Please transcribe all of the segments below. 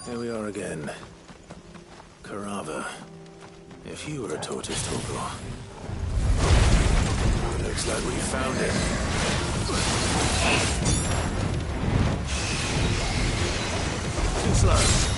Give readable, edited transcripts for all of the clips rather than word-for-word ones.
Here we are again. Carava. If you were a tortoise, Togo. Looks like we found it. Too slow.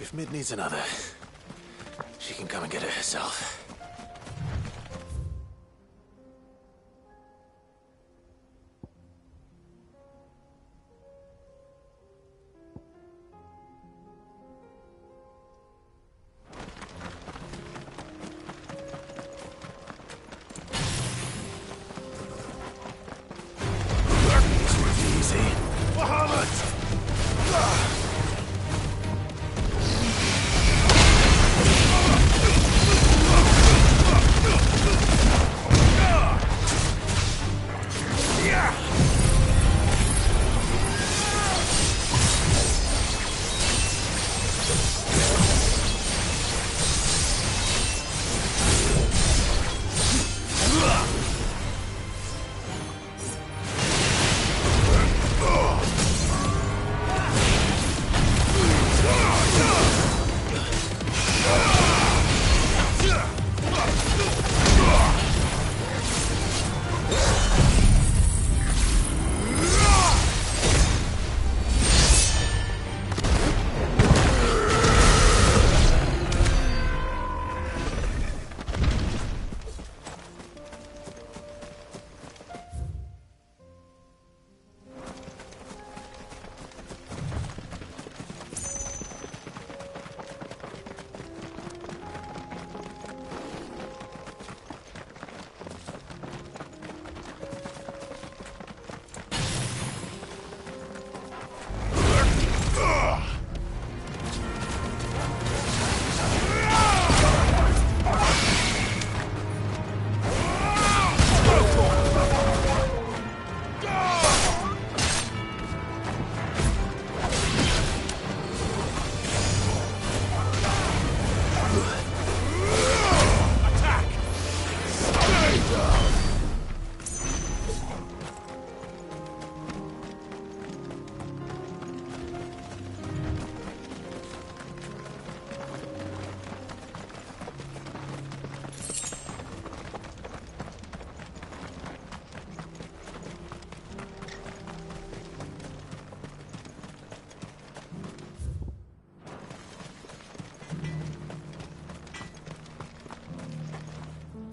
If Mid needs another, she can come and get it herself. This won't be easy.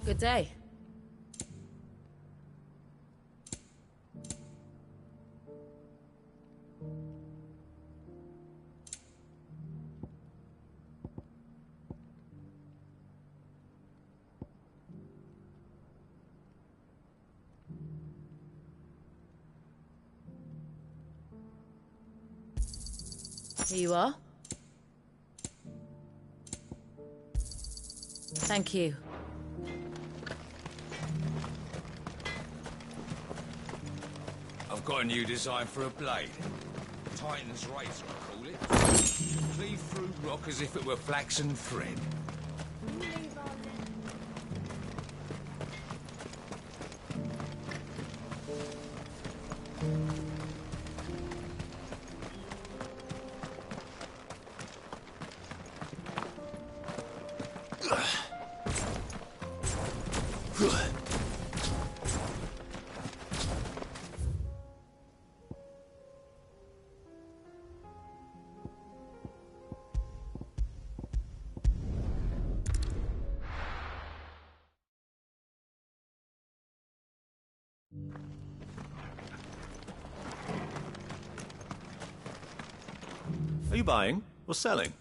Good day. Here you are. Thank you. I've got a new design for a blade. Titan's Razor, I call it. Cleave through rock as if it were flaxen thread. Are you buying or selling?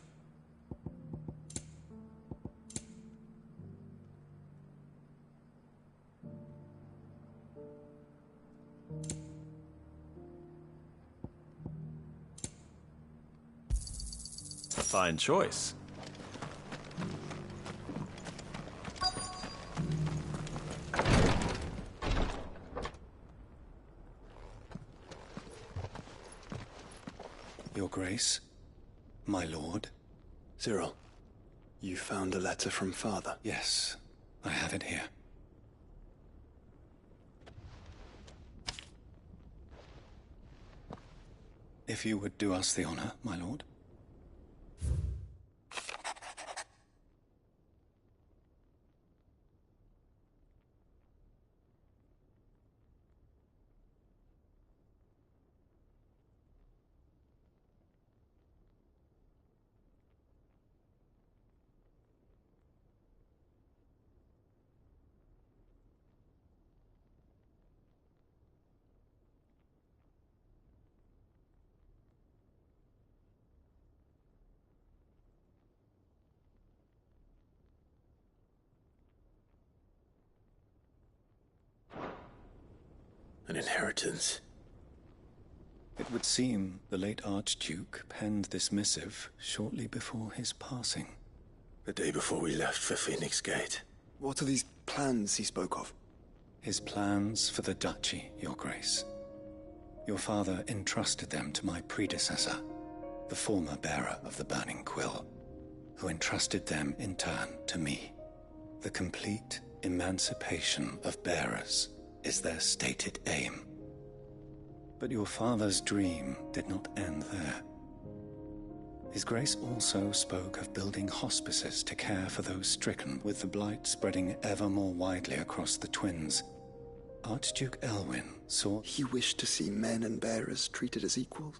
Fine choice. Your Grace, my lord. Cyril, you found a letter from Father? Yes, I have it here. If you would do us the honor, my lord. An inheritance. It would seem the late Archduke penned this missive shortly before his passing. The day before we left for Phoenix Gate. What are these plans he spoke of? His plans for the duchy, Your Grace. Your father entrusted them to my predecessor, the former bearer of the Burning Quill, who entrusted them in turn to me. The complete emancipation of bearers is their stated aim. But your father's dream did not end there. His Grace also spoke of building hospices to care for those stricken with the blight spreading ever more widely across the twins. Archduke Elwyn saw... He wished to see men and bearers treated as equals.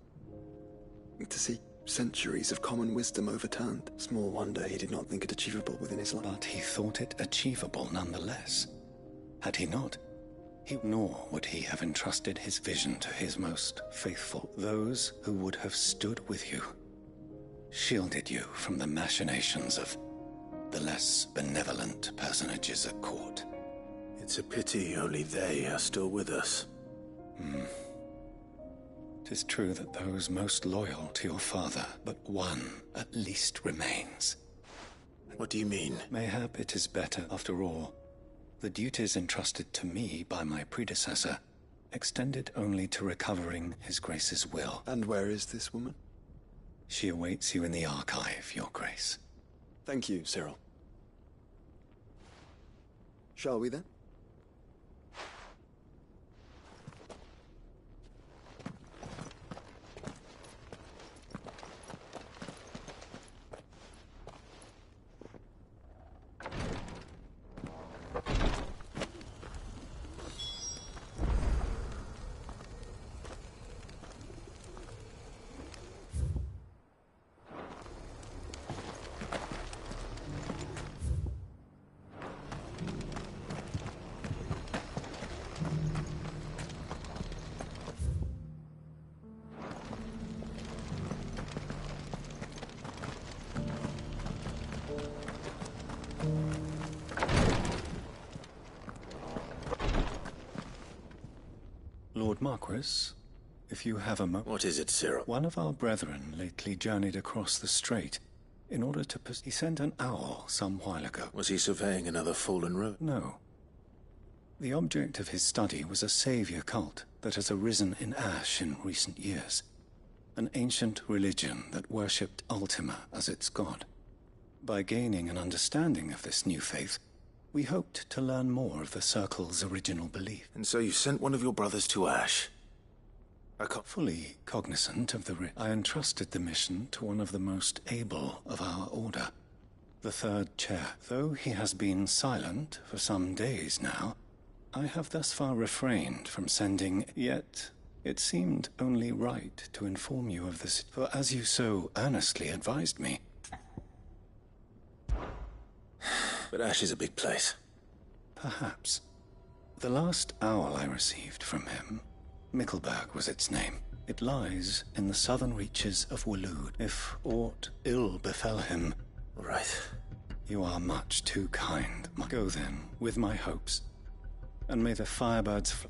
To see centuries of common wisdom overturned. Small wonder he did not think it achievable within his life. But he thought it achievable nonetheless. Had he not, nor would he have entrusted his vision to his most faithful, those who would have stood with you, shielded you from the machinations of the less benevolent personages at court. It's a pity only they are still with us. 'Tis true that those most loyal to your father, but one at least remains. What do you mean? Mayhap it is better, after all. The duties entrusted to me by my predecessor extended only to recovering His Grace's will. And where is this woman? She awaits you in the archive, Your Grace. Thank you, Cyril. Shall we then? Lord Marquis, if you have a What is it, Cyril? One of our brethren lately journeyed across the strait in order to he sent an owl some while ago. Was he surveying another fallen ruin? No. The object of his study was a savior cult that has arisen in Ash in recent years. An ancient religion that worshipped Ultima as its god. By gaining an understanding of this new faith, we hoped to learn more of the Circle's original belief. And so you sent one of your brothers to Ash? Fully cognizant of I entrusted the mission to one of the most able of our order, the third chair. Though he has been silent for some days now, I have thus far refrained from sending, yet it seemed only right to inform you of this, for as you so earnestly advised me. But Ash is a big place. Perhaps. The last owl I received from him, Mickleberg was its name. It lies in the southern reaches of Waloed. If aught ill befell him... Right. You are much too kind. Go then, with my hopes. And may the firebirds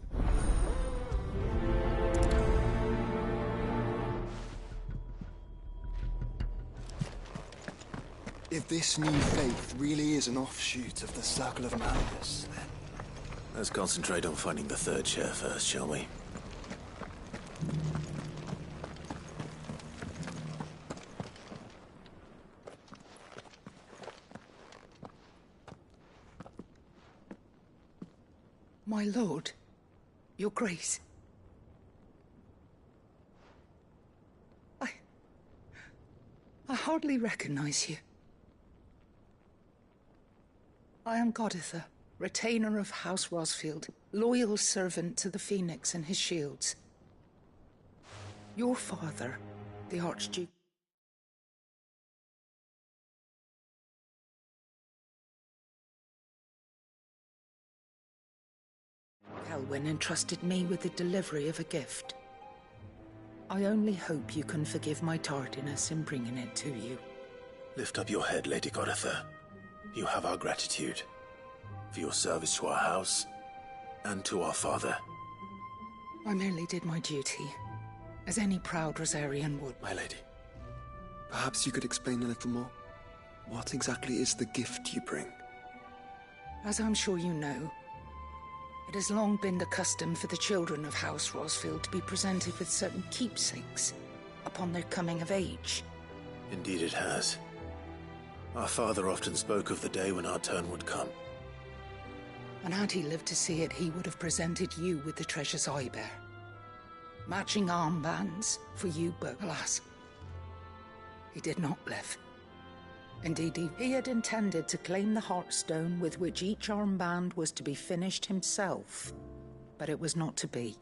If this new faith really is an offshoot of the Circle of Madness, then... Let's concentrate on finding the third chair first, shall we? My lord, your grace. I hardly recognize you. I am Goditha, retainer of House Rosfield, loyal servant to the Phoenix and his shields. Your father, the Archduke... Kelwyn entrusted me with the delivery of a gift. I only hope you can forgive my tardiness in bringing it to you. Lift up your head, Lady Goditha. You have our gratitude for your service to our house and to our father. I merely did my duty, as any proud Rosarian would. My lady, perhaps you could explain a little more? What exactly is the gift you bring? As I'm sure you know, it has long been the custom for the children of House Rosfield to be presented with certain keepsakes upon their coming of age. Indeed it has. Our father often spoke of the day when our turn would come. And had he lived to see it, he would have presented you with the treasures I bear. Matching armbands for you, but alas, he did not live. Indeed, he had intended to claim the Heartstone with which each armband was to be finished himself, but it was not to be.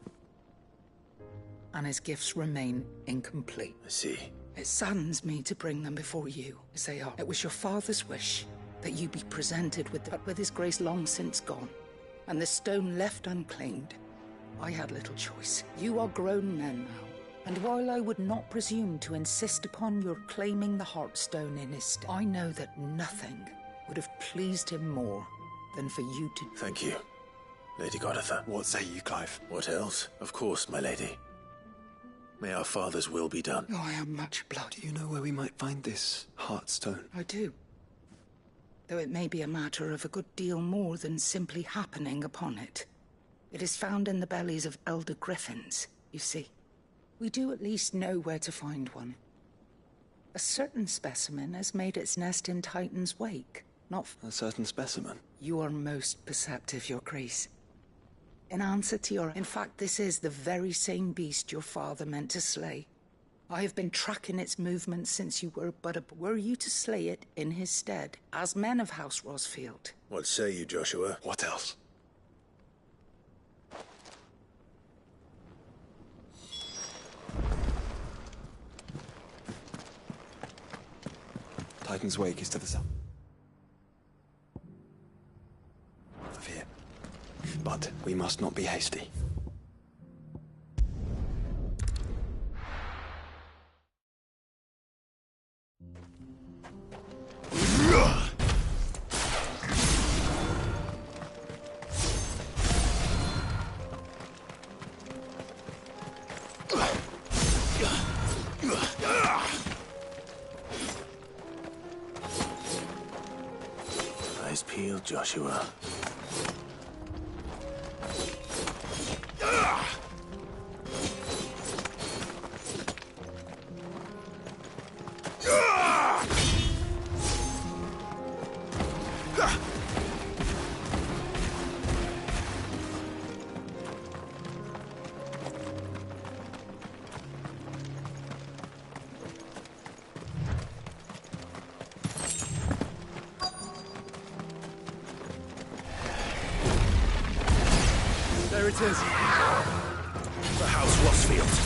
And his gifts remain incomplete. I see. It saddens me to bring them before you, as they are. It was your father's wish that you be presented with his grace long since gone, and the stone left unclaimed. I had little choice. You are grown men now, and while I would not presume to insist upon your claiming the Heartstone in his stead, I know that nothing would have pleased him more than for you to... Thank you, Lady Goditha. What say you, Clive? What else? Of course, my lady. May our father's will be done. Oh, I am much blood. Do you know where we might find this Heartstone? I do. Though it may be a matter of a good deal more than simply happening upon it. It is found in the bellies of elder griffins, you see. We do at least know where to find one. A certain specimen has made its nest in Titan's wake, not... A certain specimen? You are most perceptive, Your Grace. In answer to your... In fact, this is the very same beast your father meant to slay. I have been tracking its movements since you were but a... Were you to slay it in his stead, as men of House Rosfield? What say you, Joshua? What else? Titan's Wake is to the south of here. But we must not be hasty. Eyes peeled, Joshua. There it is. The House Rosfield.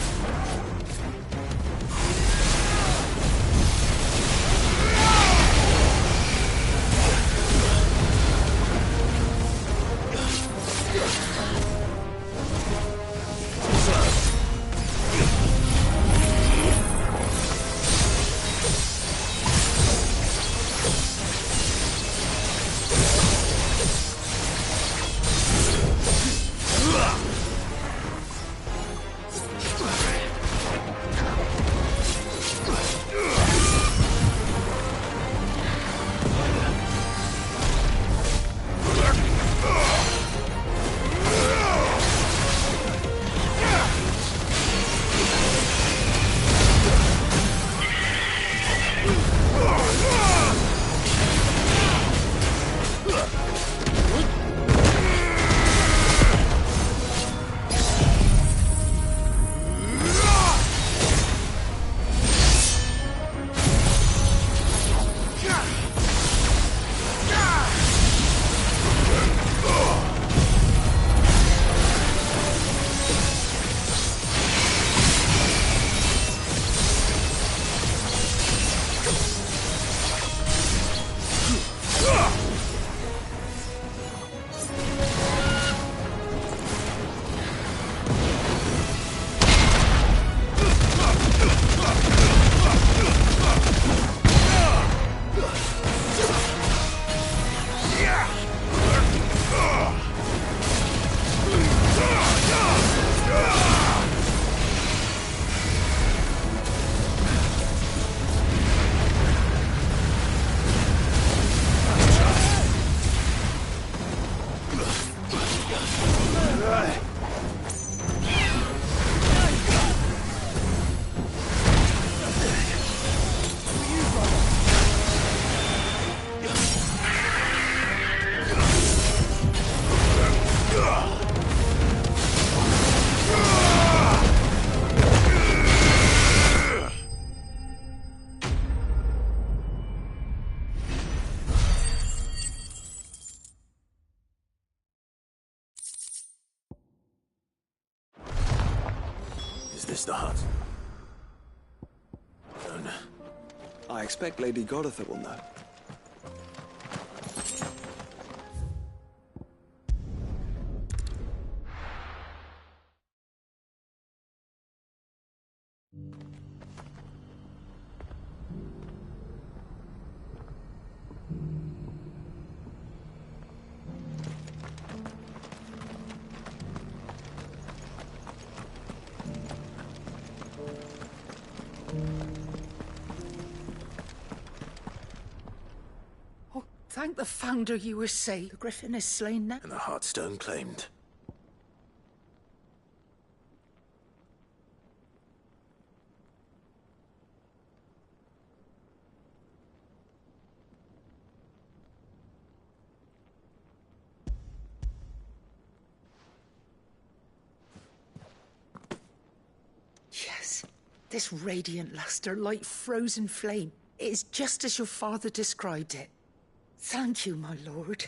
Is this the hut? No. I expect Lady Goditha will know. Oh, thank the Founder you were safe. The Griffin is slain now. And the Heartstone claimed. Yes, this radiant luster, like frozen flame, it is just as your father described it. Thank you, my lord.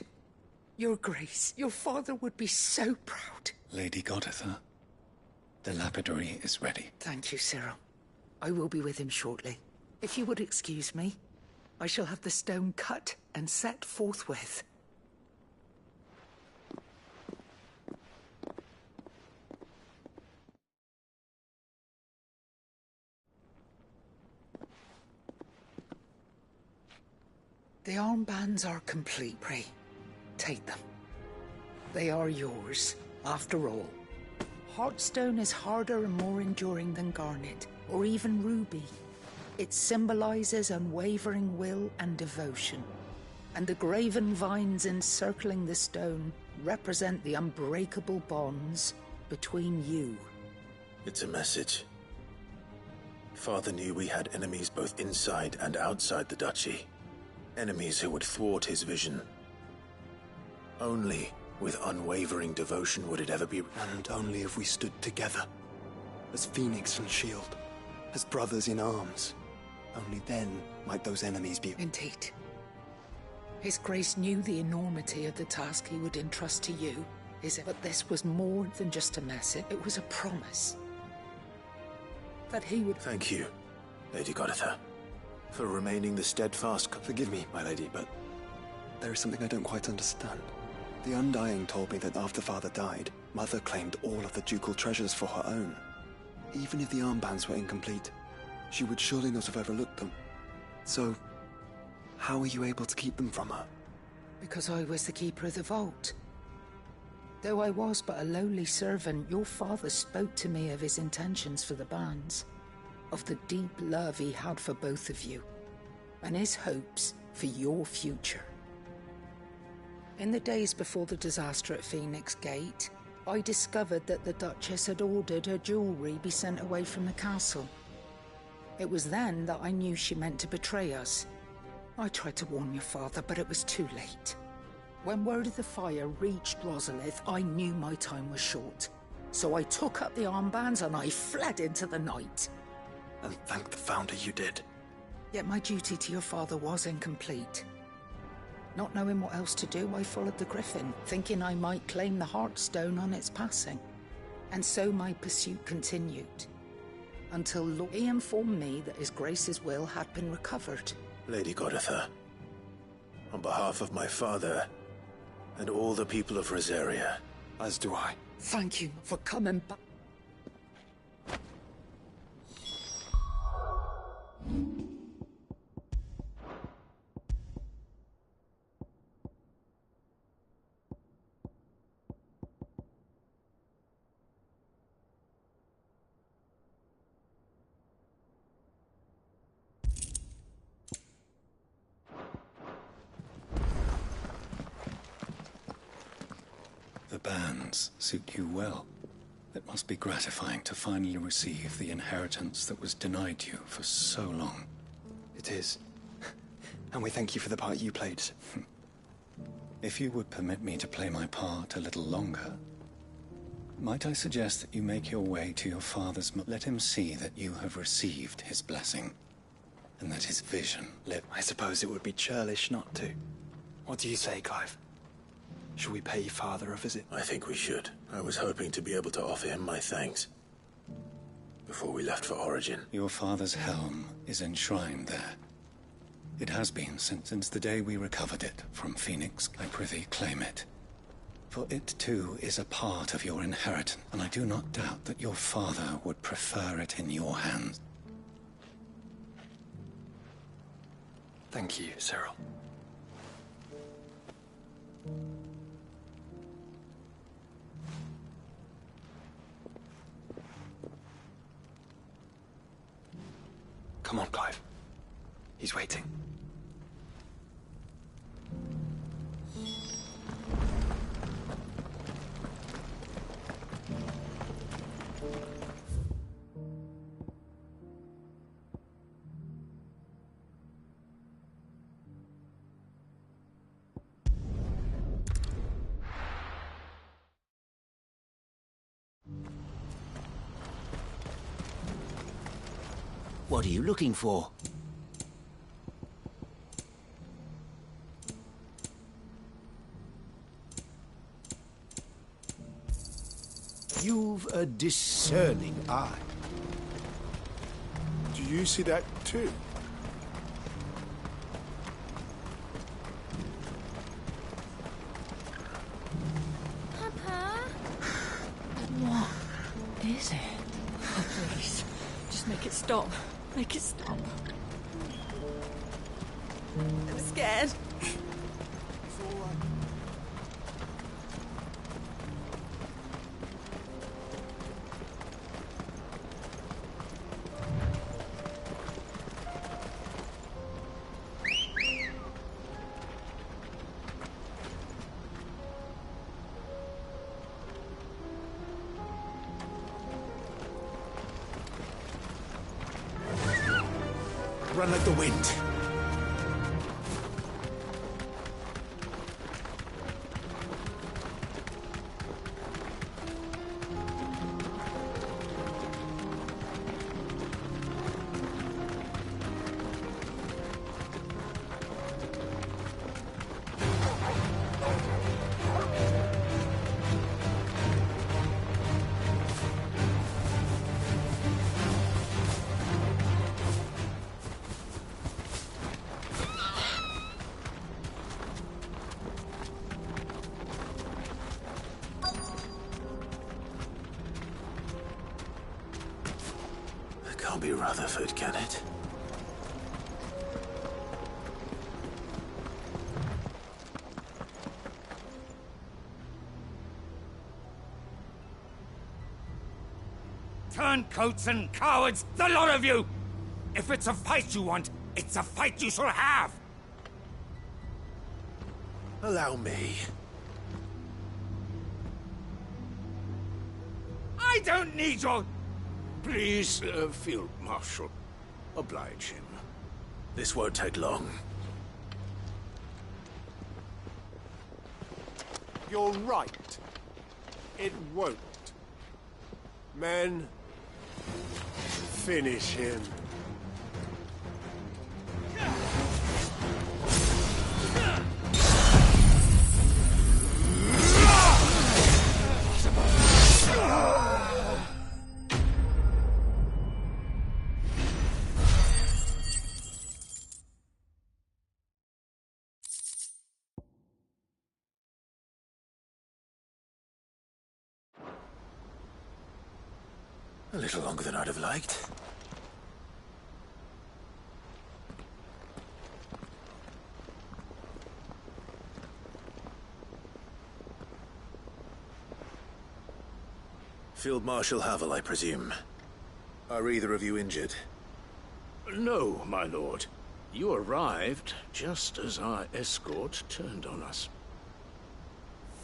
Your Grace, your father would be so proud. Lady Goditha, the lapidary is ready. Thank you, Cyril. I will be with him shortly. If you would excuse me, I shall have the stone cut and set forthwith. The armbands are complete, pray. Take them. They are yours, after all. Heartstone is harder and more enduring than garnet, or even ruby. It symbolizes unwavering will and devotion. And the graven vines encircling the stone represent the unbreakable bonds between you. It's a message. Father knew we had enemies both inside and outside the duchy. Enemies who would thwart his vision. Only with unwavering devotion would it ever be... And only if we stood together, as Phoenix and Shield, as brothers in arms. Only then might those enemies be... Indeed. His Grace knew the enormity of the task he would entrust to you, is it? But this was more than just a message. It was a promise. That he would... Thank you, Lady Goditha, for remaining the steadfast... Forgive me, my lady, but there is something I don't quite understand. The Undying told me that after Father died, Mother claimed all of the ducal treasures for her own. Even if the armbands were incomplete, she would surely not have overlooked them. So, how were you able to keep them from her? Because I was the keeper of the vault. Though I was but a lowly servant, your father spoke to me of his intentions for the bands, of the deep love he had for both of you, and his hopes for your future. In the days before the disaster at Phoenix Gate, I discovered that the Duchess had ordered her jewelry be sent away from the castle. It was then that I knew she meant to betray us. I tried to warn your father, but it was too late. When word of the fire reached Rosalith, I knew my time was short. So I took up the armbands and I fled into the night. And thank the Founder you did. Yet my duty to your father was incomplete. Not knowing what else to do, I followed the Griffin, thinking I might claim the Heartstone on its passing. And so my pursuit continued. Until he informed me that His Grace's will had been recovered. Lady Goditha, on behalf of my father and all the people of Rosaria... As do I. Thank you for coming back. The bands suit you well. It must be gratifying to finally receive the inheritance that was denied you for so long. It is. And we thank you for the part you played. If you would permit me to play my part a little longer, might I suggest that you make your way to your father's... Let him see that you have received his blessing, and that his vision live... I suppose it would be churlish not to. What do you say, Clive? Shall we pay Father a visit? I think we should. I was hoping to be able to offer him my thanks before we left for Origin. Your father's helm is enshrined there. It has been since the day we recovered it from Phoenix. I prithee claim it. For it too is a part of your inheritance, and I do not doubt that your father would prefer it in your hands. Thank you, Cyril. Come on, Clive. He's waiting. What are you looking for? You've a discerning eye. Do you see that too? Papa? What is it? Oh, please. Just make it stop. Make it stop. I'm scared. It's all right. Run like the wind. Can't be Rutherford, can it? Turncoats and cowards, the lot of you! If it's a fight you want, it's a fight you shall have! Allow me. I don't need your... Please, Field Marshal, oblige him. This won't take long. You're right. It won't. Men, finish him. A little longer than I'd have liked. Field Marshal Havel, I presume. Are either of you injured? No, my lord. You arrived just as our escort turned on us.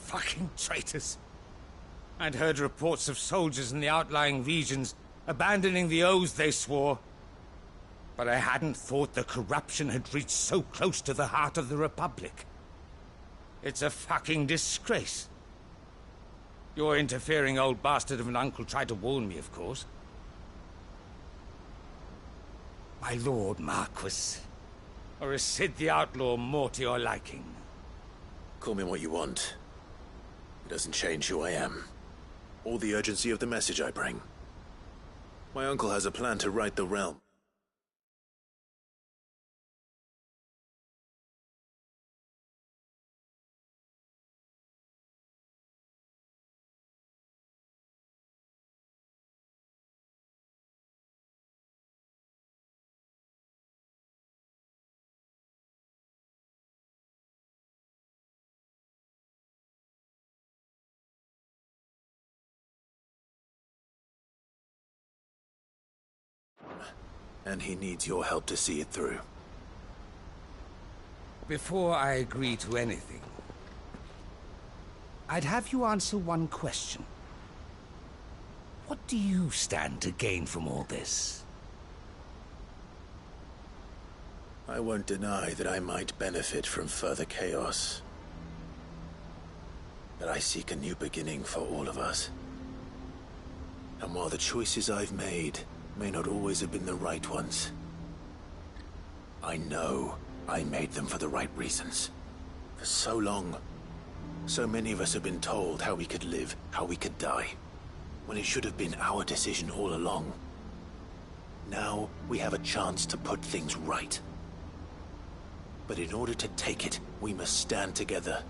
Fucking traitors. I'd heard reports of soldiers in the outlying regions abandoning the oaths they swore. But I hadn't thought the corruption had reached so close to the heart of the Republic. It's a fucking disgrace. Your interfering old bastard of an uncle tried to warn me, of course. My lord Marquis. Or is Sid the Outlaw more to your liking? Call me what you want. It doesn't change who I am. Or the urgency of the message I bring. My uncle has a plan to right the realm. And he needs your help to see it through. Before I agree to anything, I'd have you answer one question. What do you stand to gain from all this? I won't deny that I might benefit from further chaos. But I seek a new beginning for all of us. And while the choices I've made may not always have been the right ones, I know I made them for the right reasons. For so long, so many of us have been told how we could live, how we could die, when it should have been our decision all along. Now we have a chance to put things right. But in order to take it, we must stand together,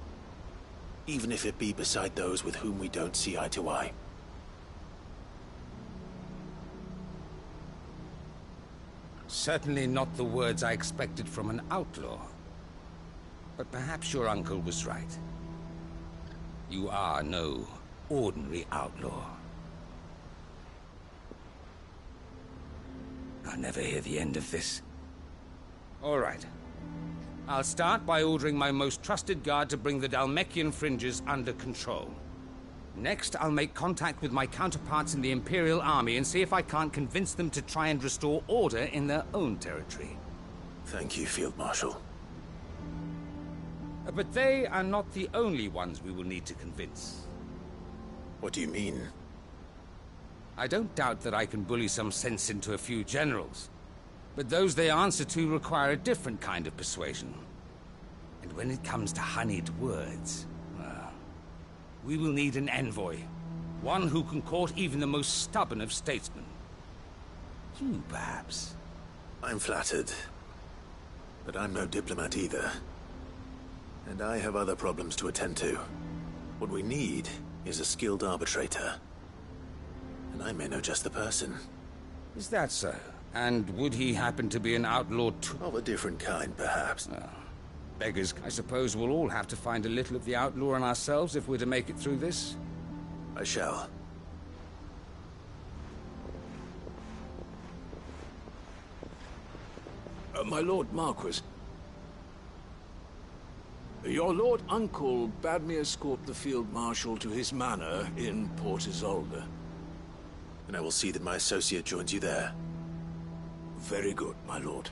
even if it be beside those with whom we don't see eye to eye. Certainly not the words I expected from an outlaw. But perhaps your uncle was right. You are no ordinary outlaw. I'll never hear the end of this. All right. I'll start by ordering my most trusted guard to bring the Dhalmekian fringes under control. Next, I'll make contact with my counterparts in the Imperial Army and see if I can't convince them to try and restore order in their own territory. Thank you, Field Marshal. But they are not the only ones we will need to convince. What do you mean? I don't doubt that I can bully some sense into a few generals, but those they answer to require a different kind of persuasion. And when it comes to honeyed words, well, we will need an envoy. One who can court even the most stubborn of statesmen. You, perhaps. I'm flattered. But I'm no diplomat either. And I have other problems to attend to. What we need is a skilled arbitrator. And I may know just the person. Is that so? And would he happen to be an outlaw too? Of a different kind, perhaps. Beggars, I suppose we'll all have to find a little of the outlaw in ourselves if we're to make it through this. I shall. My Lord Marquis, your Lord Uncle bade me escort the Field Marshal to his manor in Port Isolde. And I will see that my associate joins you there. Very good, my lord.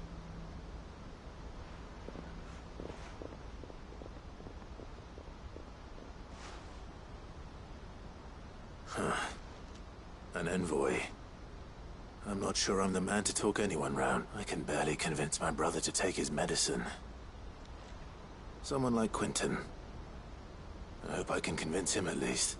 An envoy. I'm not sure I'm the man to talk anyone round. I can barely convince my brother to take his medicine. Someone like Quentin. I hope I can convince him at least.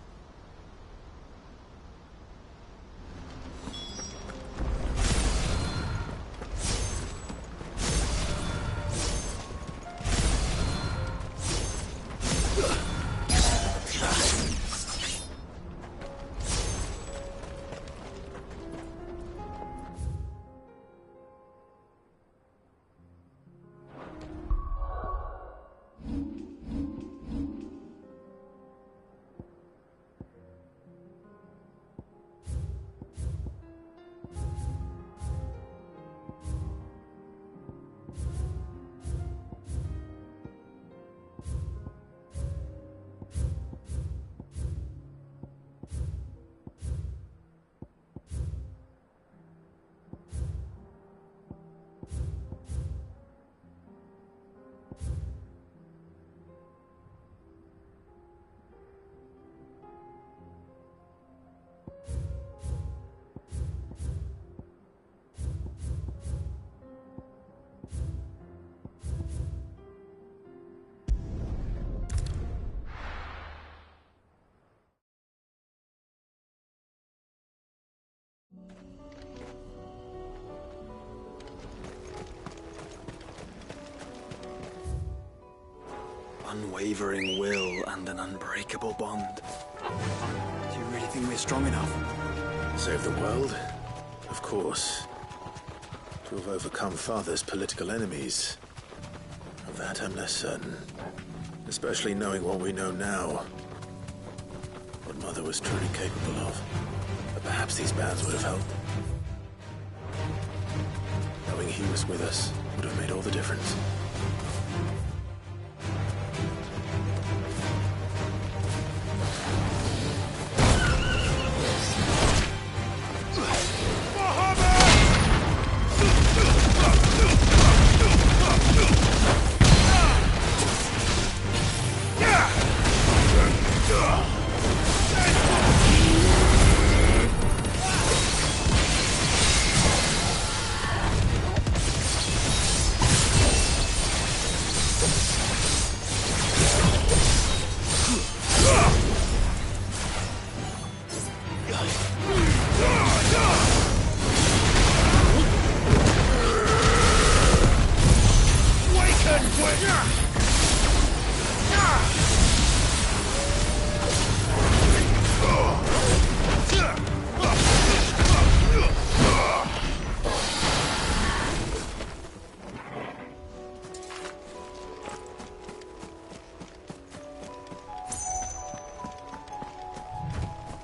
unwavering will and an unbreakable bond. Do you really think we're strong enough? Save the world? Of course. To have overcome Father's political enemies. Of that I'm less certain. Especially knowing what we know now. What Mother was truly capable of. But perhaps these bands would have helped. Knowing he was with us would have made all the difference.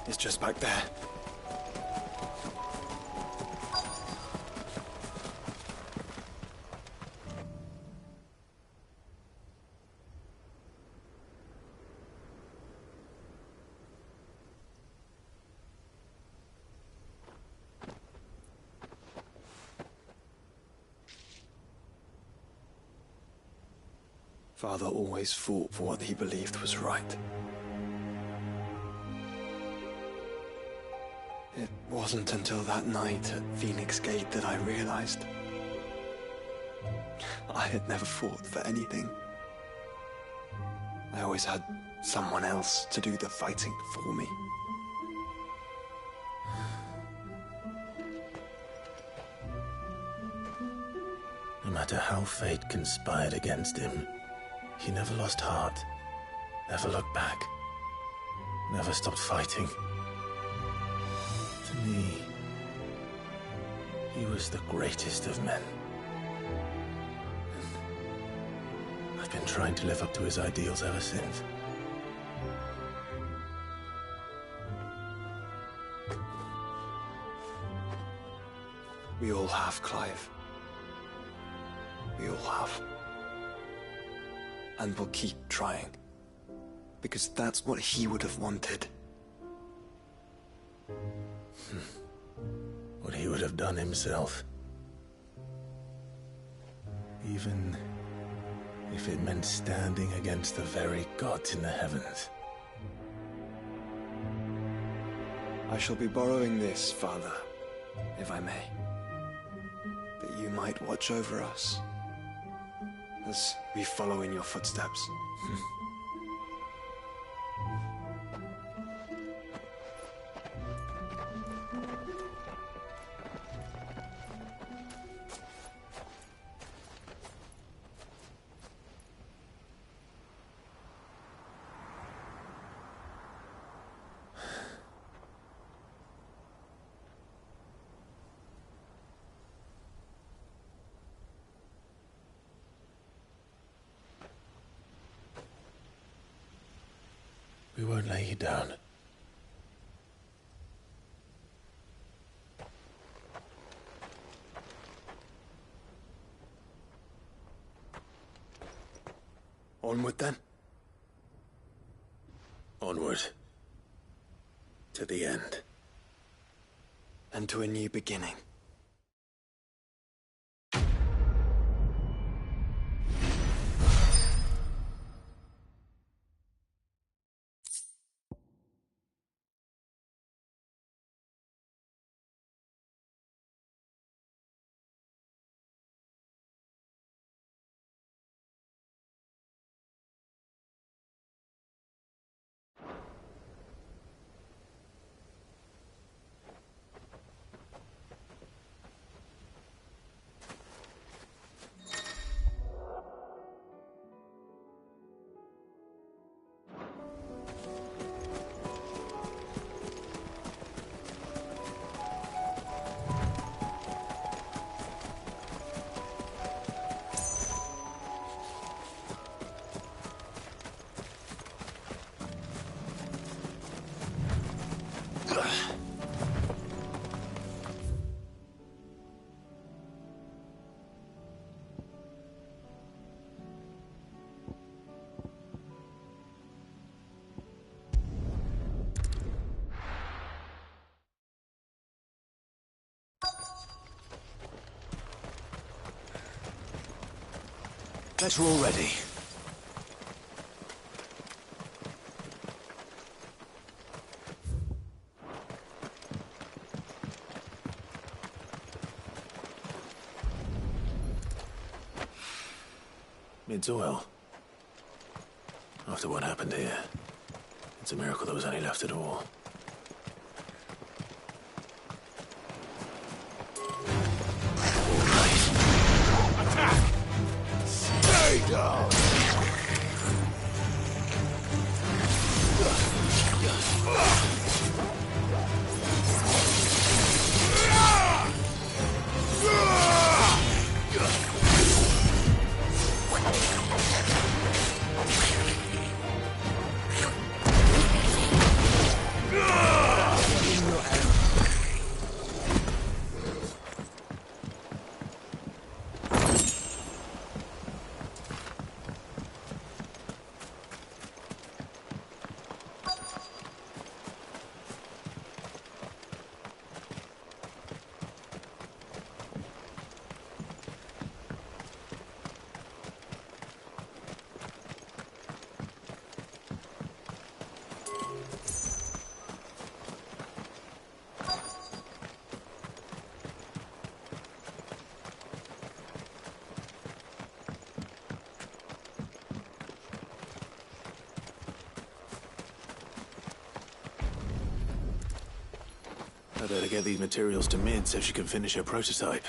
It's just back there. Father always fought for what he believed was right. It wasn't until that night at Phoenix Gate that I realized I had never fought for anything. I always had someone else to do the fighting for me. No matter how fate conspired against him, he never lost heart, never looked back, never stopped fighting. To me, he was the greatest of men. And I've been trying to live up to his ideals ever since. We all have, Clive. We all have. And we'll keep trying. Because that's what he would have wanted. What he would have done himself. Even if it meant standing against the very gods in the heavens. I shall be borrowing this, Father, if I may. That you might watch over us as we follow in your footsteps. We won't lay you down. Onward then. Onward. To the end. And to a new beginning. Bet we're all ready. Mid's oil. After what happened here, it's a miracle there was any left at all. Stay down! I better get these materials to Mid so she can finish her prototype.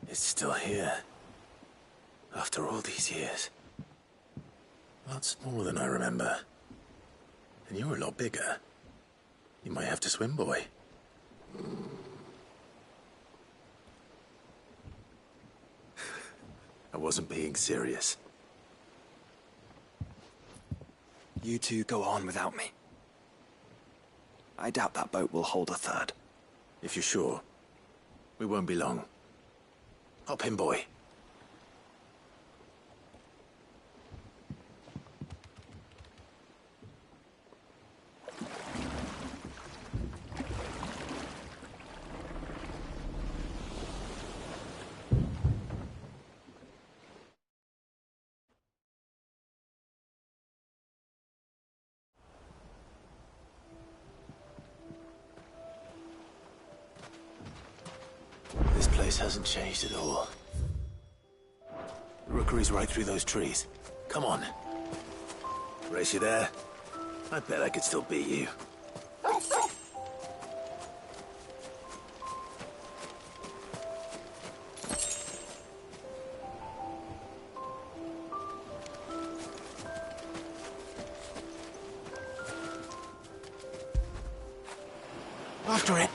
It's still here. After all these years. A lot smaller than I remember. And you're a lot bigger. You might have to swim, boy. I wasn't being serious. You two go on without me. I doubt that boat will hold a third. If you're sure, we won't be long. Hop in, boy. This place hasn't changed at all. The rookery's right through those trees. Come on. Race you there? I bet I could still beat you. After it.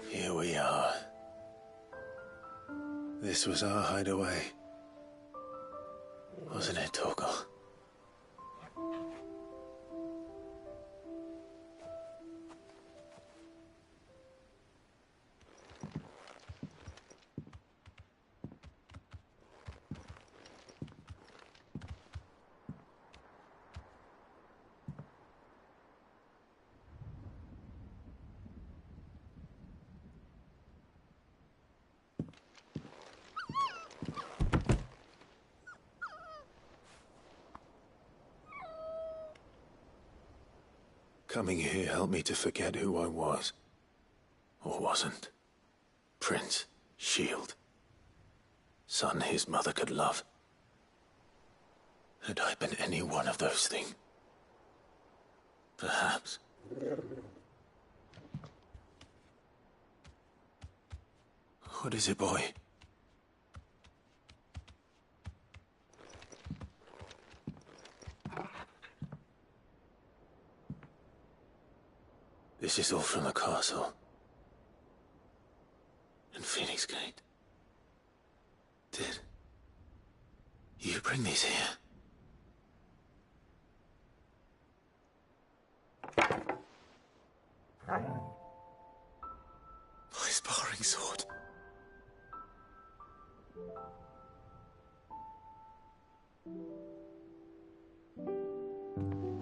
Here we are. This was our hideaway. Wasn't it, Torgal? Coming here helped me to forget who I was. Or wasn't. Prince, shield. Son his mother could love. Had I been any one of those things? Perhaps. What is it, boy? This is all from the castle. And Phoenix Gate. Did you bring these here? My sparring sword.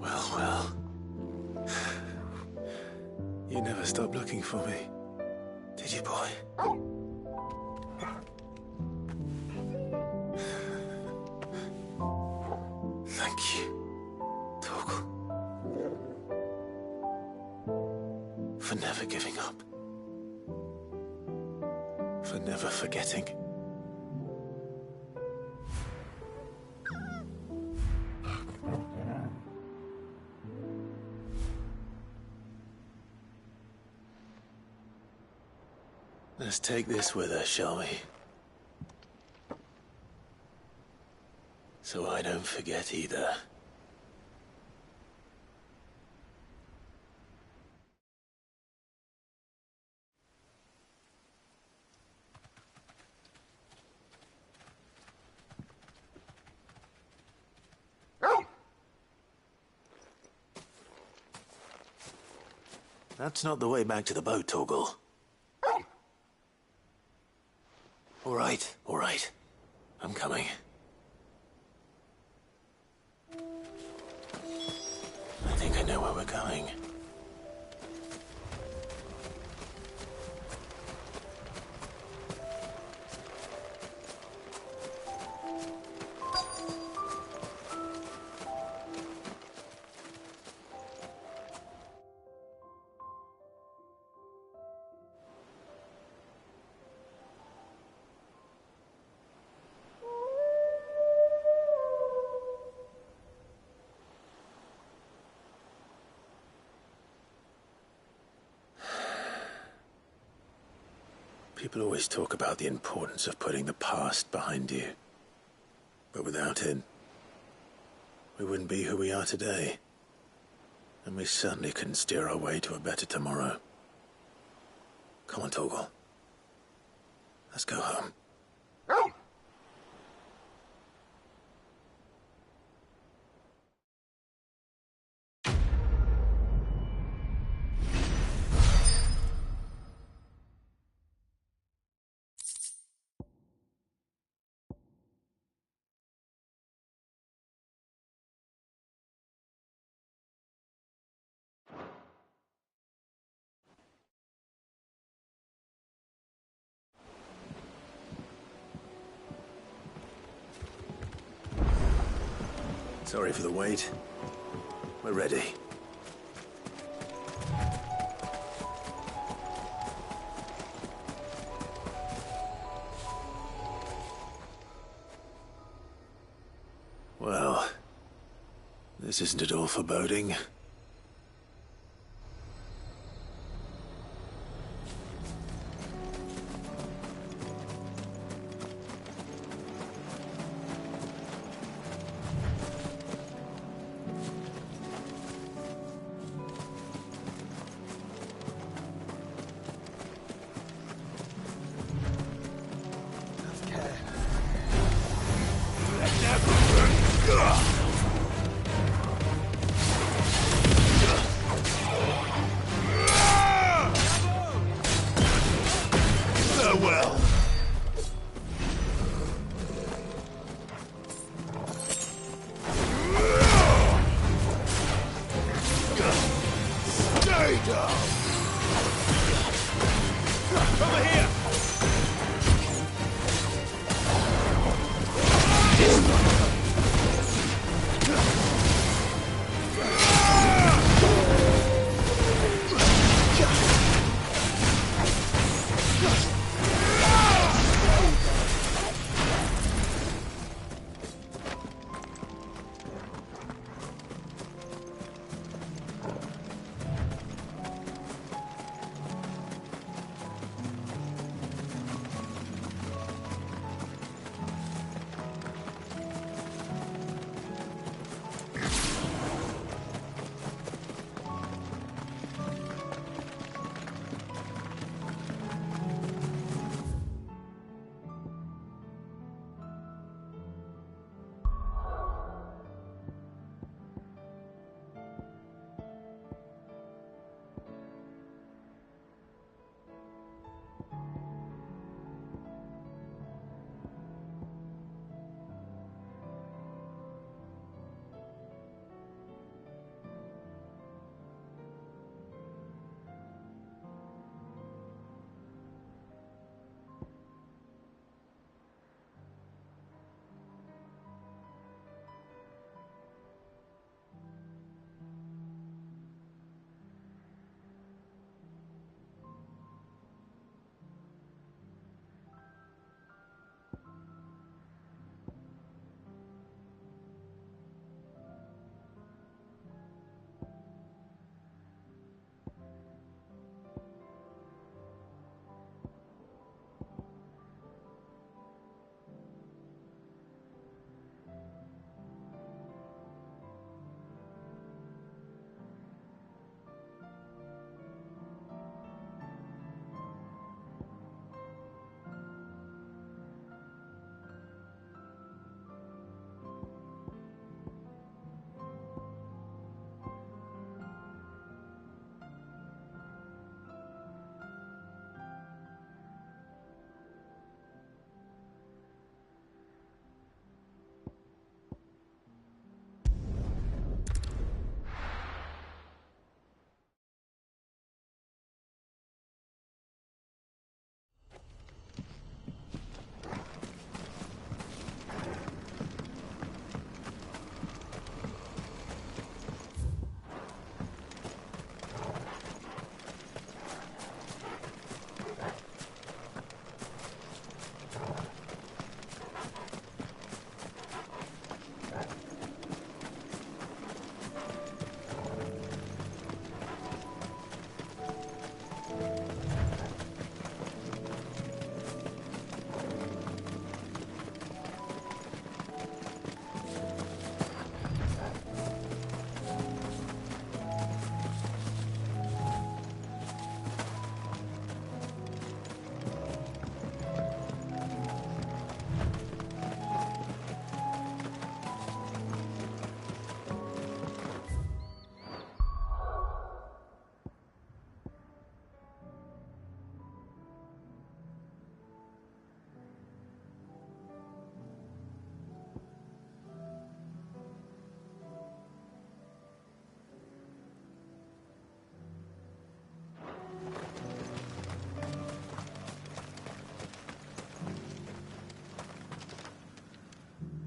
Well. You never stopped looking for me, did you, boy? Thank you, Torgal. For never giving up. For never forgetting. Let's take this with us, shall we? So I don't forget either. That's not the way back to the boat, Torgal. All right. I'm coming. I think I know where we're going. People always talk about the importance of putting the past behind you. But without it, we wouldn't be who we are today. And we certainly couldn't steer our way to a better tomorrow. Come on, Torgal. Let's go home. Sorry for the wait. We're ready. Well, this isn't at all foreboding.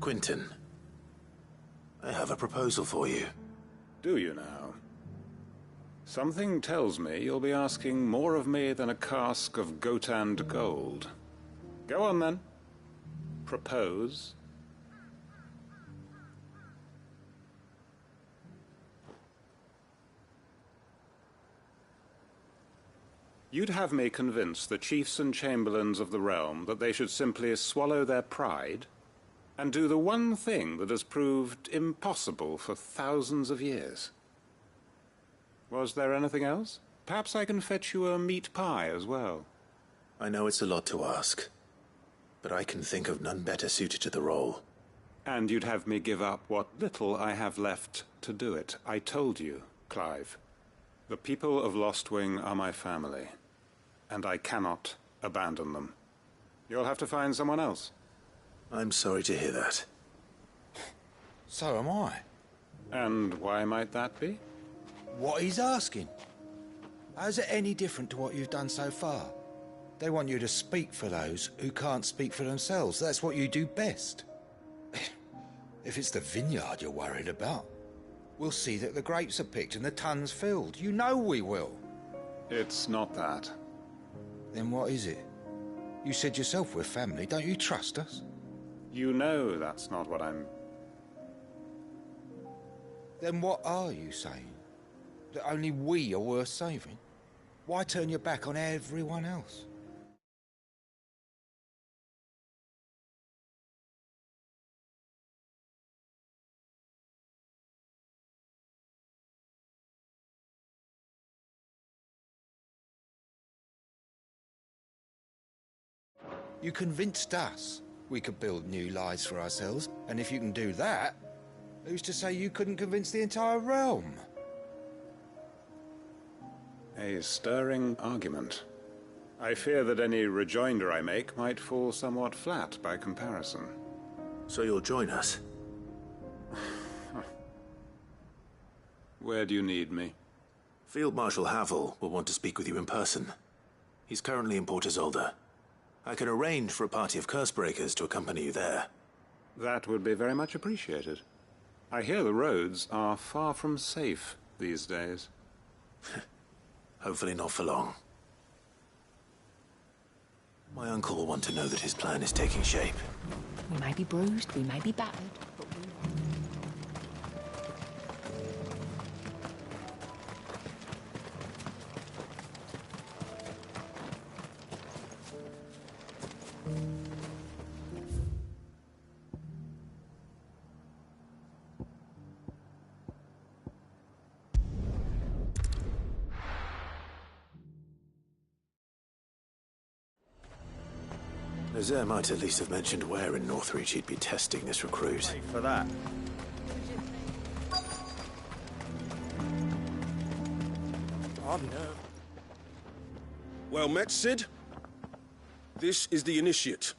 Quentin, I have a proposal for you. Do you now? Something tells me you'll be asking more of me than a cask of Gotand gold. Go on, then. Propose. You'd have me convince the chiefs and chamberlains of the realm that they should simply swallow their pride and do the one thing that has proved impossible for thousands of years. Was there anything else? Perhaps I can fetch you a meat pie as well. I know it's a lot to ask, but I can think of none better suited to the role. And you'd have me give up what little I have left to do it. I told you, Clive. The people of Lostwing are my family, and I cannot abandon them. You'll have to find someone else. I'm sorry to hear that. So am I. And why might that be? What he's asking. How's it any different to what you've done so far? They want you to speak for those who can't speak for themselves. That's what you do best. If it's the vineyard you're worried about, we'll see that the grapes are picked and the tons filled. You know we will. It's not that. Then what is it? You said yourself we're family. Don't you trust us? You know that's not what I'm... Then what are you saying? That only we are worth saving? Why turn your back on everyone else? You convinced us we could build new lives for ourselves, and if you can do that, who's to say you couldn't convince the entire realm? A stirring argument. I fear that any rejoinder I make might fall somewhat flat by comparison. So you'll join us? Where do you need me? Field Marshal Havel will want to speak with you in person. He's currently in Port Isolde. I can arrange for a party of Cursebreakers to accompany you there. That would be very much appreciated. I hear the roads are far from safe these days. Hopefully not for long. My uncle will want to know that his plan is taking shape. We may be bruised, we may be battered, but we... Nazaire might at least have mentioned where in Northreach he'd be testing this recruit. For that. Well met, Sid. This is the initiate.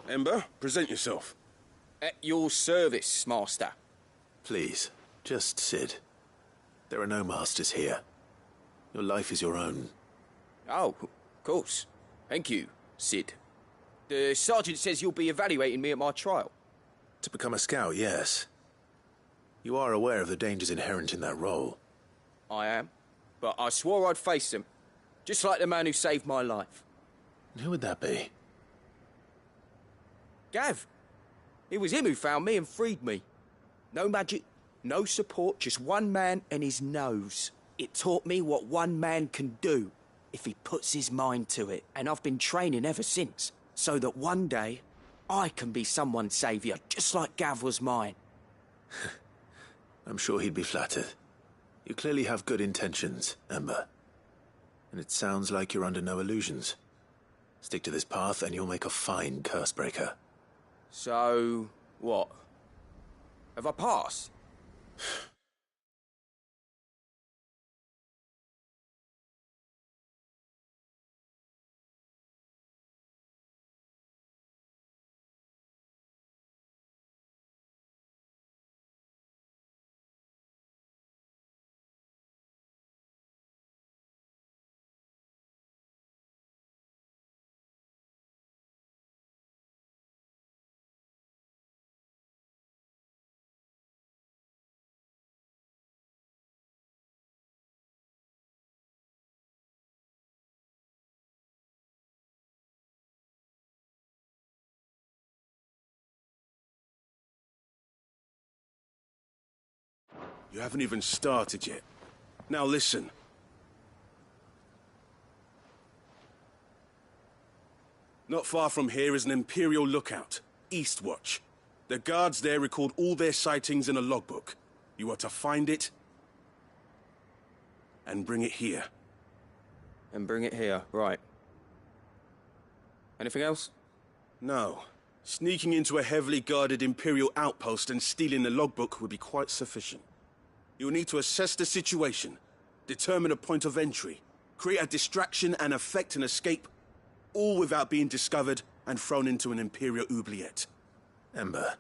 Ember, present yourself. At your service, Master. Please, just Sid. There are no masters here. Your life is your own. Oh, of course. Thank you, Sid. The sergeant says you'll be evaluating me at my trial. To become a scout, yes. You are aware of the dangers inherent in that role. I am. But I swore I'd face them. Just like the man who saved my life. And who would that be? Gav. It was him who found me and freed me. No magic, no support, just one man and his nose. It taught me what one man can do if he puts his mind to it. And I've been training ever since, so that one day I can be someone's saviour, just like Gav was mine. I'm sure he'd be flattered. You clearly have good intentions, Ember. And it sounds like you're under no illusions. Stick to this path and you'll make a fine Cursebreaker. So, what? Have I passed? You haven't even started yet. Now listen. Not far from here is an Imperial lookout, Eastwatch. The guards there record all their sightings in a logbook. You are to find it and bring it here. And bring it here, right. Anything else? No. Sneaking into a heavily guarded Imperial outpost and stealing the logbook would be quite sufficient. You'll need to assess the situation, determine a point of entry, create a distraction and effect an escape, all without being discovered and thrown into an Imperial oubliette. Ember,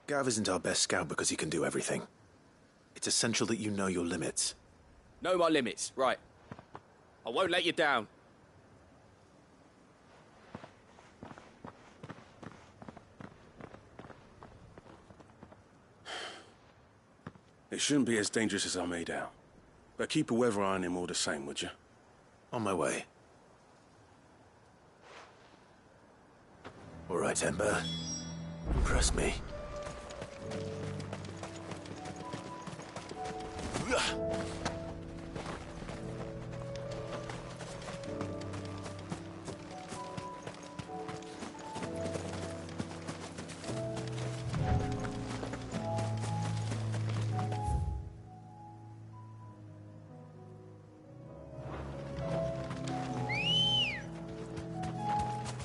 Gav isn't our best scout because he can do everything. It's essential that you know your limits. Know my limits, right. I won't let you down. It shouldn't be as dangerous as I made out. But keep a weather eye on him all the same, would you? On my way. All right, Ember. Impress me.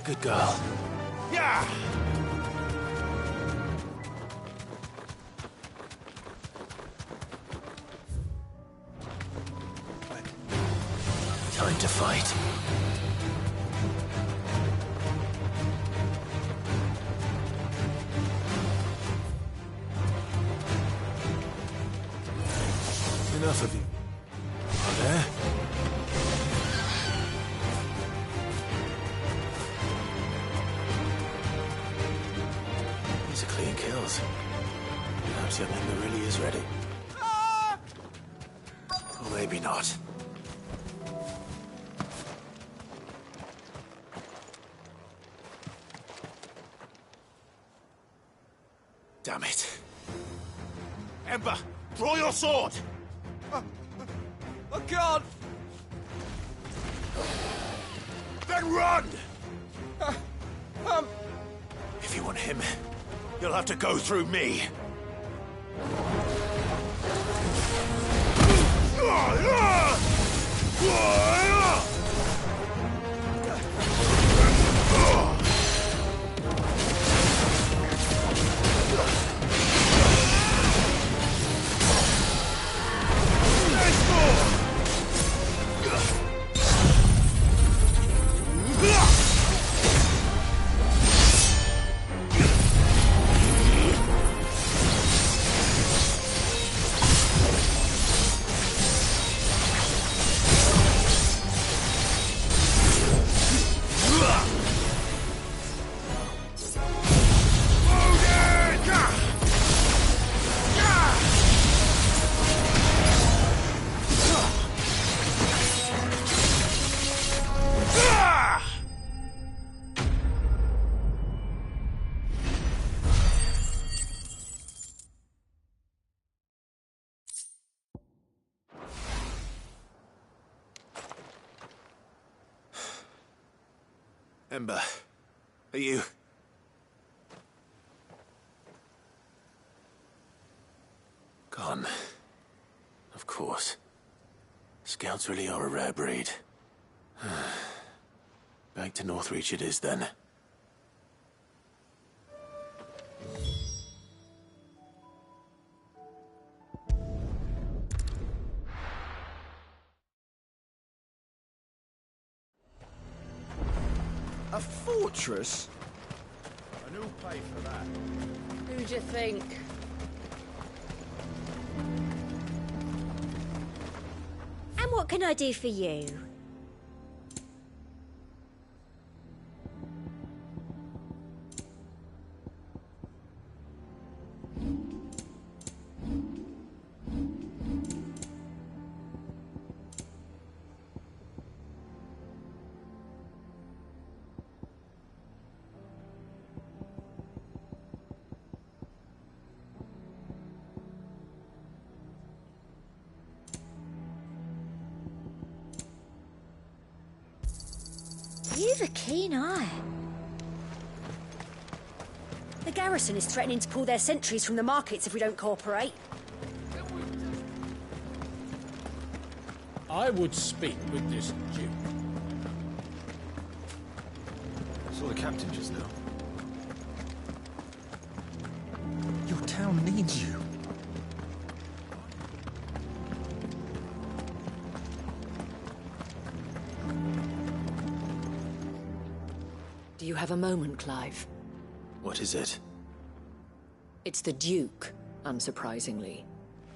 Good girl. Yeah! Time to fight. Enough of you. Are there? These are clean kills. Perhaps young Ember really is ready. Or maybe not. Damn it. Ember, draw your sword! I can't! Then run! If you want him, You'll have to go through me. Ember, are you... Gone. Of course. Scouts really are a rare breed. Back to Northreach it is, then. A fortress? And who'll pay for that? Who do you think? And what can I do for you? You've a keen eye. The garrison is threatening to pull their sentries from the markets if we don't cooperate. I would speak with this Duke. I saw the captain just now. Your town needs you. Do you have a moment, Clive? What is it? It's the Duke, unsurprisingly.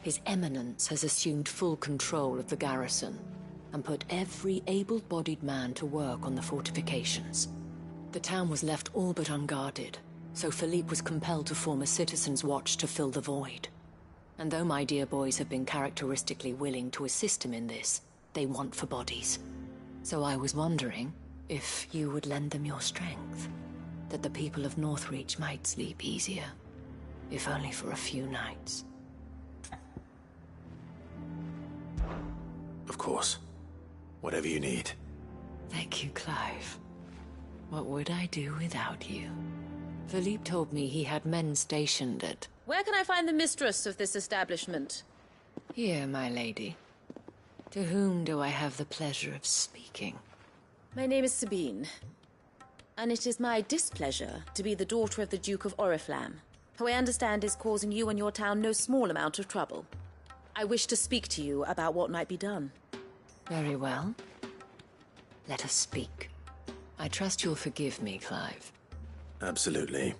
His Eminence has assumed full control of the garrison and put every able-bodied man to work on the fortifications. The town was left all but unguarded, so Philippe was compelled to form a citizens' watch to fill the void. And though my dear boys have been characteristically willing to assist him in this, they want for bodies. So I was wondering if you would lend them your strength, that the people of Northreach might sleep easier, if only for a few nights. Of course. Whatever you need. Thank you, Clive. What would I do without you? Philippe told me he had men stationed at... Where can I find the mistress of this establishment? Here, my lady. To whom do I have the pleasure of speaking? My name is Sabine, and it is my displeasure to be the daughter of the Duke of Oriflamme, who I understand is causing you and your town no small amount of trouble. I wish to speak to you about what might be done. Very well. Let us speak. I trust you'll forgive me, Clive. Absolutely.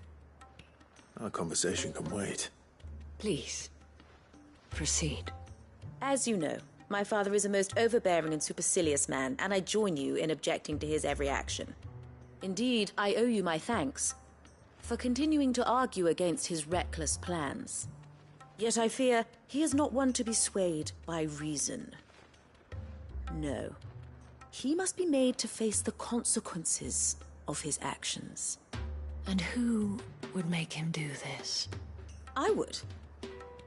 Our conversation can wait. Please, proceed. As you know, my father is a most overbearing and supercilious man, and I join you in objecting to his every action. Indeed, I owe you my thanks for continuing to argue against his reckless plans. Yet I fear he is not one to be swayed by reason. No. He must be made to face the consequences of his actions. And who would make him do this? I would.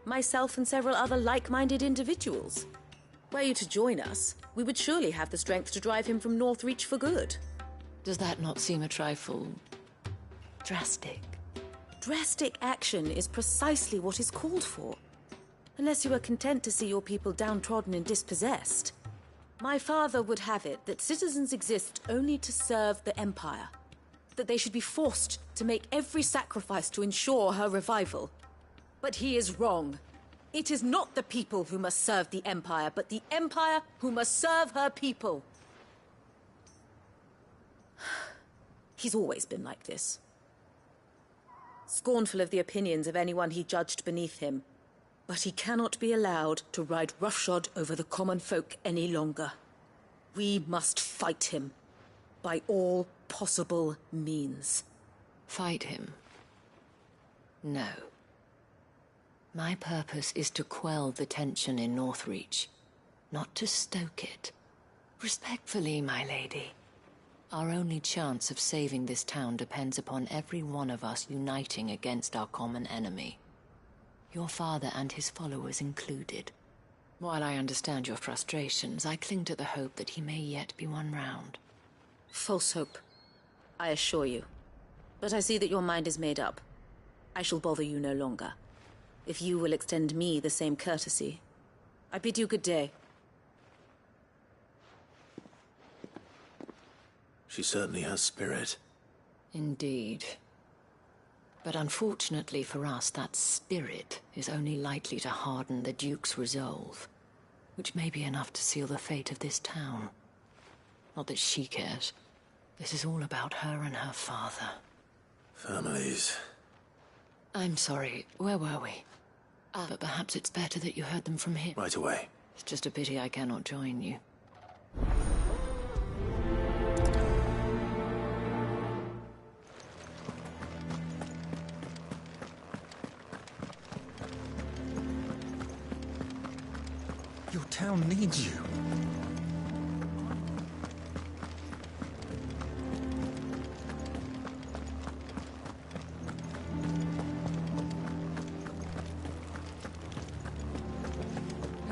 Myself and several other like-minded individuals. Were you to join us, we would surely have the strength to drive him from Northreach for good. Does that not seem a trifle... drastic? Drastic action is precisely what is called for. Unless you are content to see your people downtrodden and dispossessed. My father would have it that citizens exist only to serve the Empire. That they should be forced to make every sacrifice to ensure her revival. But he is wrong. It is not the people who must serve the Empire, but the Empire who must serve her people. He's always been like this. Scornful of the opinions of anyone he judged beneath him. But he cannot be allowed to ride roughshod over the common folk any longer. We must fight him. By all possible means. Fight him? No. My purpose is to quell the tension in Northreach, not to stoke it. Respectfully, my lady. Our only chance of saving this town depends upon every one of us uniting against our common enemy. Your father and his followers included. While I understand your frustrations, I cling to the hope that he may yet be won round. False hope, I assure you. But I see that your mind is made up. I shall bother you no longer. If you will extend me the same courtesy, I bid you good day. She certainly has spirit. Indeed. But unfortunately for us, that spirit is only likely to harden the Duke's resolve, which may be enough to seal the fate of this town. Not that she cares. This is all about her and her father. Families. I'm sorry, where were we? But perhaps it's better that you heard them from here. Right away. It's just a pity I cannot join you. Your town needs you.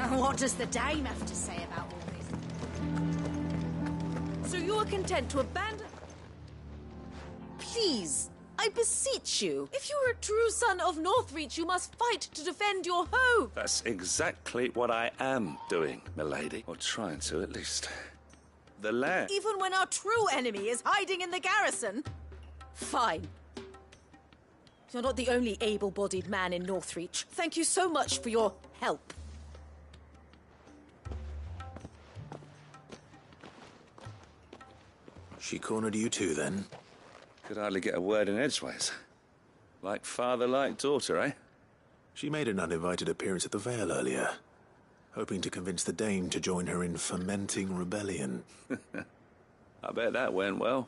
What does the dame have to say about all this? So you are content to abandon... Please, I beseech you. If you are a true son of Northreach, you must fight to defend your home. That's exactly what I am doing, milady. Or trying to, at least. The land. Even when our true enemy is hiding in the garrison? Fine. You're not the only able-bodied man in Northreach. Thank you so much for your help. She cornered you too, then? Could hardly get a word in edgeways. Like father, like daughter, eh? She made an uninvited appearance at the Vale earlier, hoping to convince the Dane to join her in fomenting rebellion. I bet that went well.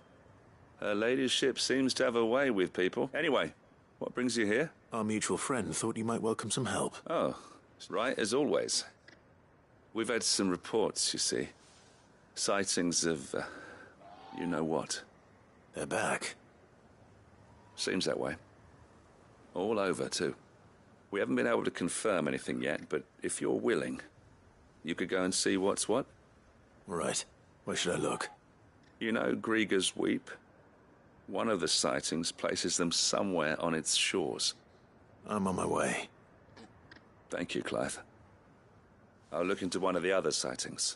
Her ladyship seems to have a way with people. Anyway, what brings you here? Our mutual friend thought you might welcome some help. Oh, right, as always. We've had some reports, you see. Sightings of, you know what. They're back. Seems that way. All over, too. We haven't been able to confirm anything yet, but if you're willing, you could go and see what's what. Right. Where should I look? You know Grieger's Weep? One of the sightings places them somewhere on its shores. I'm on my way. Thank you, Clive. I'll look into one of the other sightings.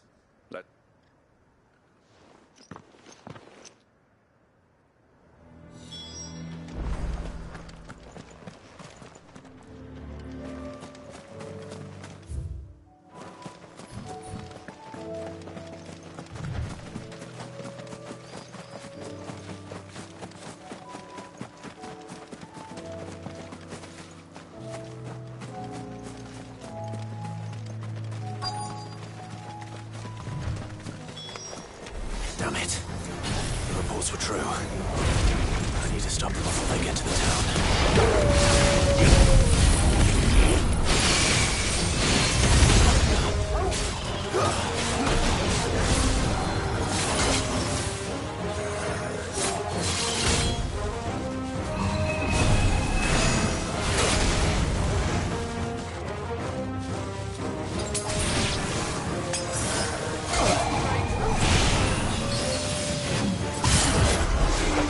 Damn it. The reports were true. I need to stop them before they get to the town.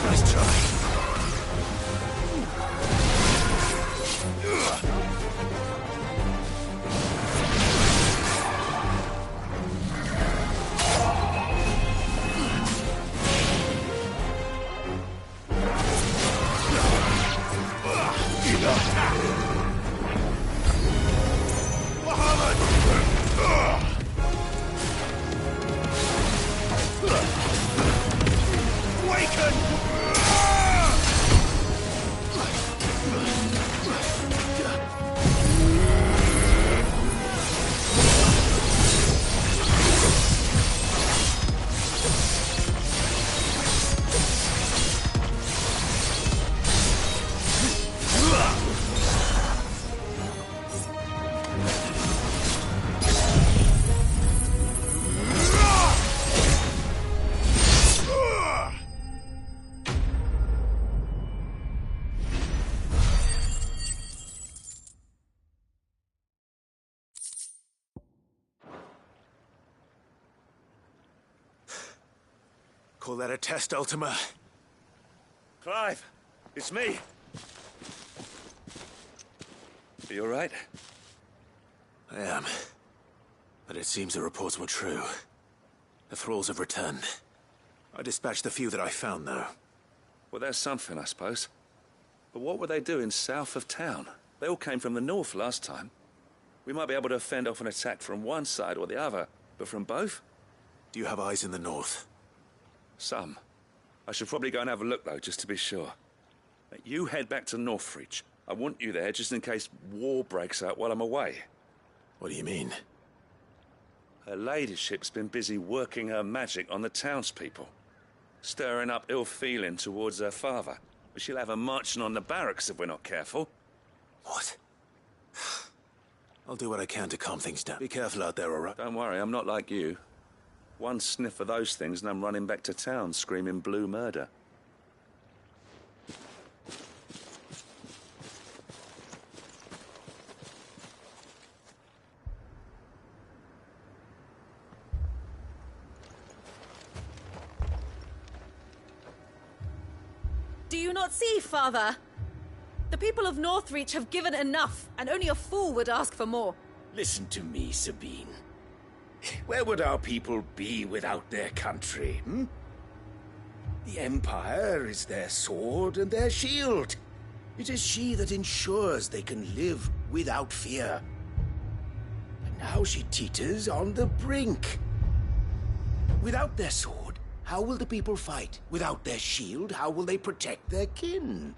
Nice try. Call that a test, Ultima? Clive, it's me. Are you all right? I am. But it seems the reports were true. The thralls have returned. I dispatched the few that I found, though. Well, there's something, I suppose. But what were they doing south of town? They all came from the north last time. We might be able to fend off an attack from one side or the other, but from both? Do you have eyes in the north? Some. I should probably go and have a look, though, just to be sure. You head back to Northreach. I want you there just in case war breaks out while I'm away. What do you mean? Her ladyship's been busy working her magic on the townspeople, stirring up ill feeling towards her father. But she'll have her marching on the barracks if we're not careful. What? I'll do what I can to calm things down. Be careful out there, all right? Don't worry, I'm not like you. One sniff of those things and I'm running back to town screaming blue murder. Do you you not see, Father? The people of Northreach have given enough, and only a fool would ask for more. Listen to me, Sabine. Where would our people be without their country, hmm? The Empire is their sword and their shield. It is she that ensures they can live without fear. And now she teeters on the brink. Without their sword, how will the people fight? Without their shield, how will they protect their kin?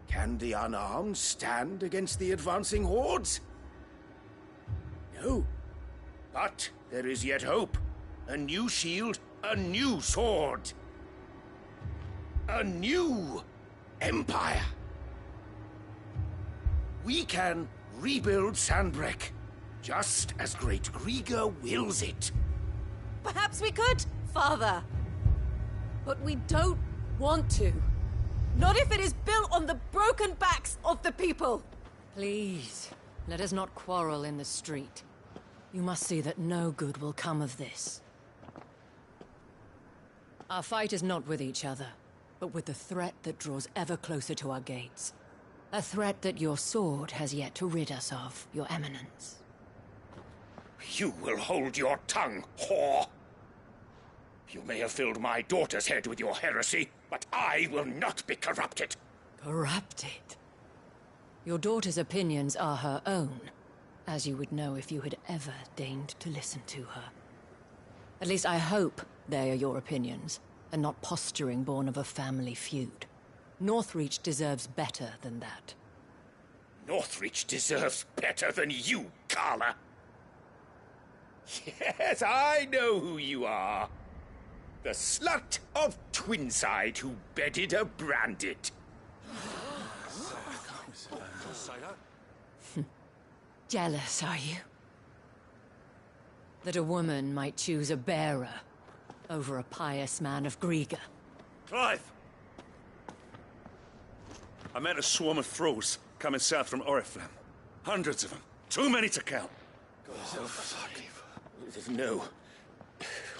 Can the unarmed stand against the advancing hordes? No. But there is yet hope. A new shield, a new sword. A new empire. We can rebuild Sandbreck, just as Great Grieger wills it. Perhaps we could, Father. But we don't want to. Not if it is built on the broken backs of the people. Please, let us not quarrel in the street. You must see that no good will come of this. Our fight is not with each other, but with the threat that draws ever closer to our gates. A threat that your sword has yet to rid us of, Your Eminence. You will hold your tongue, whore! You may have filled my daughter's head with your heresy, but I will not be corrupted. Corrupted? Your daughter's opinions are her own, as you would know if you had ever deigned to listen to her. At least I hope they are your opinions, and not posturing born of a family feud. Northreach deserves better than that. Northreach deserves better than you, Carla! Yes, I know who you are. The slut of Twinside who bedded a Branded. Jealous, are you? That a woman might choose a bearer over a pious man of Grieger. Clive! I met a swarm of thralls coming south from Oriflamme. Hundreds of them. Too many to count. Oh, fuck. No.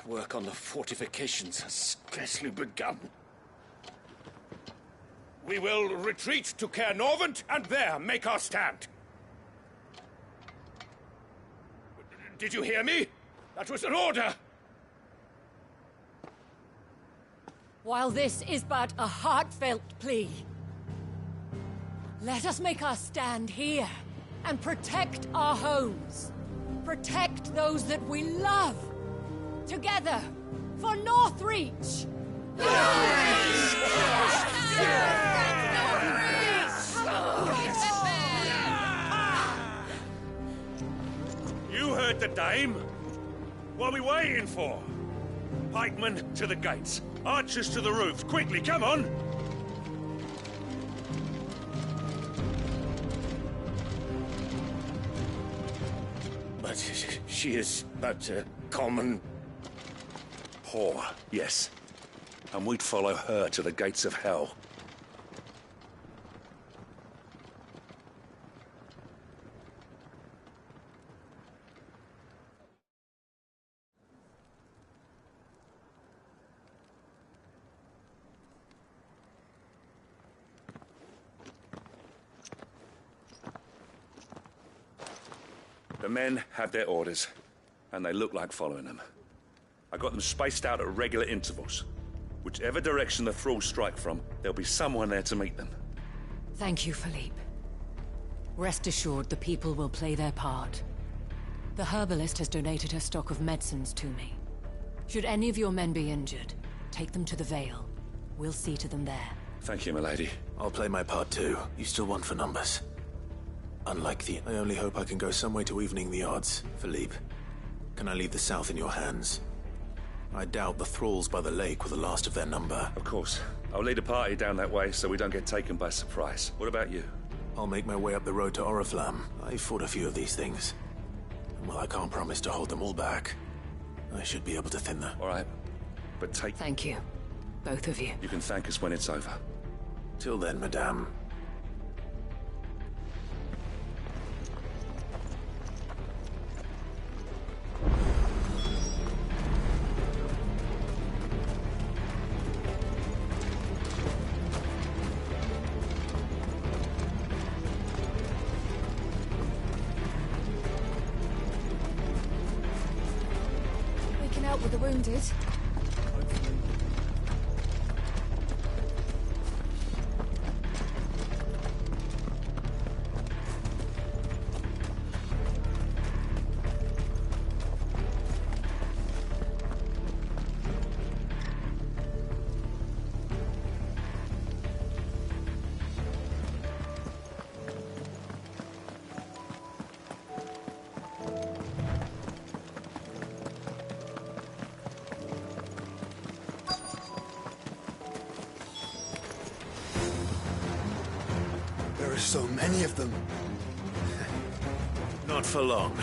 Work on the fortifications has scarcely begun. We will retreat to Caer Norvent and there make our stand. Did you hear me? That was an order! While this is but a heartfelt plea, let us make our stand here and protect our homes. Protect those that we love. Together, for Northreach! You heard the dame. What are we waiting for? Pikemen to the gates. Archers to the roofs. Quickly, come on! But she is but a common... whore, yes. And we'd follow her to the gates of hell. The men have their orders, and they look like following them. I got them spaced out at regular intervals. Whichever direction the thralls strike from, there'll be someone there to meet them. Thank you, Philippe. Rest assured the people will play their part. The herbalist has donated her stock of medicines to me. Should any of your men be injured, take them to the Vale. We'll see to them there. Thank you, milady. I'll play my part too. You still want for numbers. Unlike the... I only hope I can go some way to evening the odds. Philippe, can I leave the south in your hands? I doubt the thralls by the lake were the last of their number. Of course. I'll lead a party down that way so we don't get taken by surprise. What about you? I'll make my way up the road to Oriflamme. I fought a few of these things. Well, I can't promise to hold them all back. I should be able to thin them. All right. But take... Thank you. Both of you. You can thank us when it's over. Till then, madame. with the wounded. There are so many of them. Not for long.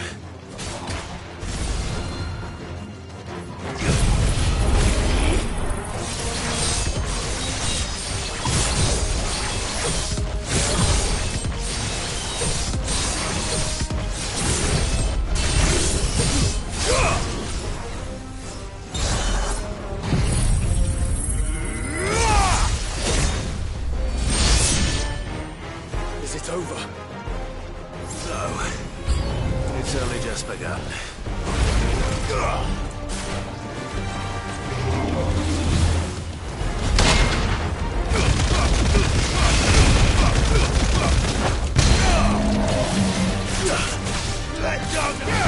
Is it over? No. It's only just begun. Let down!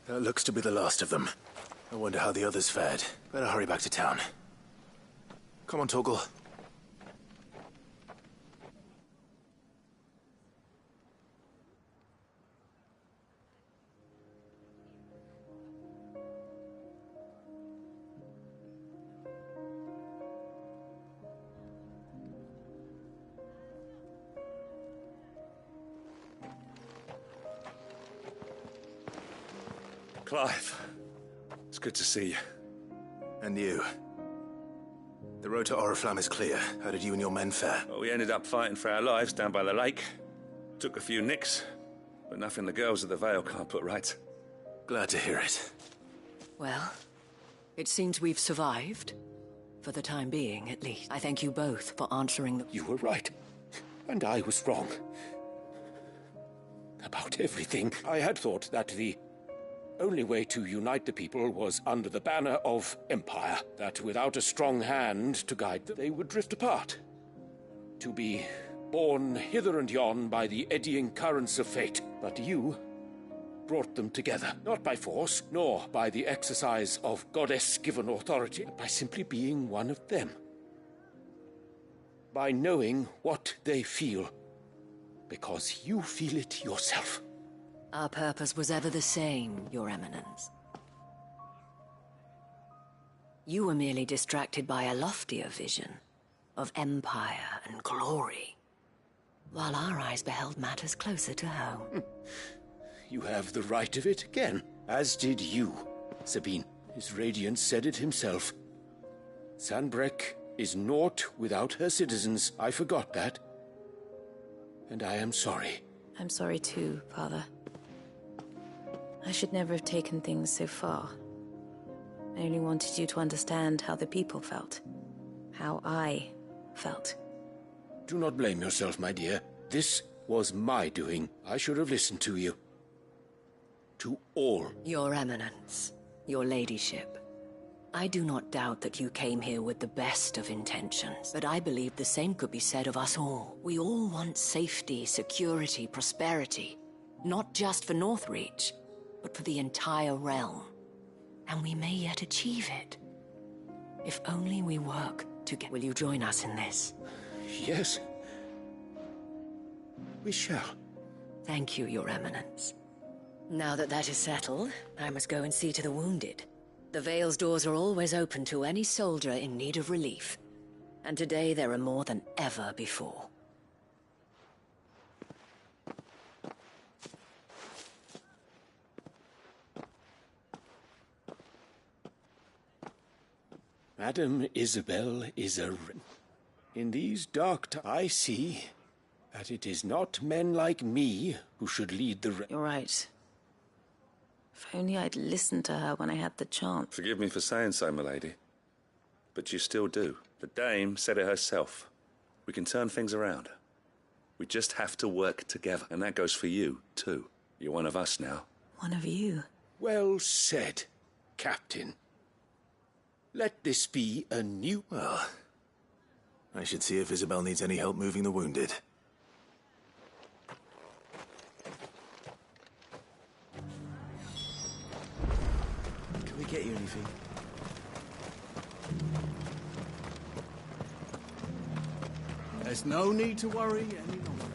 That looks to be the last of them. I wonder how the others fared. Better hurry back to town. Come on, Torgal. Clive, it's good to see you. And you. The road to Oriflamme is clear. How did you and your men fare? Well, we ended up fighting for our lives down by the lake. Took a few nicks, but nothing the girls at the Vale can't put right. Glad to hear it. Well, it seems we've survived. For the time being, at least. I thank you both for answering the... You were right. And I was wrong. About everything. I had thought that the only way to unite the people was under the banner of Empire. That without a strong hand to guide them, they would drift apart. To be borne hither and yon by the eddying currents of fate. But you brought them together, not by force, nor by the exercise of goddess-given authority, but by simply being one of them. By knowing what they feel, because you feel it yourself. Our purpose was ever the same, Your Eminence. You were merely distracted by a loftier vision of empire and glory, while our eyes beheld matters closer to home. You have the right of it again, as did you, Sabine. His Radiance said it himself. Sanbreque is naught without her citizens. I forgot that. And I am sorry. I'm sorry too, Father. I should never have taken things so far. I only wanted you to understand how the people felt. How I felt. Do not blame yourself, my dear. This was my doing. I should have listened to you. To all. Your Eminence, your ladyship. I do not doubt that you came here with the best of intentions, but I believe the same could be said of us all. We all want safety, security, prosperity. Not just for Northreach, but for the entire realm. And we may yet achieve it. If only we work together. Will you join us in this? Yes. We shall. Thank you, Your Eminence. Now that that is settled, I must go and see to the wounded. The Vale's doors are always open to any soldier in need of relief. And today there are more than ever before. Madam Isabel is a... In these dark times, I see that it is not men like me who should lead the... You're right. If only I'd listened to her when I had the chance. Forgive me for saying so, milady. But you still do. The dame said it herself. We can turn things around. We just have to work together. And that goes for you, too. You're one of us now. One of you? Well said, Captain. Let this be a new... Well, I should see if Isabel needs any help moving the wounded. Can we get you anything? There's no need to worry any longer.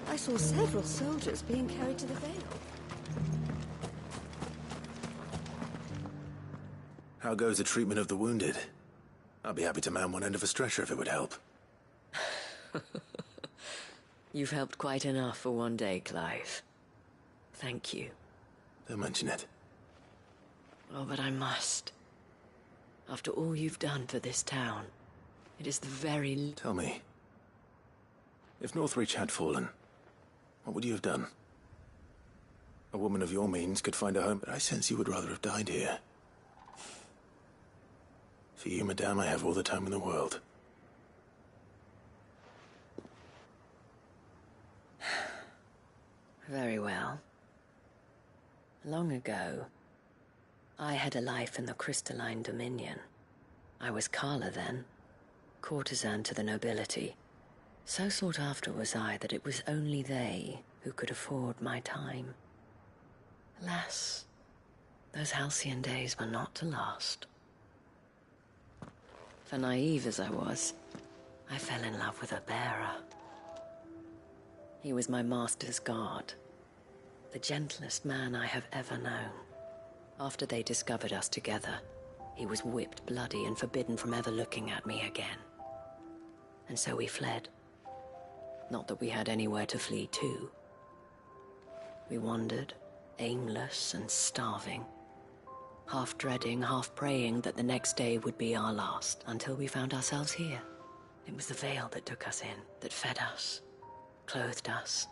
I saw several soldiers being carried to the Vale. How goes the treatment of the wounded? I'll be happy to man one end of a stretcher if it would help. You've helped quite enough for one day, Clive. Thank you. Don't mention it. Oh, but I must. After all you've done for this town, it is the very... Tell me, if Northreach had fallen, what would you have done? A woman of your means could find a home, but I sense you would rather have died here. For you, madame, I have all the time in the world. Very well. Long ago, I had a life in the Crystalline Dominion. I was Carla then, courtesan to the nobility. So sought after was I that it was only they who could afford my time. Alas, those halcyon days were not to last. For naive as I was, I fell in love with a bearer. He was my master's guard, the gentlest man I have ever known. After they discovered us together, he was whipped bloody and forbidden from ever looking at me again. And so we fled. Not that we had anywhere to flee to. We wandered, aimless and starving, half dreading, half praying that the next day would be our last, until we found ourselves here. It was the Vale that took us in, that fed us, clothed us,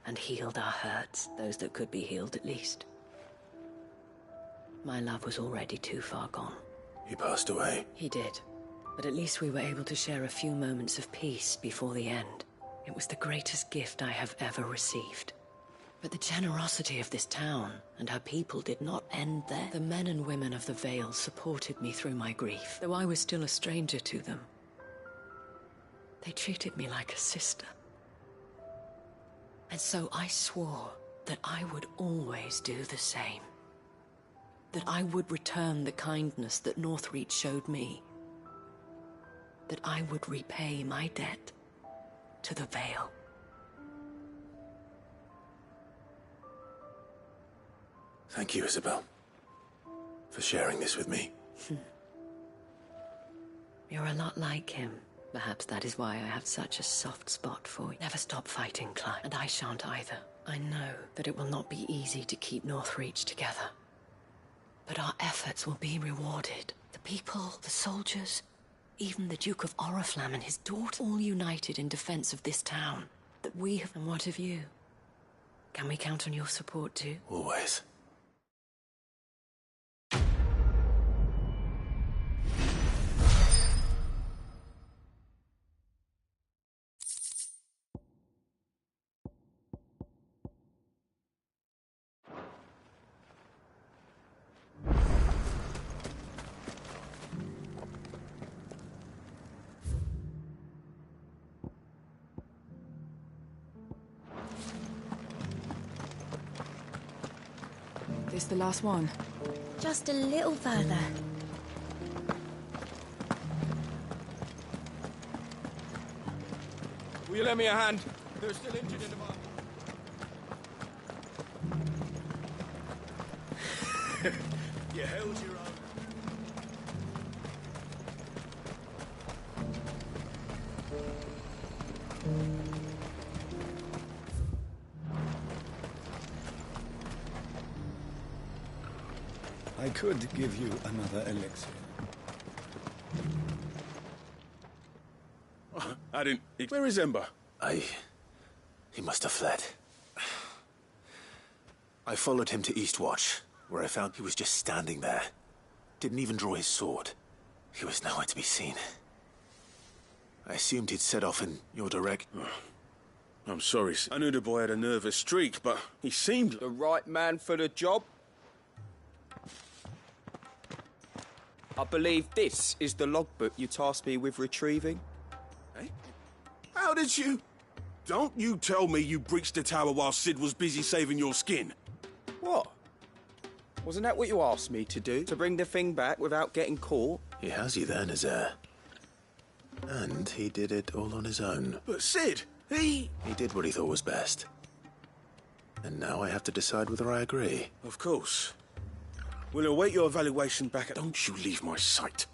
and healed our hurts, those that could be healed at least. My love was already too far gone. He passed away. He did, but at least we were able to share a few moments of peace before the end. It was the greatest gift I have ever received. But the generosity of this town and her people did not end there. The men and women of the Vale supported me through my grief, though I was still a stranger to them. They treated me like a sister. And so I swore that I would always do the same. That I would return the kindness that Northreach showed me. That I would repay my debt to the Vale. Thank you, Isabel, for sharing this with me. You're a lot like him. Perhaps that is why I have such a soft spot for you. Never stop fighting, Clive, and I shan't either. I know that it will not be easy to keep Northreach together. But our efforts will be rewarded. The people, the soldiers, even the Duke of Oriflamme and his daughter, all united in defense of this town that we have. And what of you? Can we count on your support too? Always. This the last one? Just a little further. Will you lend me a hand? They're still injured in the market. You held your own. I could give you another elixir. I didn't... Where is Ember? He must have fled. I followed him to Eastwatch, where I found he was just standing there. Didn't even draw his sword. He was nowhere to be seen. I assumed he'd set off in your direct... I'm sorry. I knew the boy had a nervous streak, but he seemed... The right man for the job? I believe this is the logbook you tasked me with retrieving. Eh? How did you... Don't you tell me you breached the tower while Sid was busy saving your skin. What? Wasn't that what you asked me to do? To bring the thing back without getting caught? He has you there, Nazaire. And he did it all on his own. But Sid, he did what he thought was best. And now I have to decide whether I agree. Of course. We'll await your evaluation back at... Don't you leave my sight.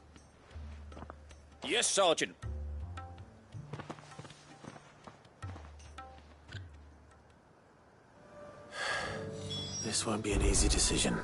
Yes, Sergeant. This won't be an easy decision.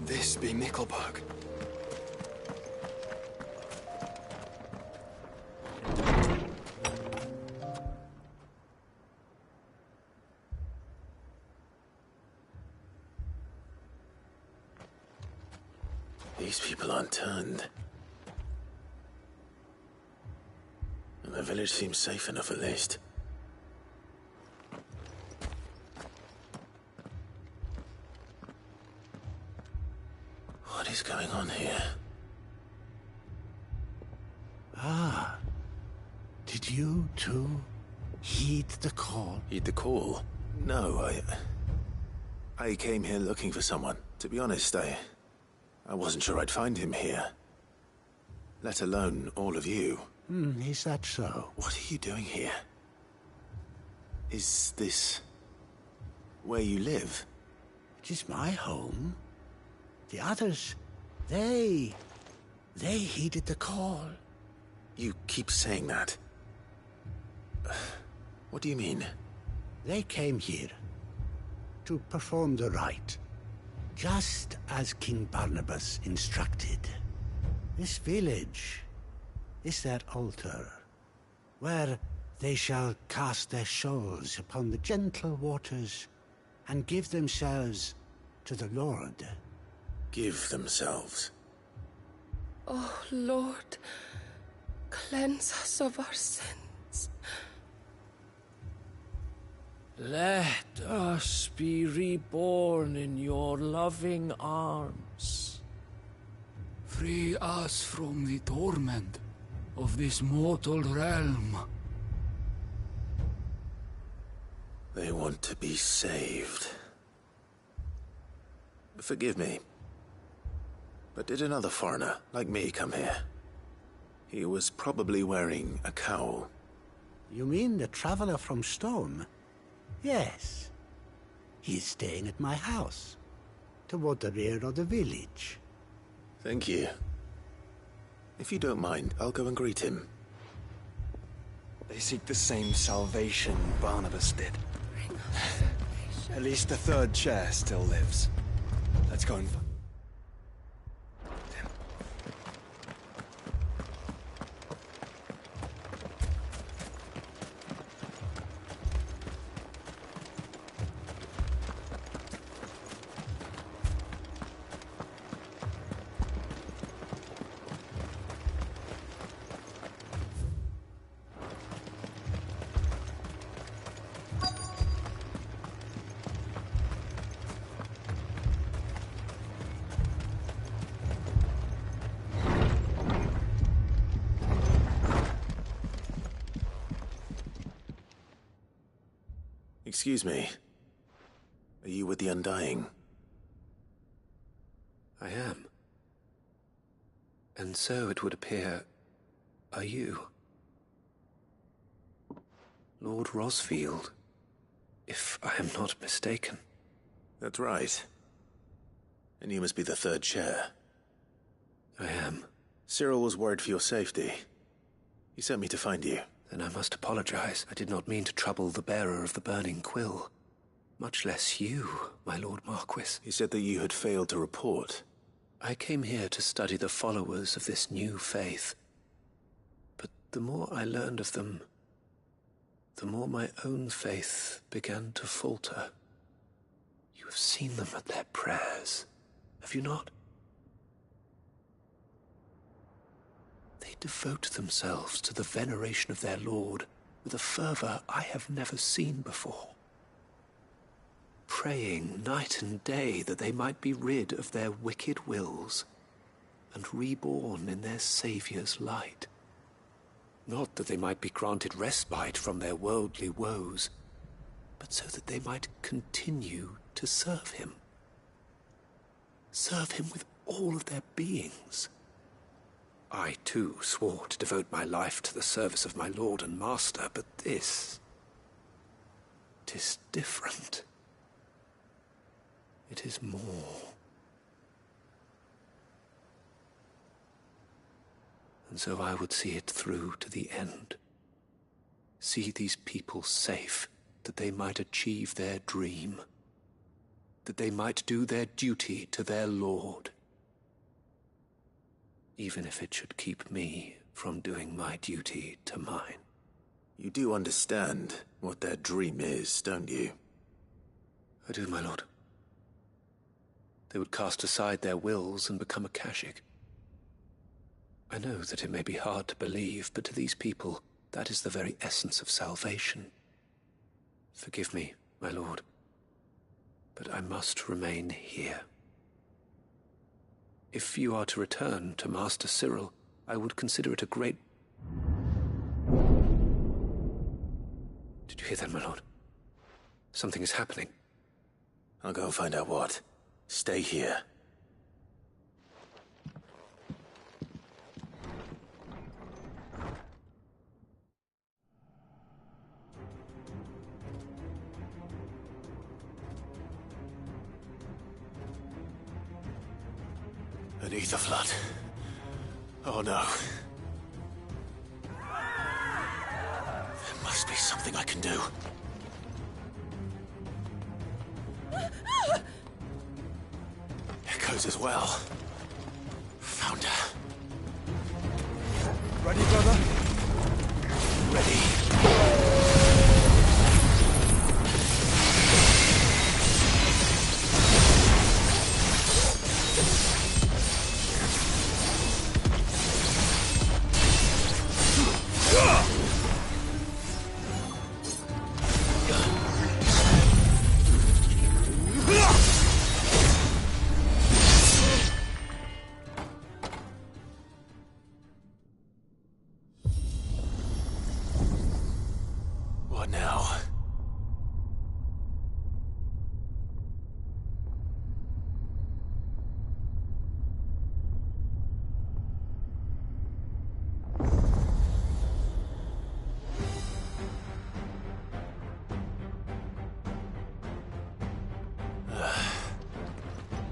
This be Mickelberg. These people aren't turned. And the village seems safe enough at least. What is going on here? Ah. Did you, too, heed the call? Heed the call? No, I came here looking for someone. To be honest, I wasn't sure I'd find him here. Let alone all of you. Is that so? What are you doing here? Is this where you live? It is my home. The others, they heeded the call. You keep saying that. What do you mean? They came here to perform the rite, just as King Barnabas instructed. This village is their altar, where they shall cast their souls upon the gentle waters and give themselves to the Lord. Give themselves? Oh, Lord, cleanse us of our sins. Let us be reborn in your loving arms. Free us from the torment of this mortal realm. They want to be saved. Forgive me. But did another foreigner, like me, come here? He was probably wearing a cowl. You mean the traveler from Stone? Yes. He is staying at my house, toward the rear of the village. Thank you. If you don't mind, I'll go and greet him. They seek the same salvation Barnabas did. At least the third chair still lives. Let's go and find... Excuse me. Are you with the Undying? I am. And so it would appear, are you? Lord Rosfield, if I am not mistaken. That's right. And you must be the third chair. I am. Cyril was worried for your safety. He sent me to find you. Then I must apologize. I did not mean to trouble the bearer of the burning quill. Much less you, my Lord Marquis. He said that you had failed to report. I came here to study the followers of this new faith. But the more I learned of them, the more my own faith began to falter. You have seen them at their prayers, have you not? They devote themselves to the veneration of their Lord with a fervor I have never seen before. Praying night and day that they might be rid of their wicked wills and reborn in their Saviour's light. Not that they might be granted respite from their worldly woes, but so that they might continue to serve him. Serve him with all of their beings. I, too, swore to devote my life to the service of my Lord and Master, but this... 'tis different. It is more. And so I would see it through to the end. See these people safe, that they might achieve their dream. That they might do their duty to their Lord. Even if it should keep me from doing my duty to mine. You do understand what their dream is, don't you? I do, my lord. They would cast aside their wills and become Akashic. I know that it may be hard to believe, but to these people, that is the very essence of salvation. Forgive me, my lord, but I must remain here. If you are to return to Master Cyril, I would consider it a great... Did you hear that, my lord? Something is happening. I'll go and find out what. Stay here. An ether flood. Oh no. There must be something I can do. Echoes as well. Found her. Ready, brother? Ready. What now?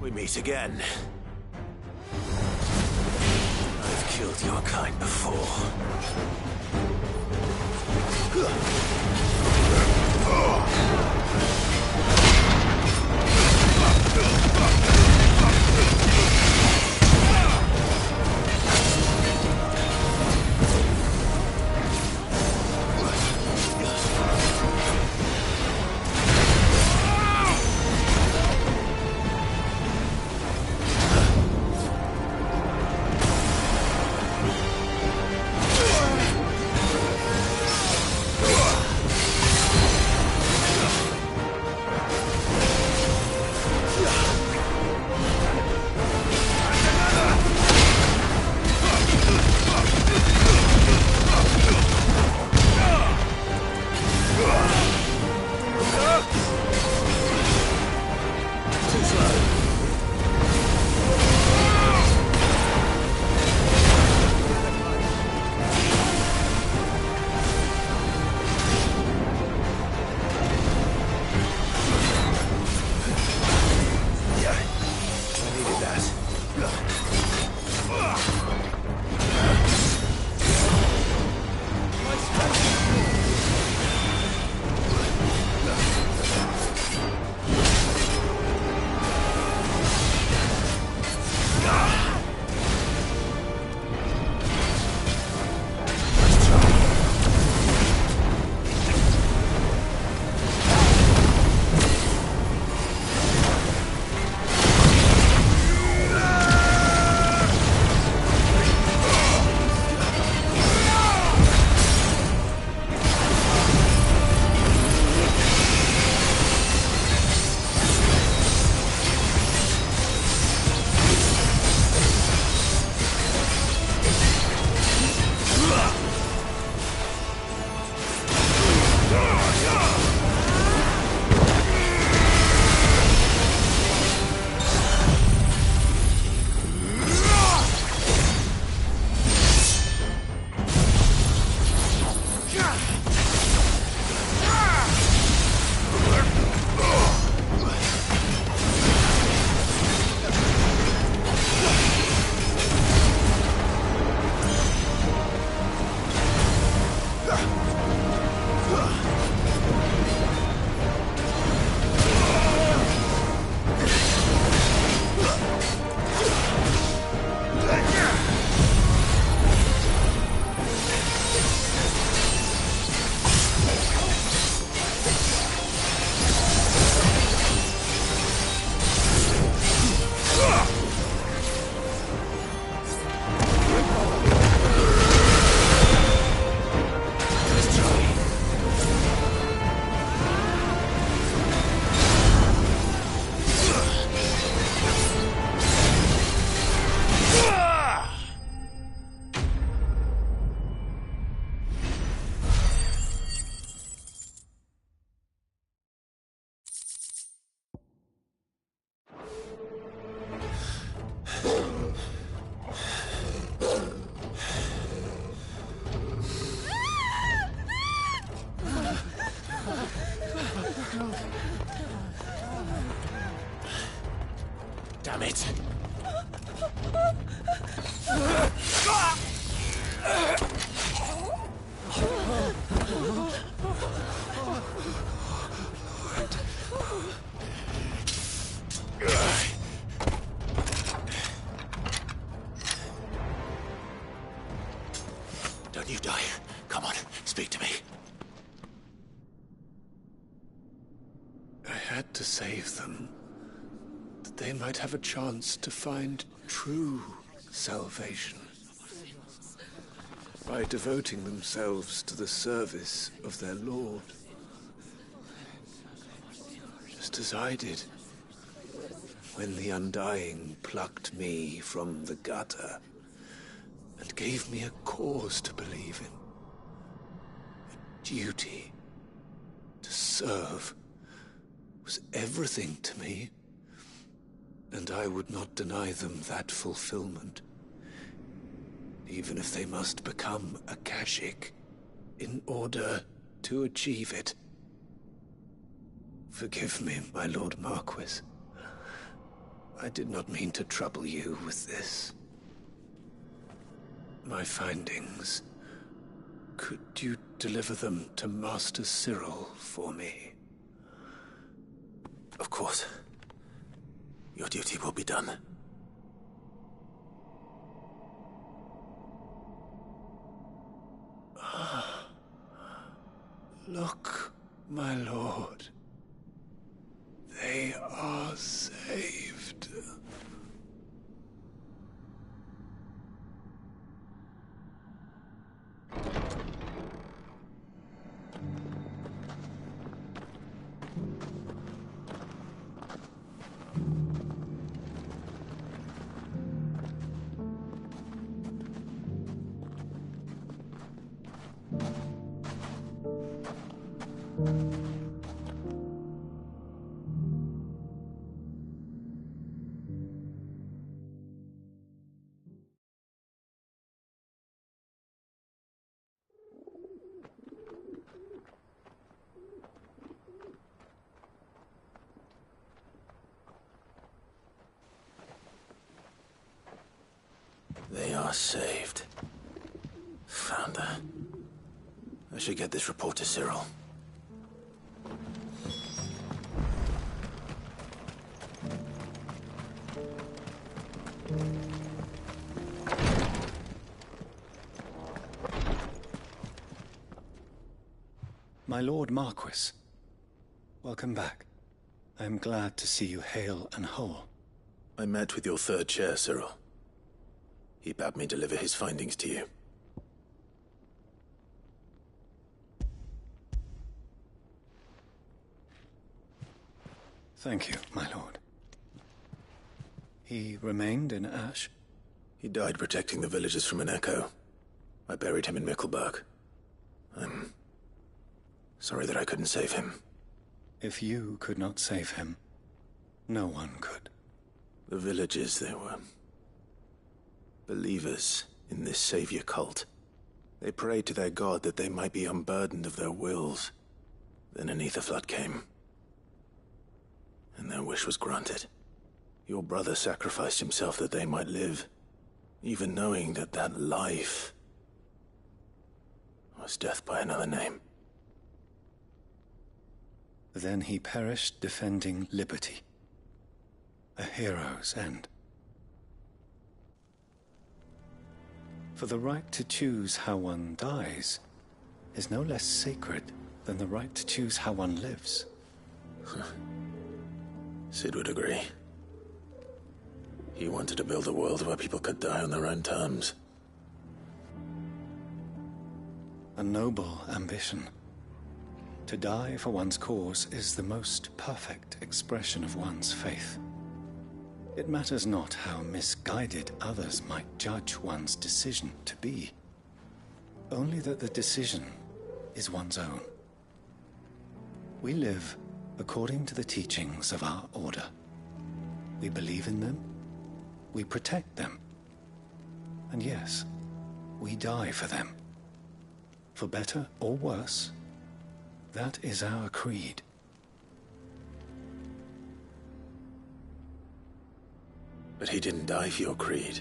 We meet again. I've killed your kind before. Damn it! Don't you die. Come on, speak to me. I had to save them, that they might have a chance to find true salvation by devoting themselves to the service of their Lord. Just as I did when the Undying plucked me from the gutter and gave me a cause to believe in. A duty to serve was everything to me, and I would not deny them that fulfillment, even if they must become a Kashik in order to achieve it. Forgive me, my Lord Marquis. I did not mean to trouble you with this. My findings. Could you deliver them to Master Cyril for me? Of course. Your duty will be done. Look, my lord. They are saved. They are saved. Founder. I should get this report to Cyril. My Lord Marquis, welcome back. I am glad to see you hale and whole. I met with your third chair, Cyril. He bade me deliver his findings to you. Thank you, my lord. He remained in Ash? He died protecting the villagers from an echo. I buried him in Mickelberg. I'm sorry that I couldn't save him. If you could not save him, no one could. The villagers, they were believers in this savior cult. They prayed to their god that they might be unburdened of their wills. Then an ether flood came, and their wish was granted. Your brother sacrificed himself that they might live, even knowing that that life was death by another name. Then he perished defending liberty. A hero's end. For the right to choose how one dies is no less sacred than the right to choose how one lives. Sid would agree. He wanted to build a world where people could die on their own terms. A noble ambition. To die for one's cause is the most perfect expression of one's faith. It matters not how misguided others might judge one's decision to be. Only that the decision is one's own. We live according to the teachings of our order. We believe in them, we protect them, and yes, we die for them. For better or worse, that is our creed. But he didn't die for your creed.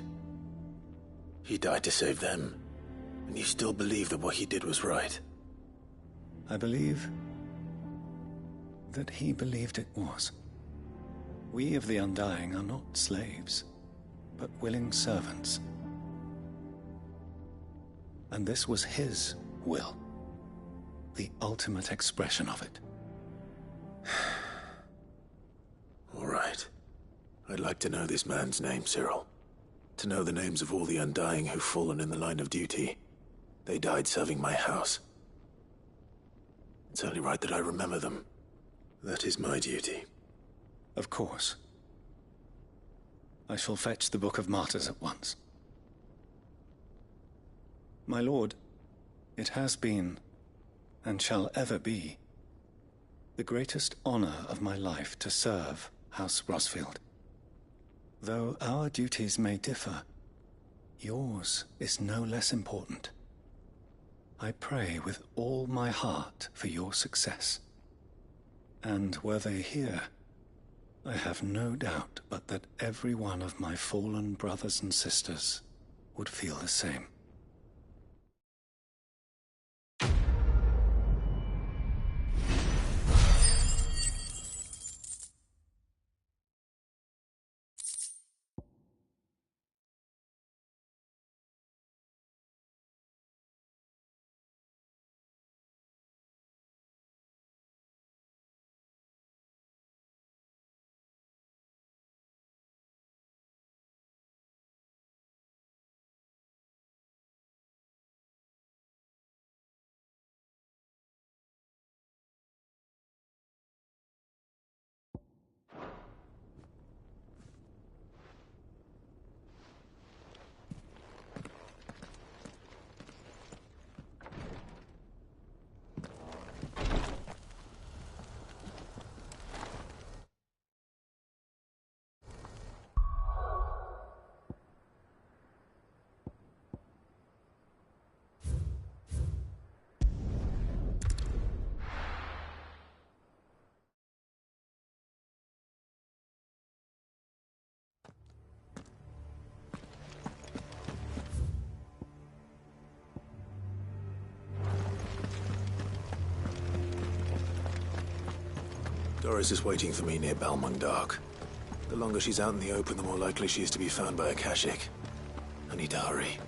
He died to save them. And you still believe that what he did was right? I believe that he believed it was. We of the Undying are not slaves, but willing servants. And this was his will, the ultimate expression of it. All right. I'd like to know this man's name, Cyril. To know the names of all the Undying who've fallen in the line of duty. They died serving my house. It's only right that I remember them. That is my duty. Of course. I shall fetch the Book of Martyrs at once. My lord, it has been, and shall ever be, the greatest honor of my life to serve House Rosfield. Though our duties may differ, yours is no less important. I pray with all my heart for your success. And were they here, I have no doubt but that every one of my fallen brothers and sisters would feel the same. Doris is waiting for me near Balmung Dark. The longer she's out in the open, the more likely she is to be found by Akashic. I need to hurry.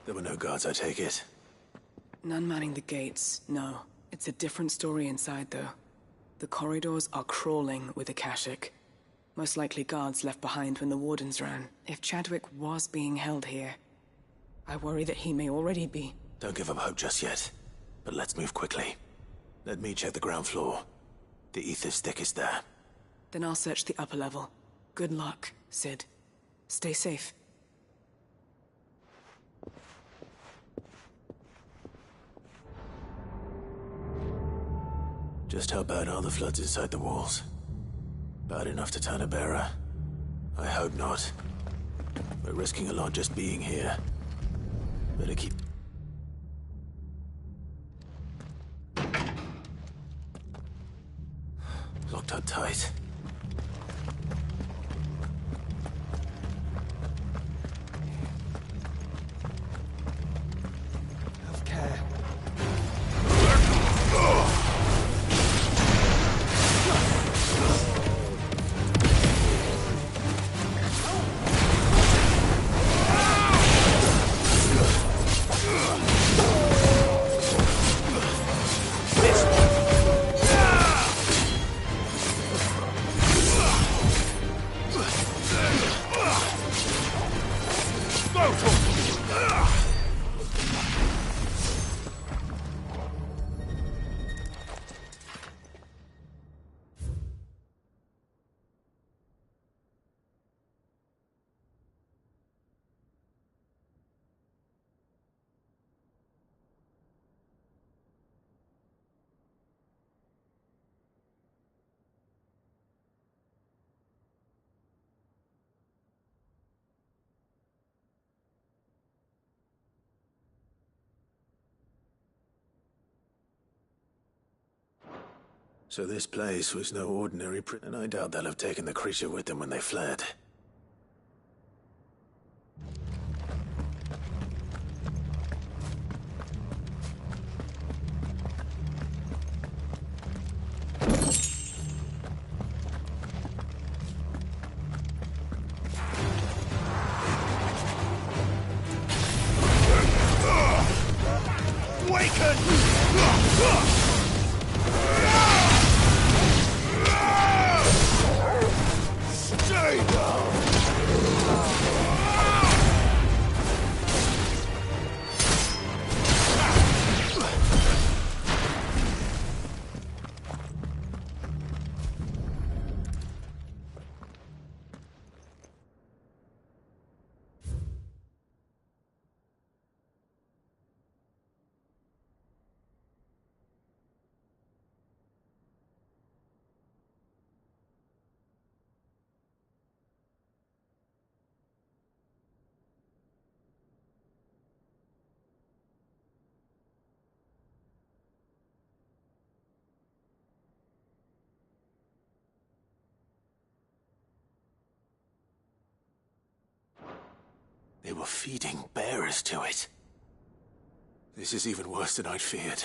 There were no guards, I take it? None manning the gates, no. It's a different story inside, though. The corridors are crawling with Akashic. Most likely guards left behind when the Wardens ran. If Chadwick was being held here, I worry that he may already be. Don't give up hope just yet. But let's move quickly. Let me check the ground floor. The ether's stick is there. Then I'll search the upper level. Good luck, Sid. Stay safe. Just how bad are the floods inside the walls? Bad enough to turn a bearer? I hope not. We're risking a lot just being here. Better keep... Locked up tight. Have care. So this place was no ordinary prison, and I doubt they'll have taken the creature with them when they fled. They were feeding bearers to it. This is even worse than I'd feared.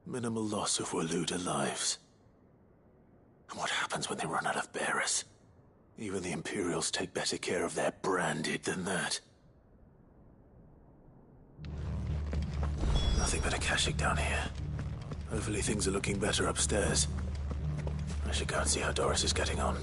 Minimal loss of Waluda lives. And what happens when they run out of bearers? Even the Imperials take better care of their branded than that. Nothing but Akashic down here. Hopefully things are looking better upstairs. I should go and see how Doris is getting on.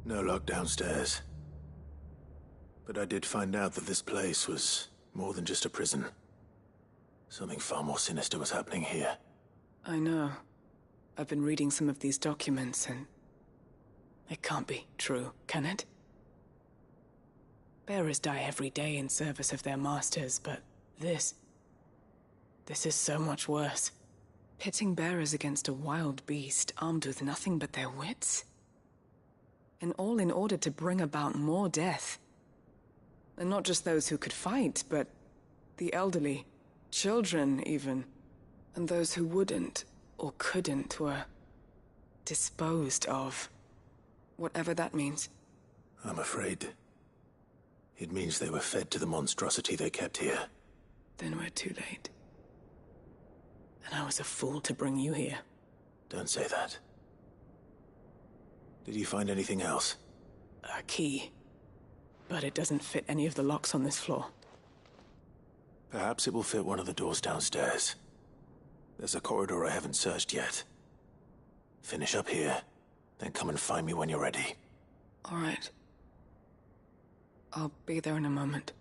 No lock downstairs. But I did find out that this place was more than just a prison. Something far more sinister was happening here. I know. I've been reading some of these documents, and it can't be true, can it? Bearers die every day in service of their masters, but this is so much worse. Pitting bearers against a wild beast armed with nothing but their wits? And all in order to bring about more death. And not just those who could fight, but the elderly, children even. And those who wouldn't or couldn't were disposed of. Whatever that means. I'm afraid it means they were fed to the monstrosity they kept here. Then we're too late. And I was a fool to bring you here. Don't say that. Did you find anything else? A key. But it doesn't fit any of the locks on this floor. Perhaps it will fit one of the doors downstairs. There's a corridor I haven't searched yet. Finish up here, then come and find me when you're ready. All right. I'll be there in a moment.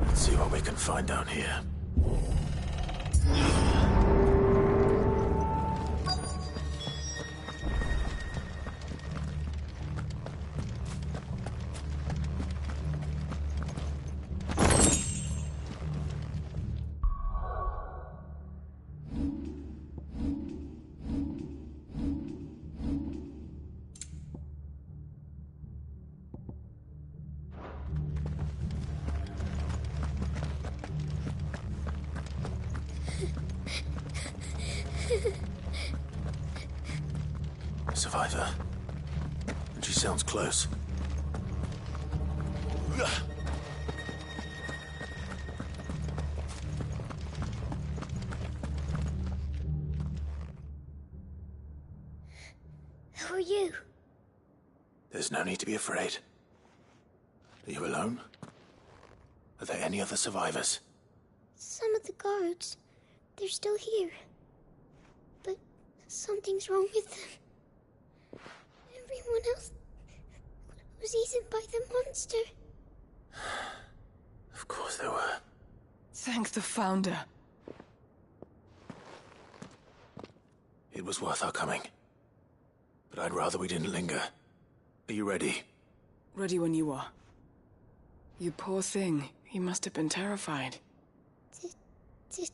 Let's see what we can find down here. Survivor. And she sounds close. Who are you? There's no need to be afraid. Are you alone? Are there any other survivors? Some of the guards. They're still here. But something's wrong with them. Everyone else was eaten by the monster. Of course there were. Thank the Founder. It was worth our coming. But I'd rather we didn't linger. Are you ready? Ready when you are. You poor thing. You must have been terrified. Did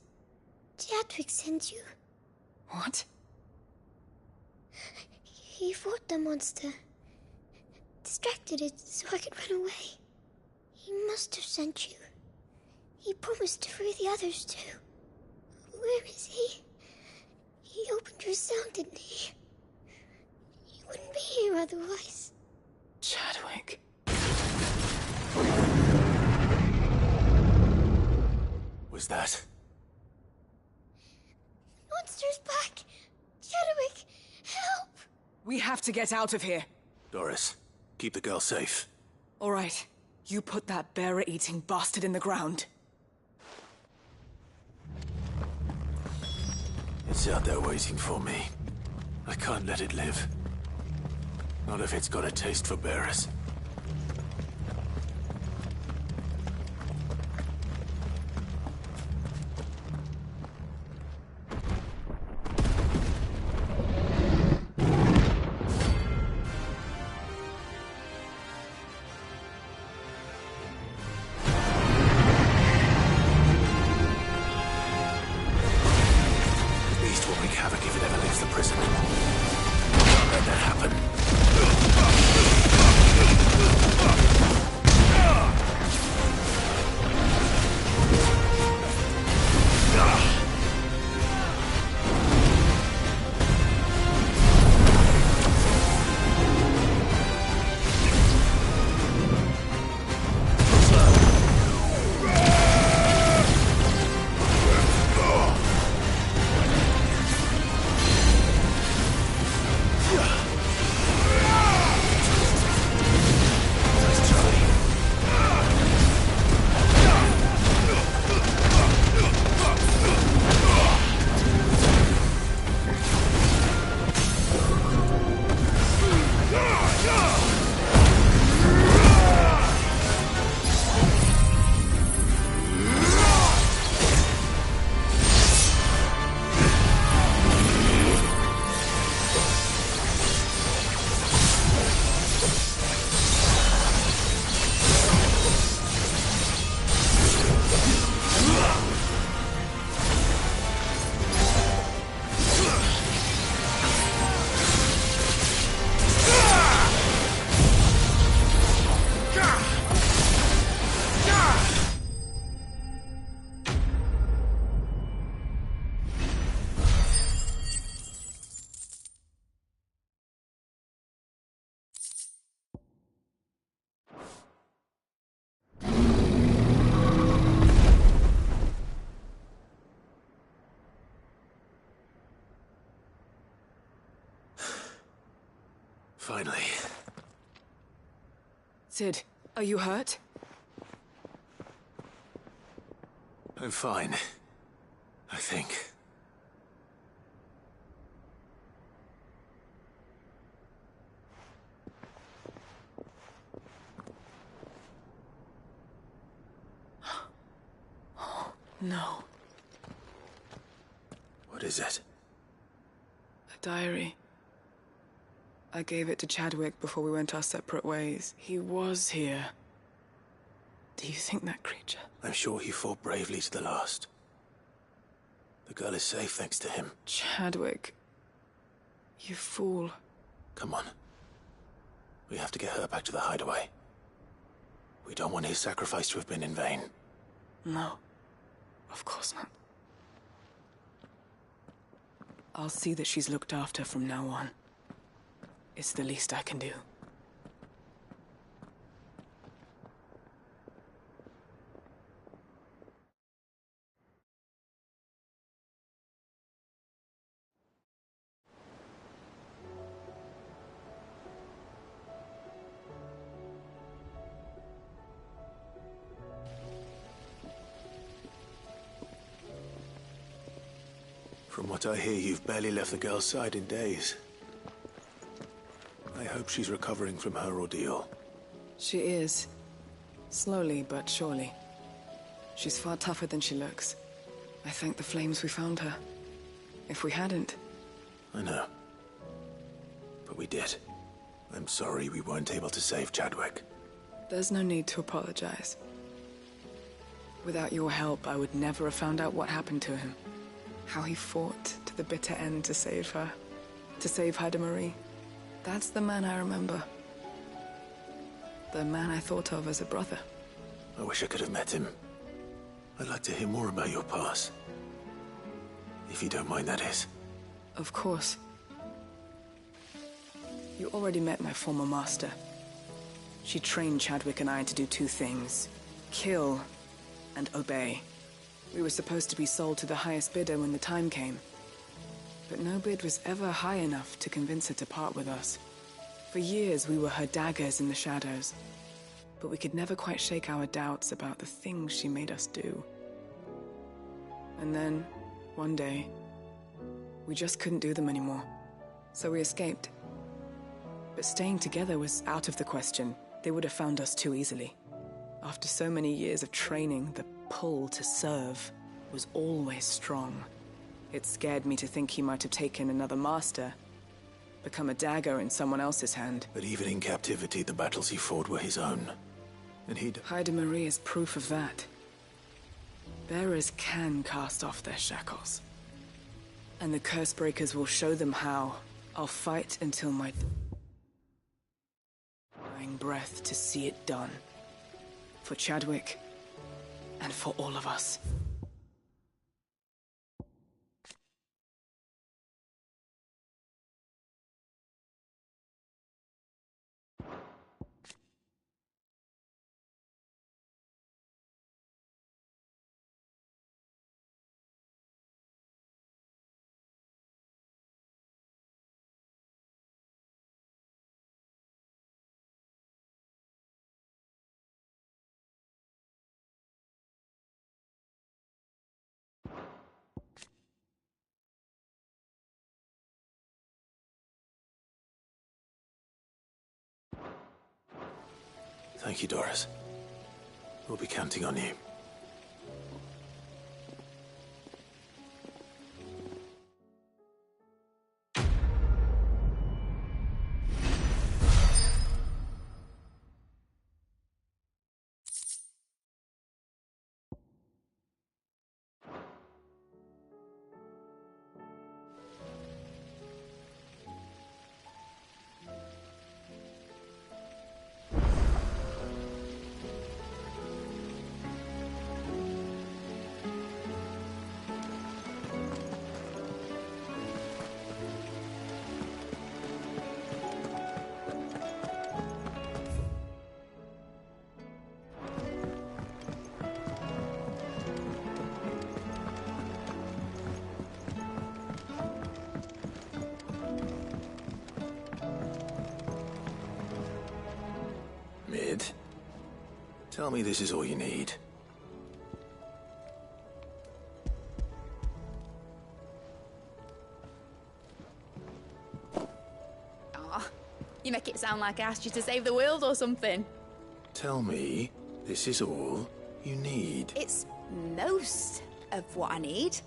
Chadwick send you? What? He fought the monster. Distracted it so I could run away. He must have sent you. He promised to free the others too. Where is he? He opened your cell, didn't he? He wouldn't be here otherwise. Chadwick. Was that? Monster's back! Chadwick, help! We have to get out of here. Doris, keep the girl safe. All right. You put that bearer-eating bastard in the ground. It's out there waiting for me. I can't let it live. Not if it's got a taste for bearers. Finally. Sid, are you hurt? I'm fine. I think. No. What is it? A diary. I gave it to Chadwick before we went our separate ways. He was here. Do you think that creature? I'm sure he fought bravely to the last. The girl is safe thanks to him. Chadwick. You fool. Come on. We have to get her back to the hideaway. We don't want his sacrifice to have been in vain. No. Of course not. I'll see that she's looked after from now on. It's the least I can do. From what I hear, you've barely left the girl's side in days. I hope she's recovering from her ordeal. She is. Slowly but surely. She's far tougher than she looks. I thank the flames we found her. If we hadn't... I know. But we did. I'm sorry we weren't able to save Chadwick. There's no need to apologize. Without your help, I would never have found out what happened to him. How he fought to the bitter end to save her. To save Haida Marie. That's the man I remember. The man I thought of as a brother. I wish I could have met him. I'd like to hear more about your past. If you don't mind, that is. Of course. You already met my former master. She trained Chadwick and I to do two things. Kill and obey. We were supposed to be sold to the highest bidder when the time came. But no bid was ever high enough to convince her to part with us. For years, we were her daggers in the shadows. But we could never quite shake our doubts about the things she made us do. And then, one day, we just couldn't do them anymore. So we escaped. But staying together was out of the question. They would have found us too easily. After so many years of training, the pull to serve was always strong. It scared me to think he might have taken another master, become a dagger in someone else's hand. But even in captivity, the battles he fought were his own. And he'd... Haida Marie is proof of that. Bearers can cast off their shackles. And the Cursebreakers will show them how. I'll fight until my dying breath to see it done. For Chadwick, and for all of us. Thank you, Doris. We'll be counting on you. Tell me this is all you need. Aw, you make it sound like I asked you to save the world or something. Tell me this is all you need. It's most of what I need.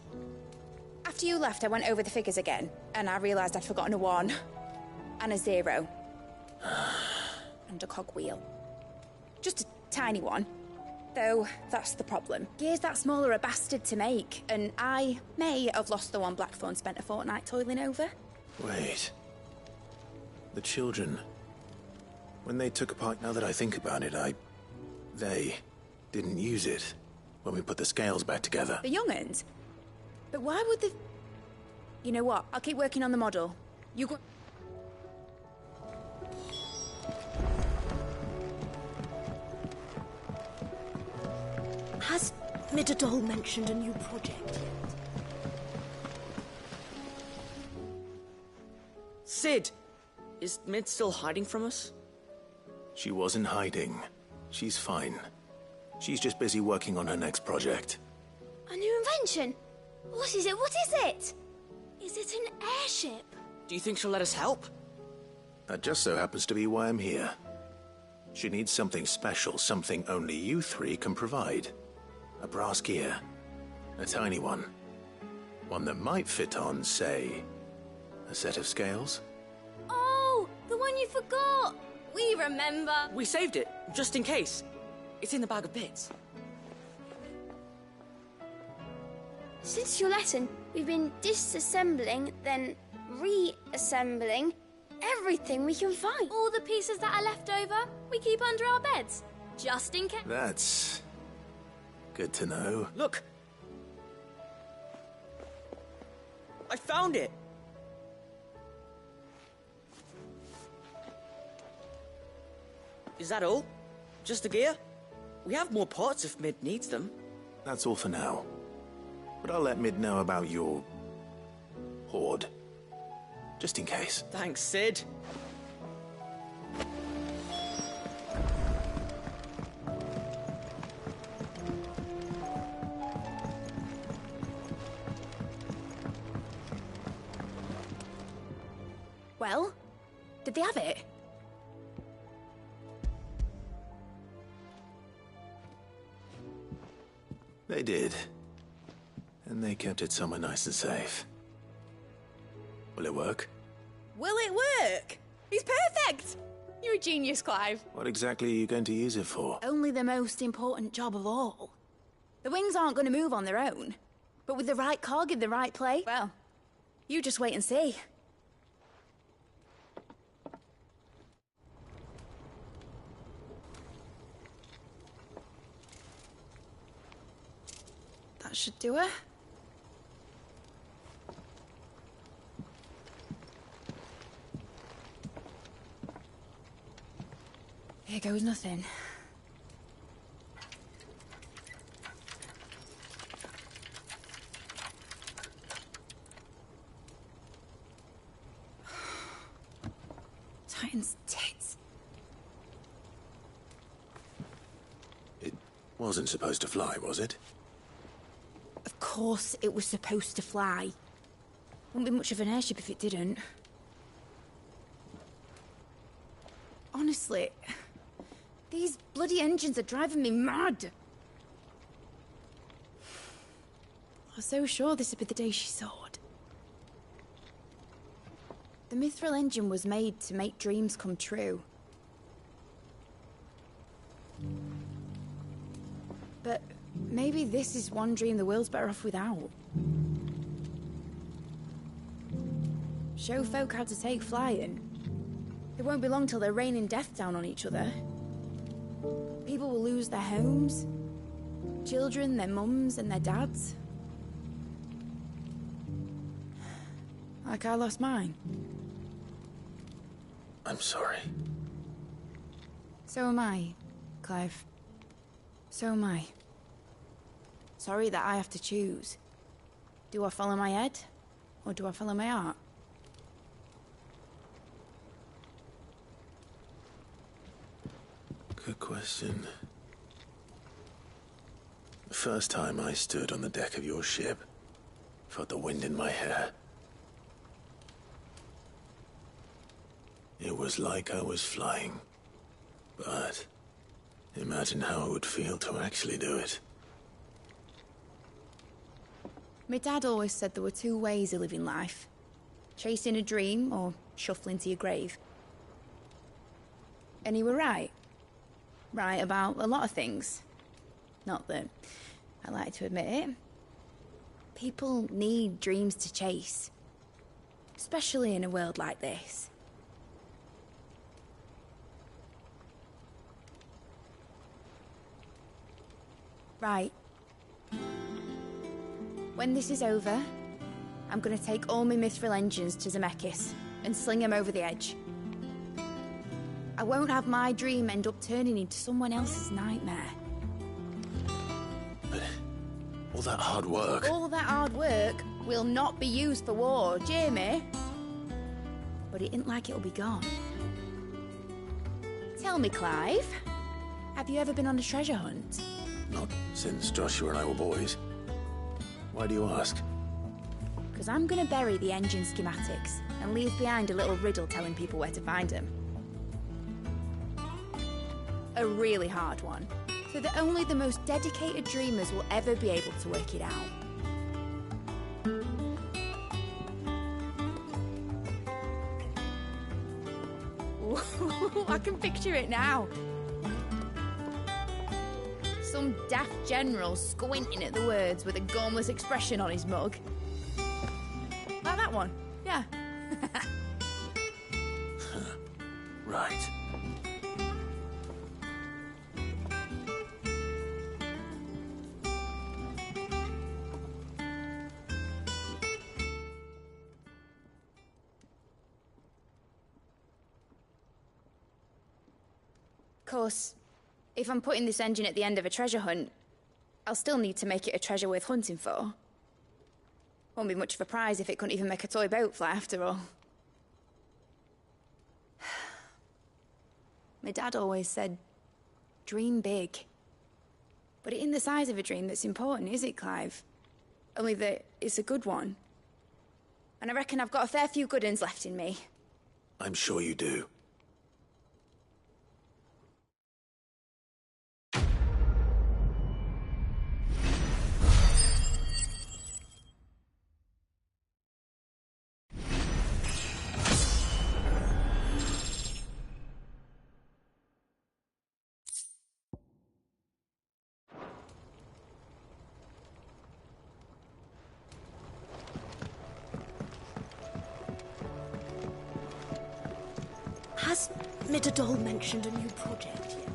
After you left, I went over the figures again, and I realised I'd forgotten a 1 and a 0 and a cogwheel. Just a tiny one. Though, that's the problem. Gears that small are a bastard to make, and I may have lost the one Blackthorn spent a fortnight toiling over. Wait. The children. When they took apart, now that I think about it, they didn't use it when we put the scales back together. The young'uns? But why would the... You know what? I'll keep working on the model. You go... Has Midadol mentioned a new project yet? Sid! Is Mid still hiding from us? She wasn't hiding. She's fine. She's just busy working on her next project. A new invention? What is it? What is it? Is it an airship? Do you think she'll let us help? That just so happens to be why I'm here. She needs something special, something only you three can provide. A brass gear. A tiny one. One that might fit on, say, a set of scales. Oh, the one you forgot! We remember! We saved it, just in case. It's in the bag of bits. Since your lesson, we've been disassembling, then reassembling everything we can find. All the pieces that are left over, we keep under our beds, just in case. That's good to know. Look! I found it! Is that all? Just the gear? We have more parts if Mid needs them. That's all for now. But I'll let Mid know about your hoard. Just in case. Thanks, Sid. Well, did they have it? They did. And they kept it somewhere nice and safe. Will it work? Will it work? He's perfect! You're a genius, Clive. What exactly are you going to use it for? Only the most important job of all. The wings aren't going to move on their own. But with the right cog in the right place, well, you just wait and see. That should do it. Here goes nothing. Titan's tits. It wasn't supposed to fly, was it? Of course it was supposed to fly. Wouldn't be much of an airship if it didn't. Honestly, these bloody engines are driving me mad. I was so sure this would be the day she soared. The Mithril engine was made to make dreams come true. But maybe this is one dream the world's better off without. Show folk how to take flying. It won't be long till they're raining death down on each other. People will lose their homes. Children, their mums and their dads. Like I lost mine. I'm sorry. So am I, Clive. So am I. Sorry that I have to choose. Do I follow my head? Or do I follow my heart? Good question. The first time I stood on the deck of your ship, felt the wind in my hair. It was like I was flying. But imagine how it would feel to actually do it. My dad always said there were two ways of living life. Chasing a dream or shuffling to your grave. And he were right. Right about a lot of things. Not that I like to admit it. People need dreams to chase. Especially in a world like this. Right. When this is over, I'm gonna take all my mithril engines to Zemeckis and sling them over the edge. I won't have my dream end up turning into someone else's nightmare. But all that hard work... All that hard work will not be used for war, Jamie. But it ain't like it'll be gone. Tell me, Clive, have you ever been on a treasure hunt? Not since Joshua and I were boys. Why do you ask? Because I'm gonna bury the engine schematics and leave behind a little riddle telling people where to find them. A really hard one, so that only the most dedicated dreamers will ever be able to work it out. Ooh, I can picture it now. Some daft general squinting at the words with a gormless expression on his mug. Like that one, yeah. Right. Of course, if I'm putting this engine at the end of a treasure hunt, I'll still need to make it a treasure worth hunting for. Won't be much of a prize if it couldn't even make a toy boat fly after all. My dad always said, dream big. But it ain't the size of a dream that's important, is it, Clive? Only that it's a good one. And I reckon I've got a fair few good uns left in me. I'm sure you do. Has Mitterdol mentioned a new project yet?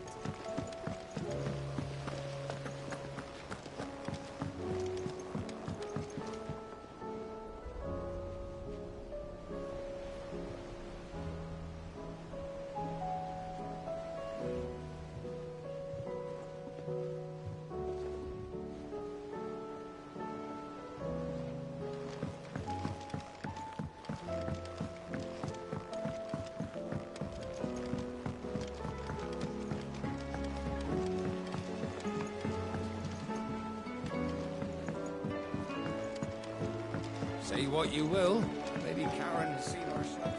Say what you will, Lady Karen has seen herself.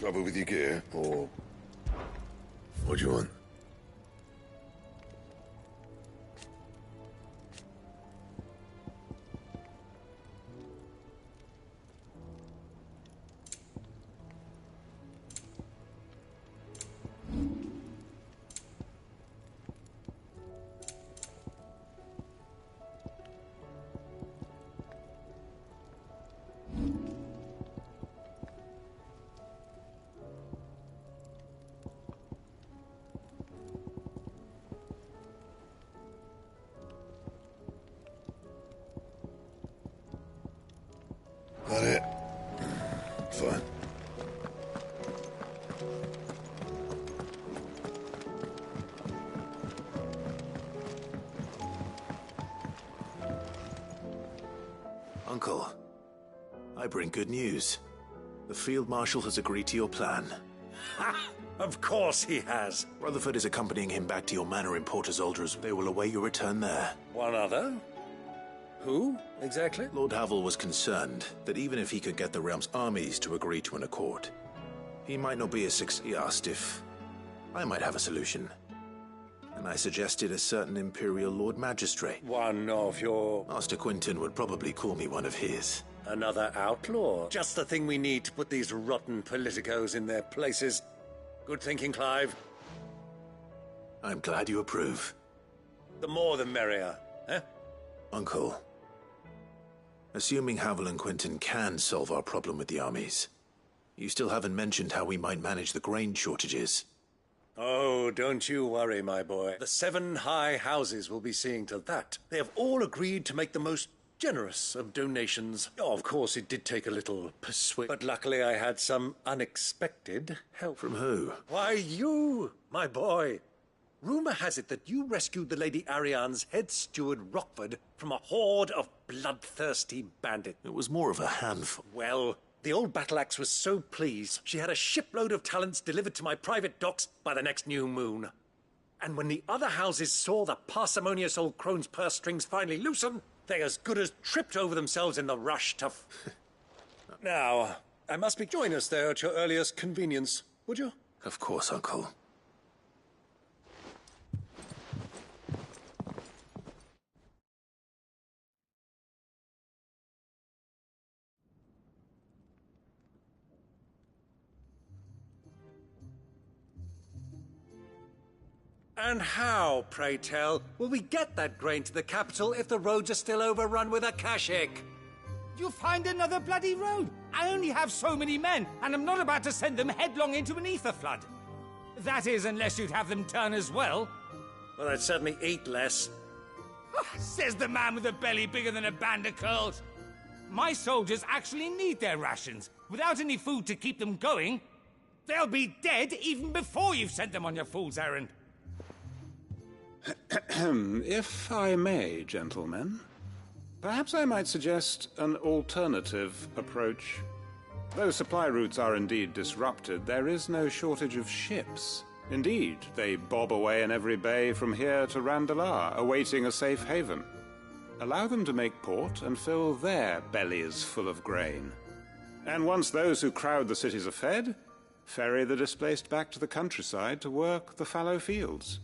Trouble with your gear, or what do you want? Uncle, I bring good news. The Field Marshal has agreed to your plan. Ha! Of course he has. Rutherford is accompanying him back to your manor in Port Isolde. They will await your return there. One other? Who, exactly? Lord Havel was concerned that even if he could get the realm's armies to agree to an accord, he might not be as successful. He asked if I might have a solution. And I suggested a certain Imperial Lord Magistrate. One of your... Master Quinton would probably call me one of his. Another outlaw? Just the thing we need to put these rotten politicos in their places. Good thinking, Clive. I'm glad you approve. The more the merrier, eh? Uncle, assuming Havel and Quinton can solve our problem with the armies, you still haven't mentioned how we might manage the grain shortages. Oh, don't you worry, my boy. The 7 high houses will be seeing to that. They have all agreed to make the most generous of donations. Oh, of course, it did take a little persuasion, but luckily I had some unexpected help. From who? Why, you, my boy. Rumor has it that you rescued the Lady Ariane's head steward Rockford from a horde of bloodthirsty bandits. It was more of a handful. Well, the old battle axe was so pleased, she had a shipload of talents delivered to my private docks by the next new moon. And when the other houses saw the parsimonious old crone's purse strings finally loosen, they as good as tripped over themselves in the rush to... Now, I must be... Join us there at your earliest convenience, would you? Of course, Uncle. And how, pray tell, will we get that grain to the capital if the roads are still overrun with Akashic? You find another bloody road. I only have so many men, and I'm not about to send them headlong into an ether flood. That is, unless you'd have them turn as well. Well, I'd certainly eat less. Says the man with a belly bigger than a band of curls. My soldiers actually need their rations. Without any food to keep them going, they'll be dead even before you've sent them on your fool's errand. If I may, gentlemen, perhaps I might suggest an alternative approach. Though supply routes are indeed disrupted, there is no shortage of ships. Indeed, they bob away in every bay from here to Randalar, awaiting a safe haven. Allow them to make port and fill their bellies full of grain. And once those who crowd the cities are fed, ferry the displaced back to the countryside to work the fallow fields.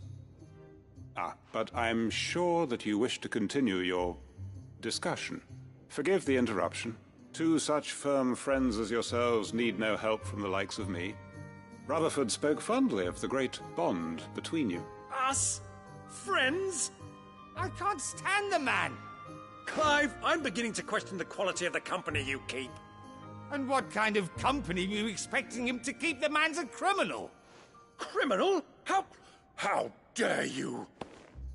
But I'm sure that you wish to continue your discussion. Forgive the interruption. 2 such firm friends as yourselves need no help from the likes of me. Rutherford spoke fondly of the great bond between you. Us? Friends? I can't stand the man! Clive, I'm beginning to question the quality of the company you keep. And what kind of company were you expecting him to keep? The man's a criminal! Criminal? How dare you?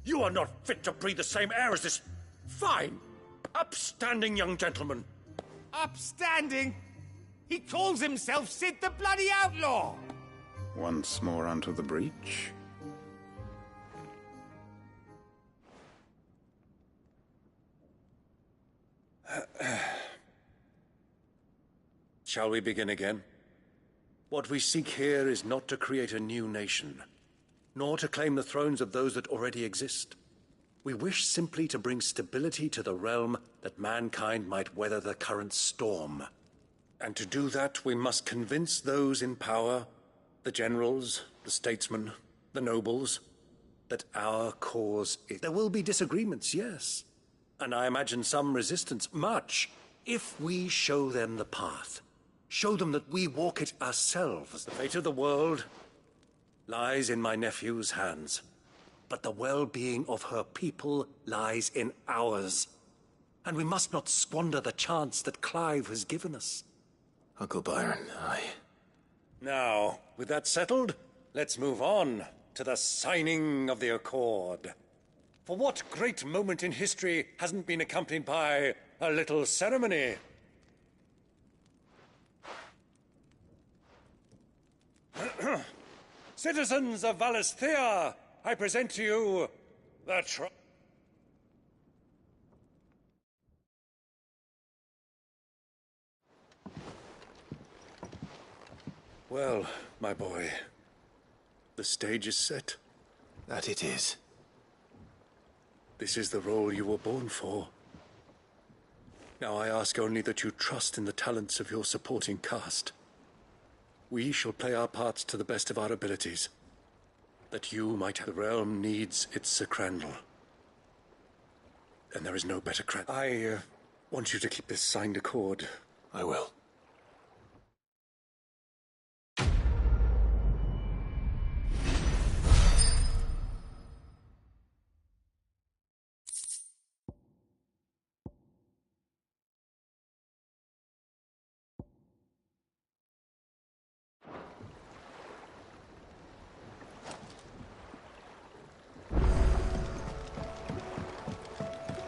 You are not fit to breathe the same air as this fine, upstanding young gentleman. Upstanding? He calls himself Sid the Bloody Outlaw! Once more onto the breach. Shall we begin again? What we seek here is not to create a new nation, nor to claim the thrones of those that already exist. We wish simply to bring stability to the realm that mankind might weather the current storm. And to do that, we must convince those in power, the generals, the statesmen, the nobles, that our cause is... There will be disagreements, yes. And I imagine some resistance, much, if we show them the path. Show them that we walk it ourselves. The fate of the world lies in my nephew's hands, but the well-being of her people lies in ours. And we must not squander the chance that Clive has given us. Uncle Byron, Now, with that settled, let's move on to the signing of the Accord. For what great moment in history hasn't been accompanied by a little ceremony? Citizens of Valisthea, I present to you the Well, my boy, the stage is set. That it is. This is the role you were born for. Now I ask only that you trust in the talents of your supporting cast. We shall play our parts to the best of our abilities, that you might have. The realm needs its Sir Crandall. And there is no better I want you to keep this signed accord. I will.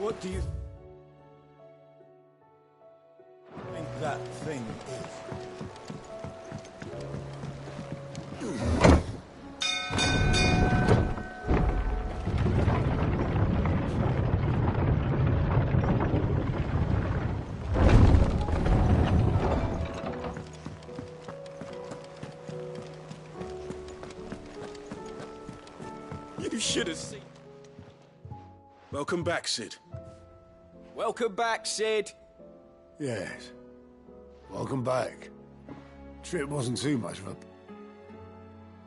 What do you think that thing is? You should have seen. Welcome back, Sid. Welcome back, Sid. Yes. Welcome back. Trip wasn't too much of a...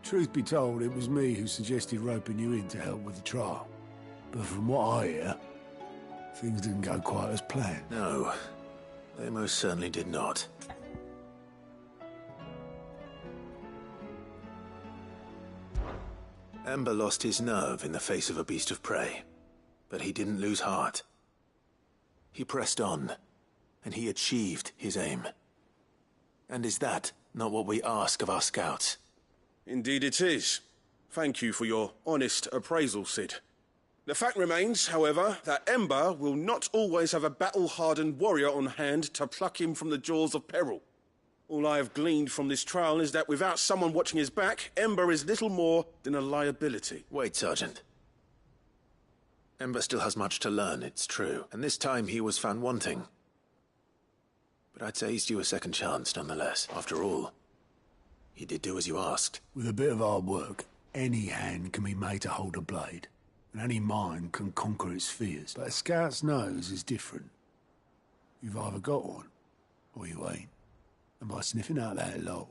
Truth be told, it was me who suggested roping you in to help with the trial. But from what I hear, things didn't go quite as planned. No, they most certainly did not. Ember lost his nerve in the face of a beast of prey, but he didn't lose heart. He pressed on, and he achieved his aim. And is that not what we ask of our scouts? Indeed it is. Thank you for your honest appraisal, Sid. The fact remains, however, that Ember will not always have a battle-hardened warrior on hand to pluck him from the jaws of peril. All I have gleaned from this trial is that without someone watching his back, Ember is little more than a liability. Wait, Sergeant. Ember still has much to learn, it's true, and this time he was found wanting. But I'd say he's due a second chance, nonetheless. After all, he did do as you asked. With a bit of hard work, any hand can be made to hold a blade, and any mind can conquer its fears. But a scout's nose is different. You've either got one, or you ain't. And by sniffing out that log,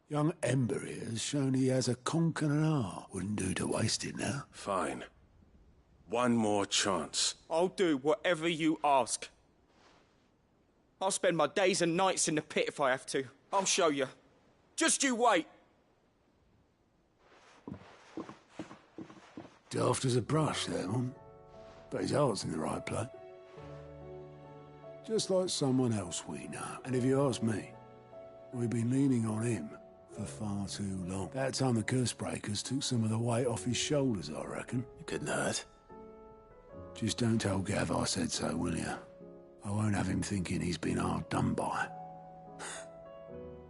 young Ember here has shown he has a conquering art. Wouldn't do to waste it now. Fine. One more chance. I'll do whatever you ask. I'll spend my days and nights in the pit if I have to. I'll show you. Just you wait. Daft as a brush, that one. But his heart's in the right place. Just like someone else we know. And if you ask me, we've been leaning on him for far too long. That time the curse breakers took some of the weight off his shoulders, I reckon. It couldn't hurt. Just don't tell Gav I said so, will you? I won't have him thinking he's been hard done by.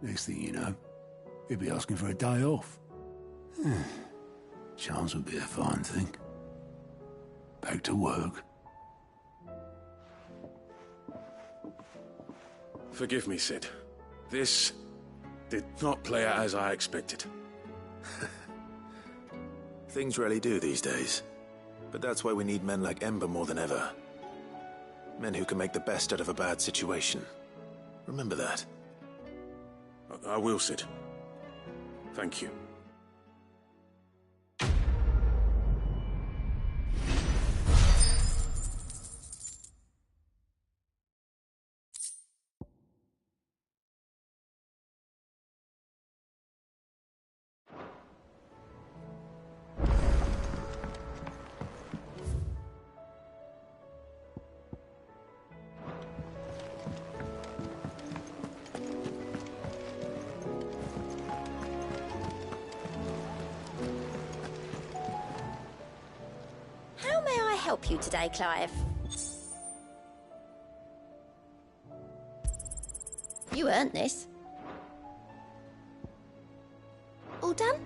Next thing you know, he'll be asking for a day off. Chance would be a fine thing. Back to work. Forgive me, Sid. This did not play out as I expected. Things rarely do these days. But that's why we need men like Ember more than ever. Men who can make the best out of a bad situation. Remember that. I will, Sid. Thank you. Help you today, Clive? You earned this. All done?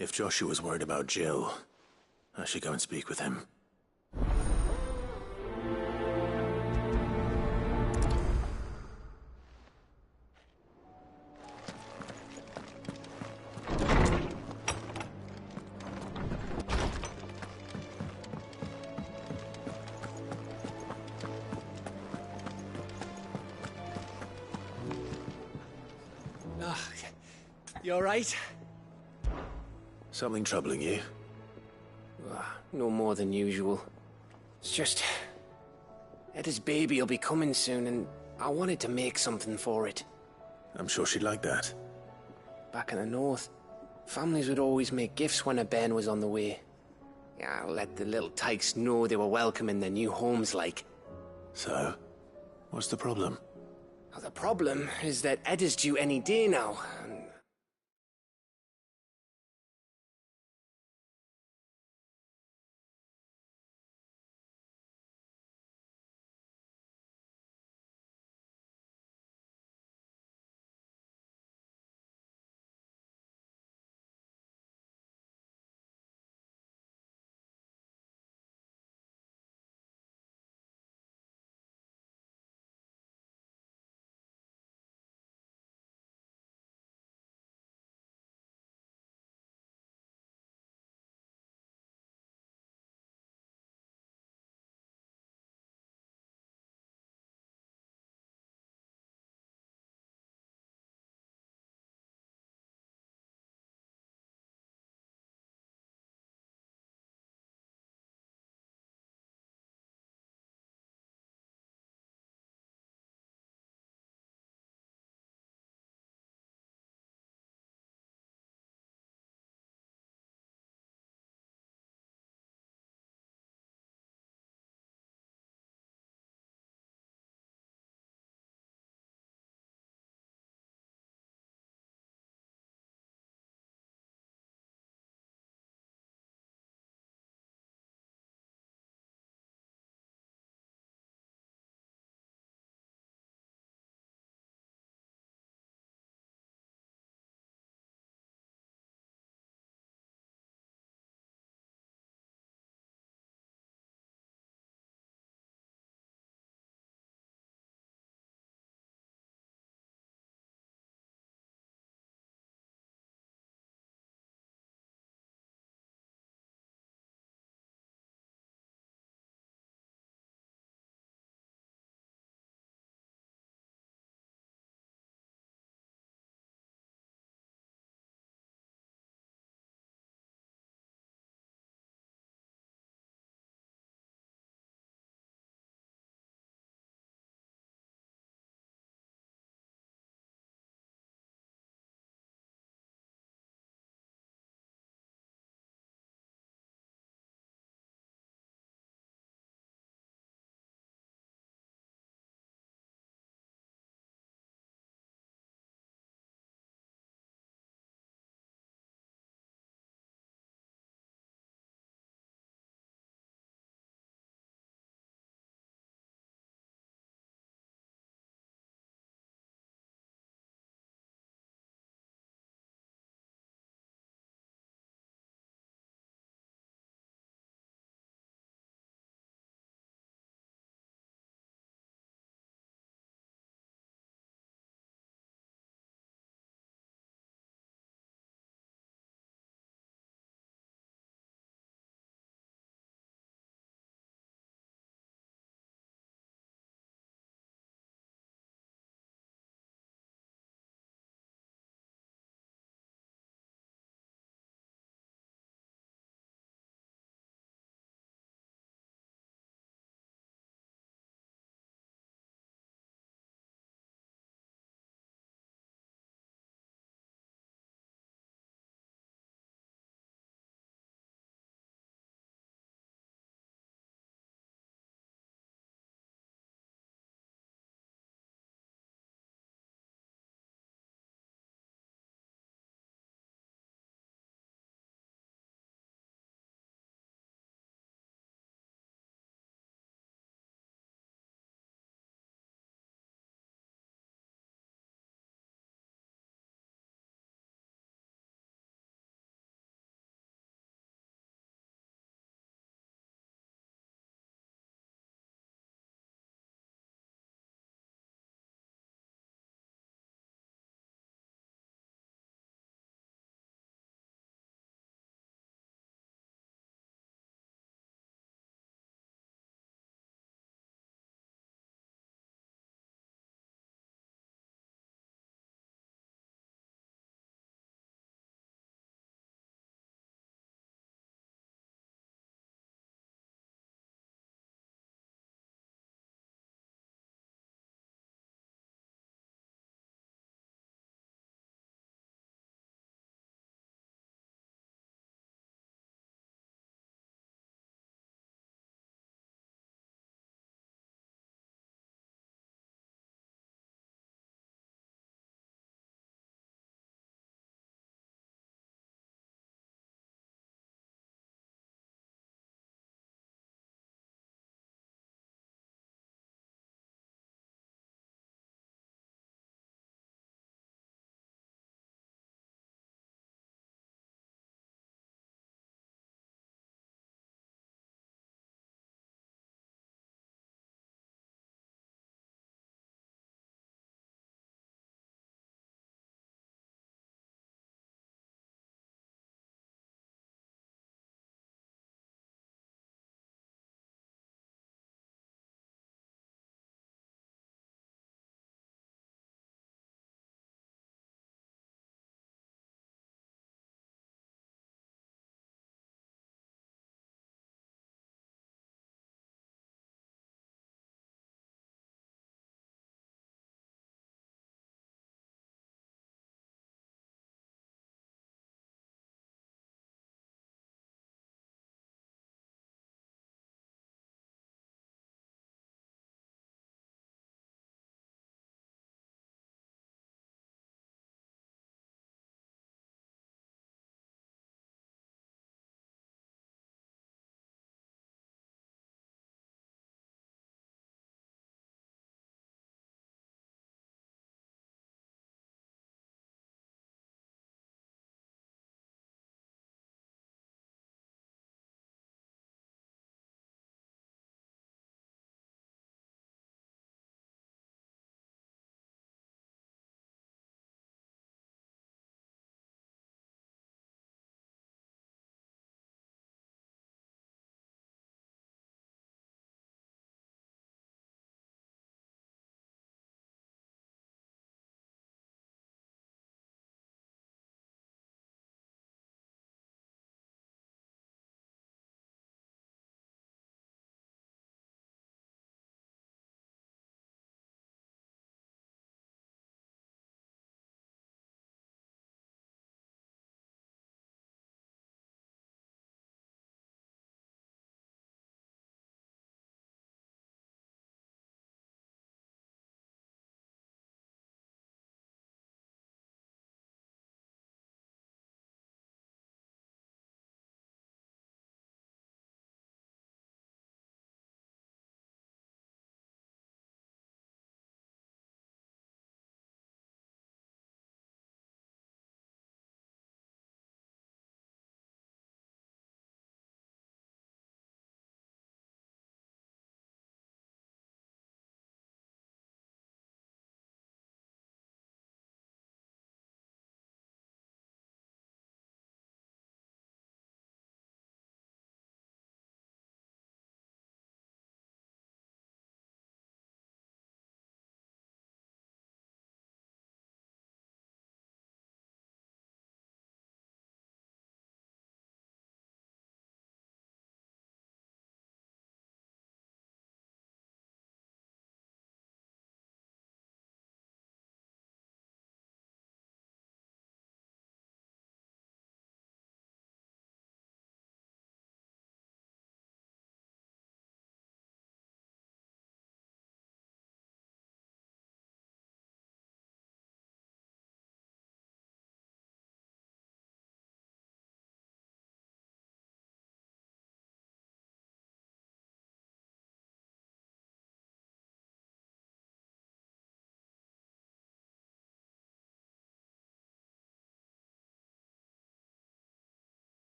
If Joshua's worried about Jill, I should go and speak with him. You alright? Something troubling you? No more than usual. It's just... Eda's baby will be coming soon, and I wanted to make something for it. I'm sure she'd like that. Back in the north, families would always make gifts when a bairn was on the way. Yeah, let the little tykes know they were welcome in their new homes, like. So? What's the problem? Well, the problem is that Eda's due any day now, and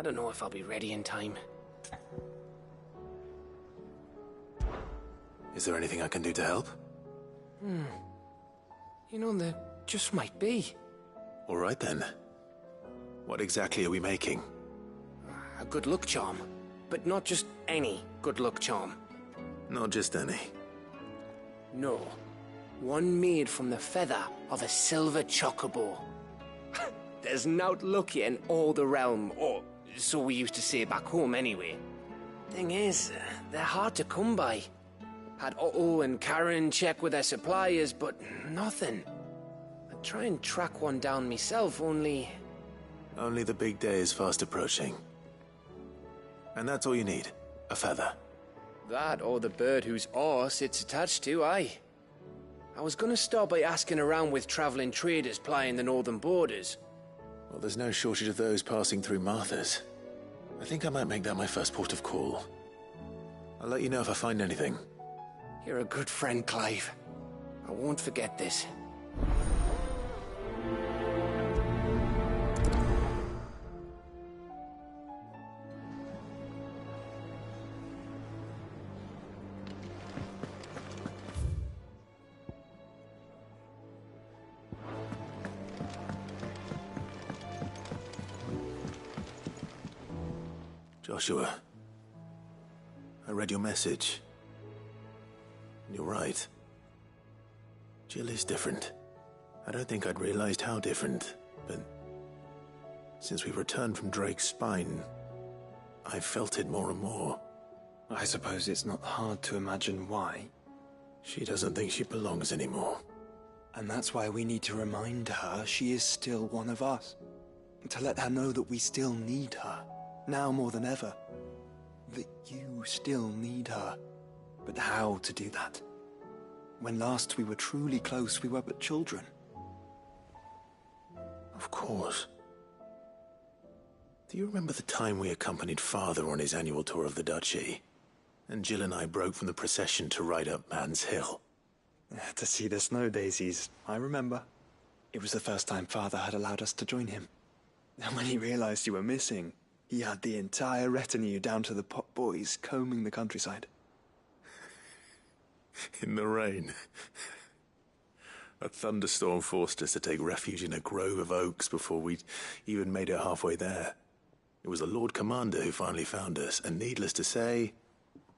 I don't know if I'll be ready in time. Is there anything I can do to help? You know, there just might be. All right then. What exactly are we making? A good luck charm. But not just any good luck charm. Not just any. No. One made from the feather of a silver chocobo. There's naught luckier in all the realm, or so we used to say back home anyway. Thing is, they're hard to come by. Had Otto and Karen check with their suppliers, but nothing. I'd try and track one down myself, only... Only the big day is fast approaching. And that's all you need, a feather. That or the bird whose horse it's attached to, aye. I was gonna start by asking around with traveling traders plying the northern borders. Well, there's no shortage of those passing through Martha's. I think I might make that my first port of call. I'll let you know if I find anything. You're a good friend, Clive. I won't forget this. Joshua, I read your message. You're right. Jill is different. I don't think I'd realized how different, but since we returned from Drake's spine, I've felt it more and more. I suppose it's not hard to imagine why. She doesn't think she belongs anymore. And that's why we need to remind her she is still one of us. To let her know that we still need her, now more than ever. That you still need her. But how to do that? When last we were truly close, we were but children. Of course. Do you remember the time we accompanied Father on his annual tour of the Duchy? And Jill and I broke from the procession to ride up Man's Hill? To see the snow daisies, I remember. It was the first time Father had allowed us to join him. And when he realized you were missing, he had the entire retinue down to the pot boys combing the countryside. In the rain. A thunderstorm forced us to take refuge in a grove of oaks before we'd even made it halfway there. It was the Lord Commander who finally found us, and needless to say,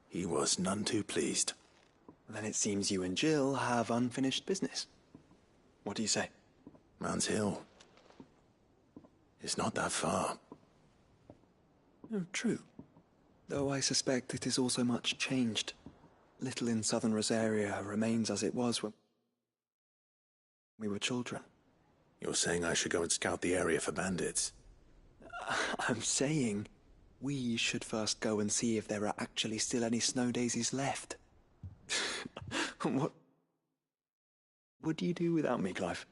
he was none too pleased. Then it seems you and Jill have unfinished business. What do you say? Man's Hill. It's not that far. Oh, true. Though I suspect it is also much changed. Little in southern Rosaria remains as it was when we were children. You're saying I should go and scout the area for bandits? I'm saying we should first go and see if there are actually still any snow daisies left. What would you do without me, Clive?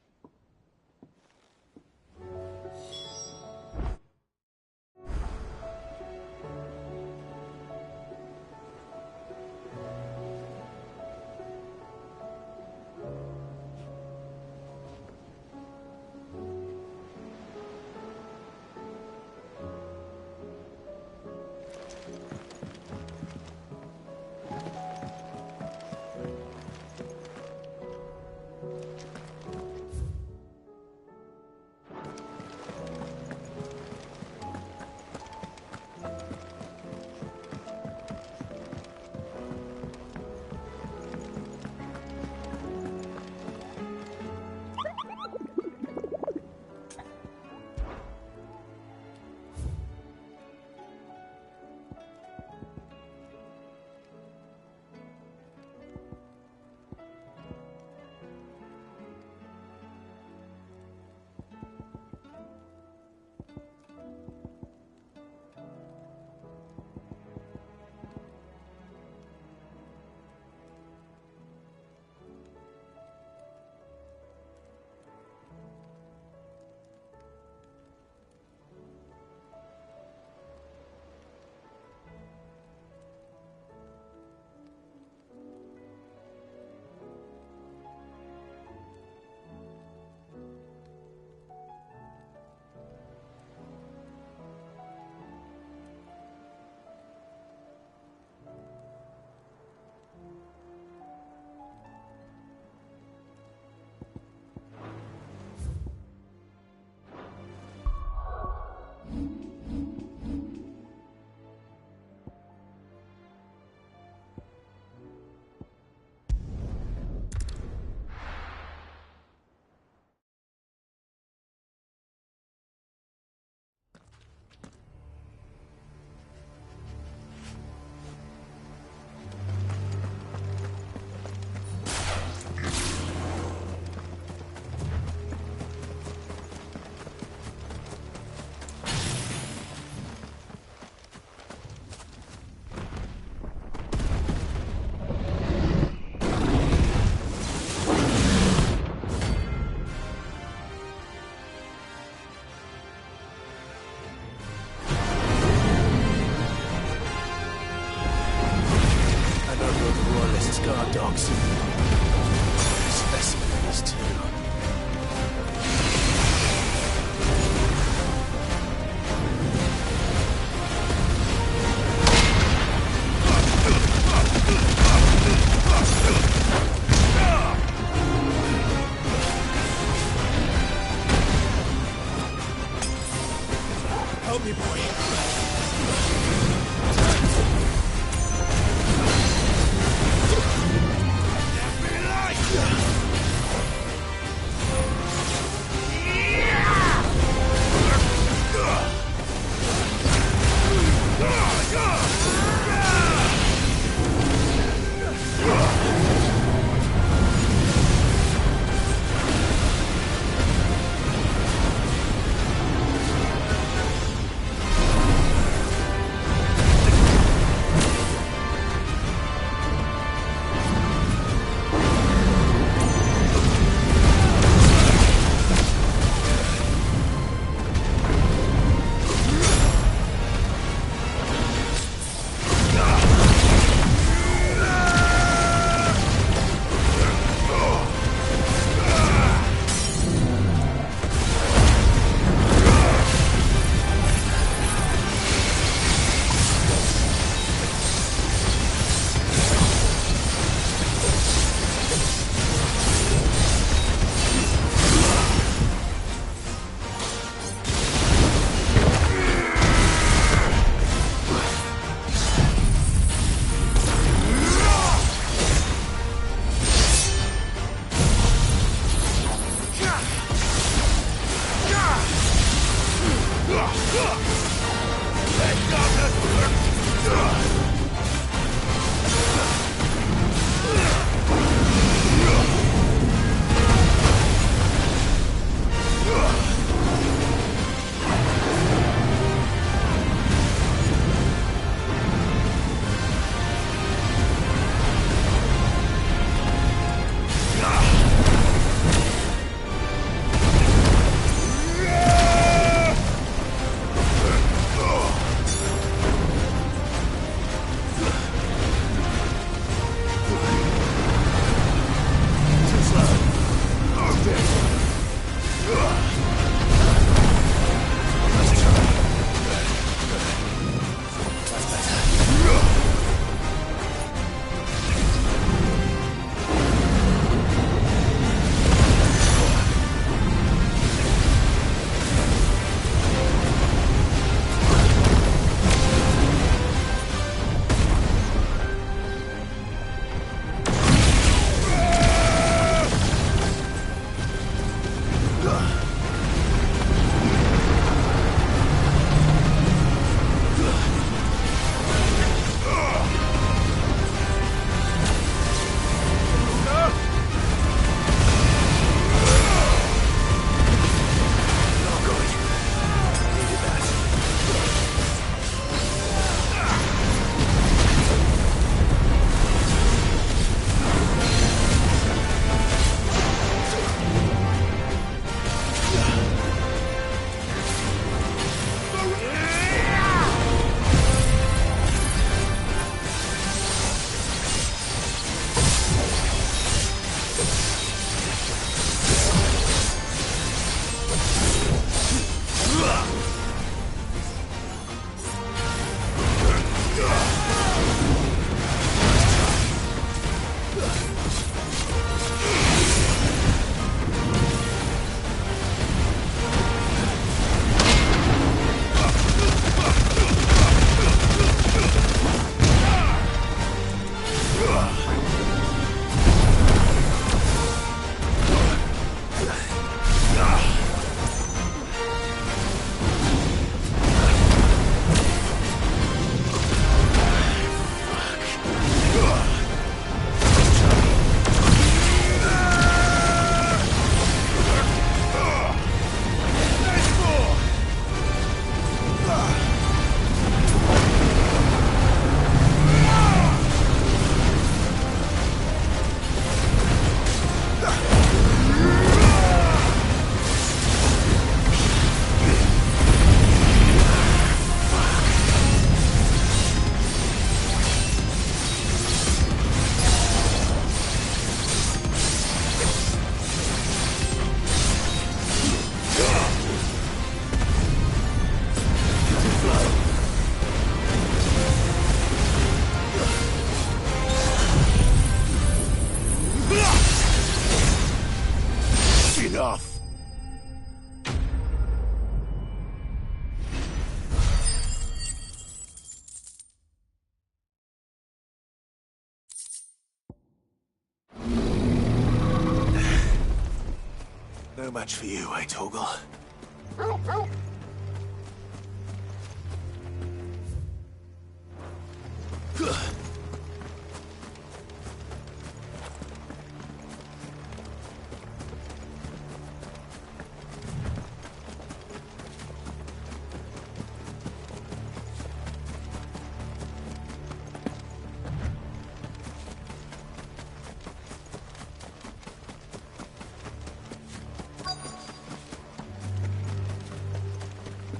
No match for you, eh, Torgal?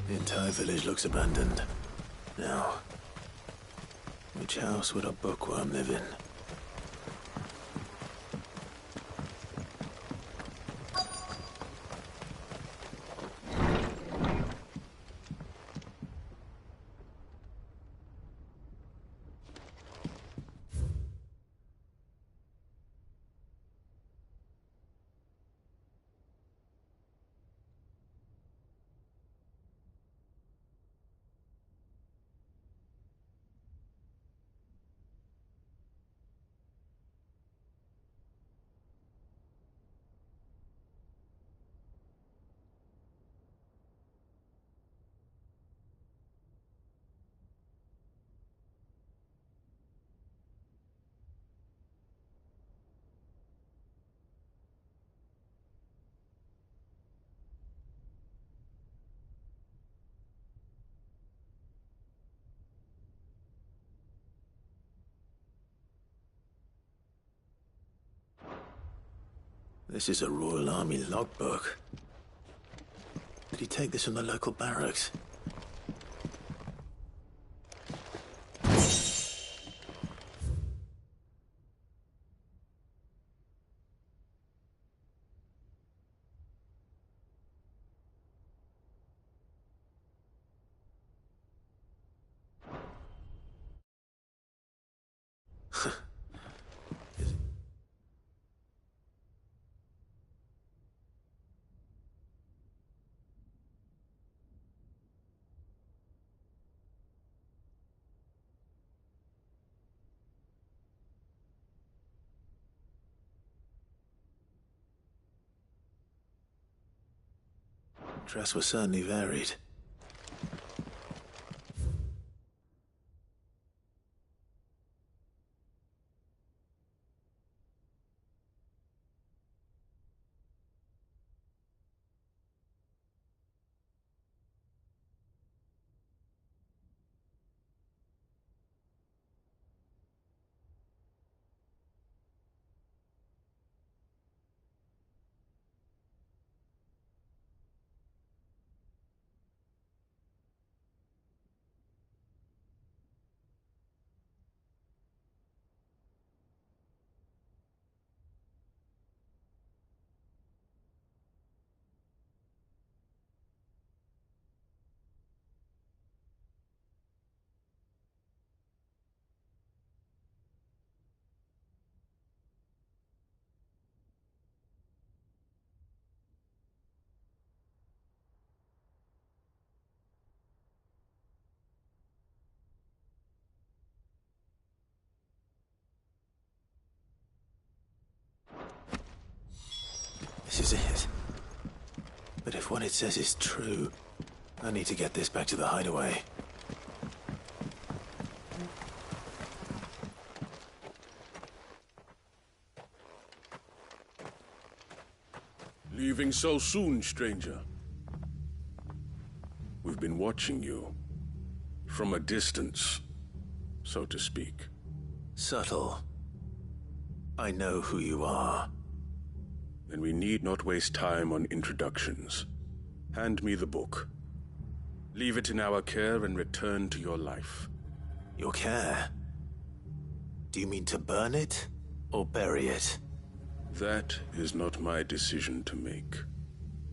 The entire village looks abandoned. Now, which house would a bookworm live in? This is a Royal Army logbook. Did he take this from the local barracks? Dress was certainly varied. This is it. But if what it says is true, I need to get this back to the hideaway. Leaving so soon, stranger? We've been watching you. From a distance, so to speak. Subtle. I know who you are. Then we need not waste time on introductions. Hand me the book. Leave it in our care and return to your life. Your care? Do you mean to burn it, or bury it? That is not my decision to make.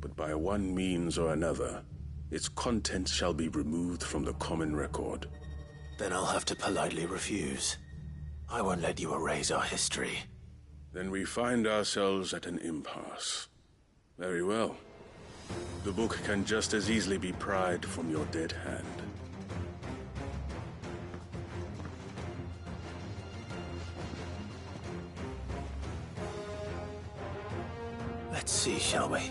But by one means or another, its contents shall be removed from the common record. Then I'll have to politely refuse. I won't let you erase our history. Then we find ourselves at an impasse. Very well. The book can just as easily be pried from your dead hand. Let's see, shall we?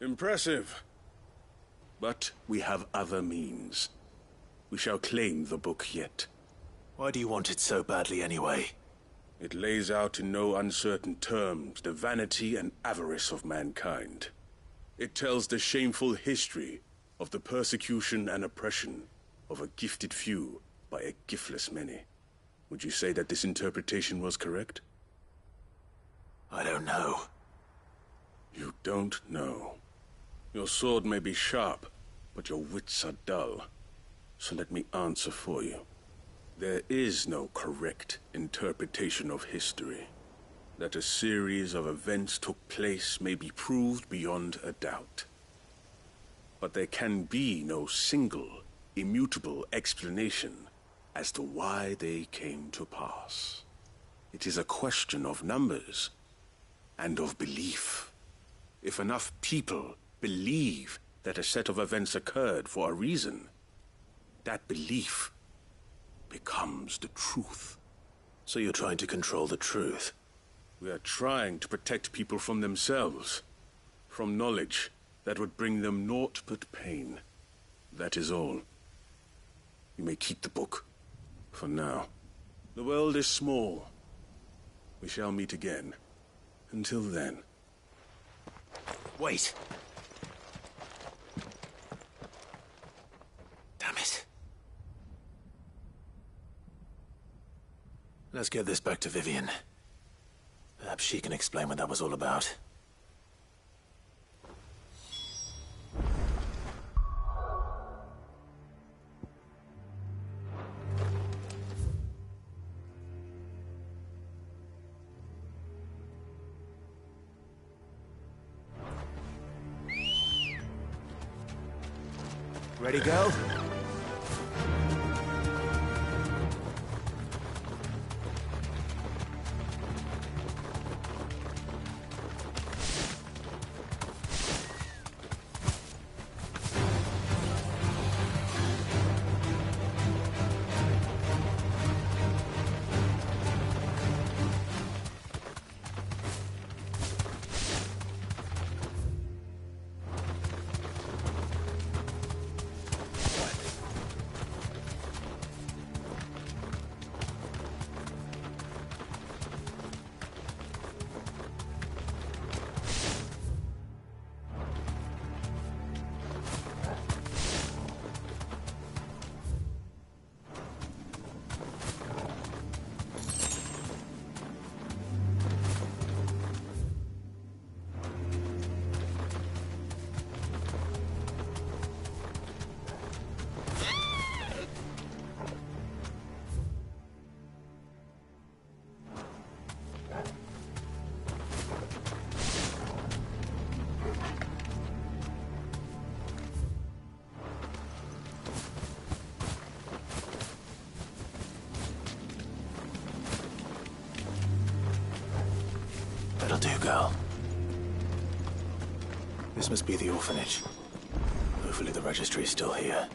Impressive. But we have other means. We shall claim the book yet. Why do you want it so badly anyway? It lays out in no uncertain terms the vanity and avarice of mankind. It tells the shameful history of the persecution and oppression of a gifted few by a giftless many. Would you say that this interpretation was correct? I don't know. You don't know. Your sword may be sharp, but your wits are dull. So let me answer for you. There is no correct interpretation of history. That a series of events took place may be proved beyond a doubt. But there can be no single, immutable explanation as to why they came to pass. It is a question of numbers and of belief. If enough people believe that a set of events occurred for a reason, that belief becomes the truth. So you're trying to control the truth? We are trying to protect people from themselves, from knowledge that would bring them naught but pain. That is all. You may keep the book, for now. The world is small. We shall meet again. Until then. Wait! Damn it. Let's get this back to Vivian. Perhaps she can explain what that was all about. Ready, go? That'll do, girl. This must be the orphanage. Hopefully the registry is still here.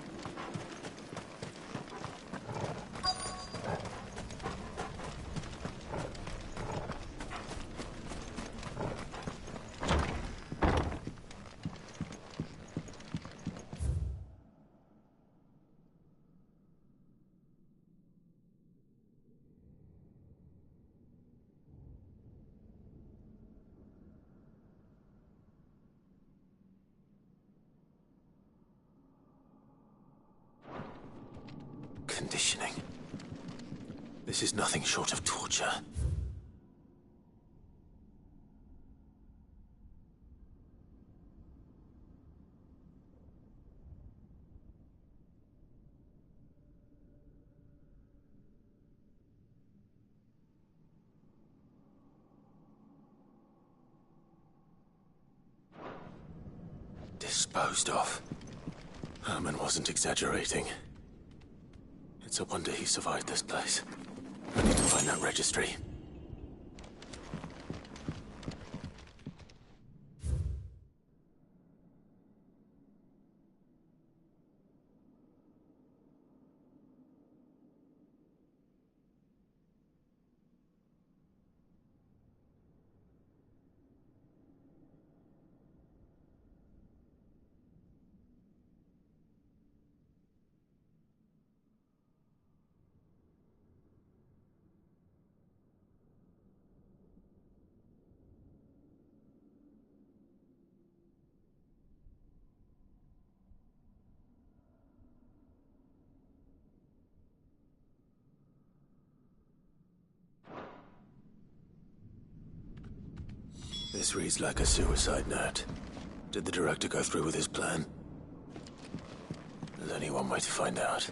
Conditioning. This is nothing short of torture. Disposed of. Herman wasn't exaggerating. It's a wonder he survived this place. I need to find that registry. This reads like a suicide note. Did the director go through with his plan? There's only one way to find out.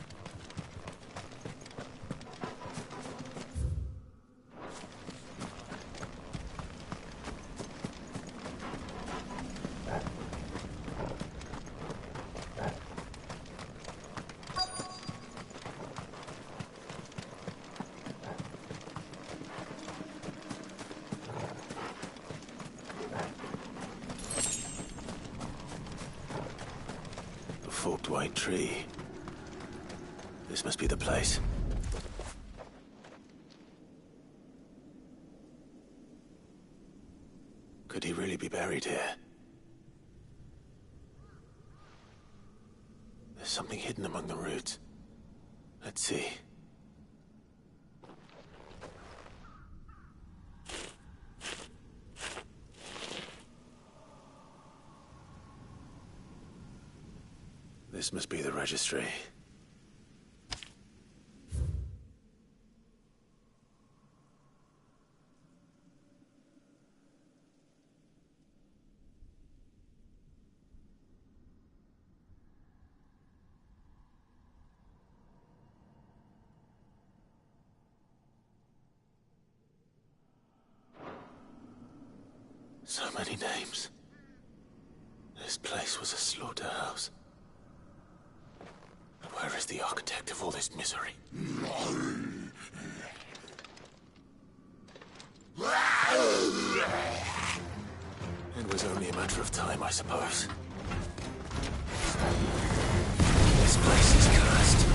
Forked white tree. This must be the place. Could he really be buried here? There's something hidden among the roots. Let's see. This must be the registry. So many names. This place was a slaughterhouse. Where is the architect of all this misery? It was only a matter of time, I suppose. This place is cursed.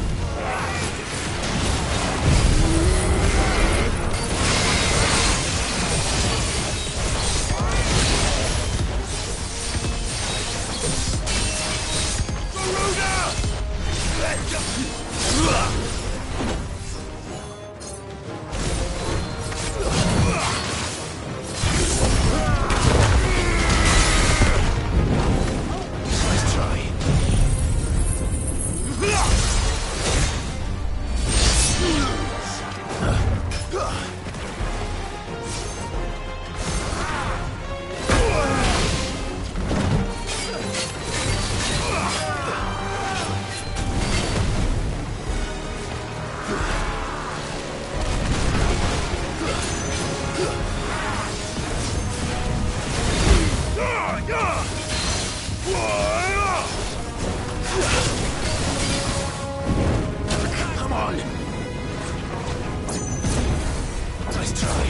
Come on! Nice try.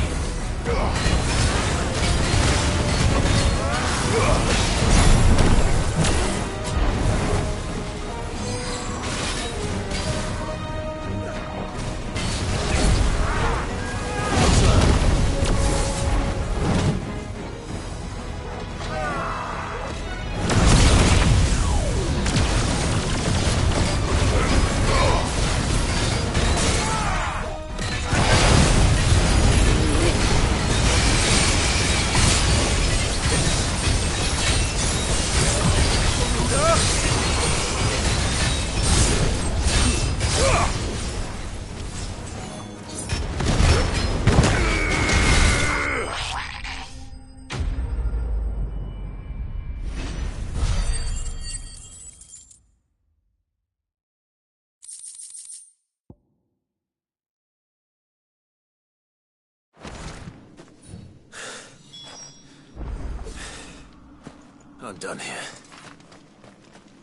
I'm done here.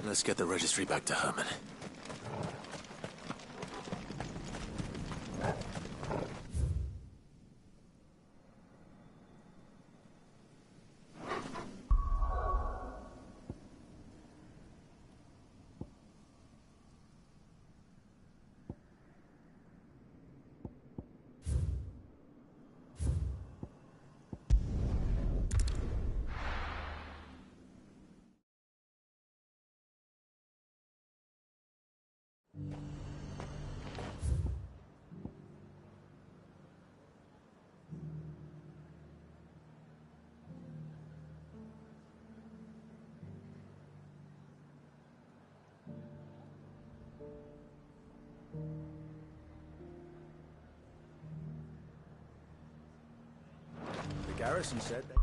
Let's get the registry back to Herman. Garrison said that.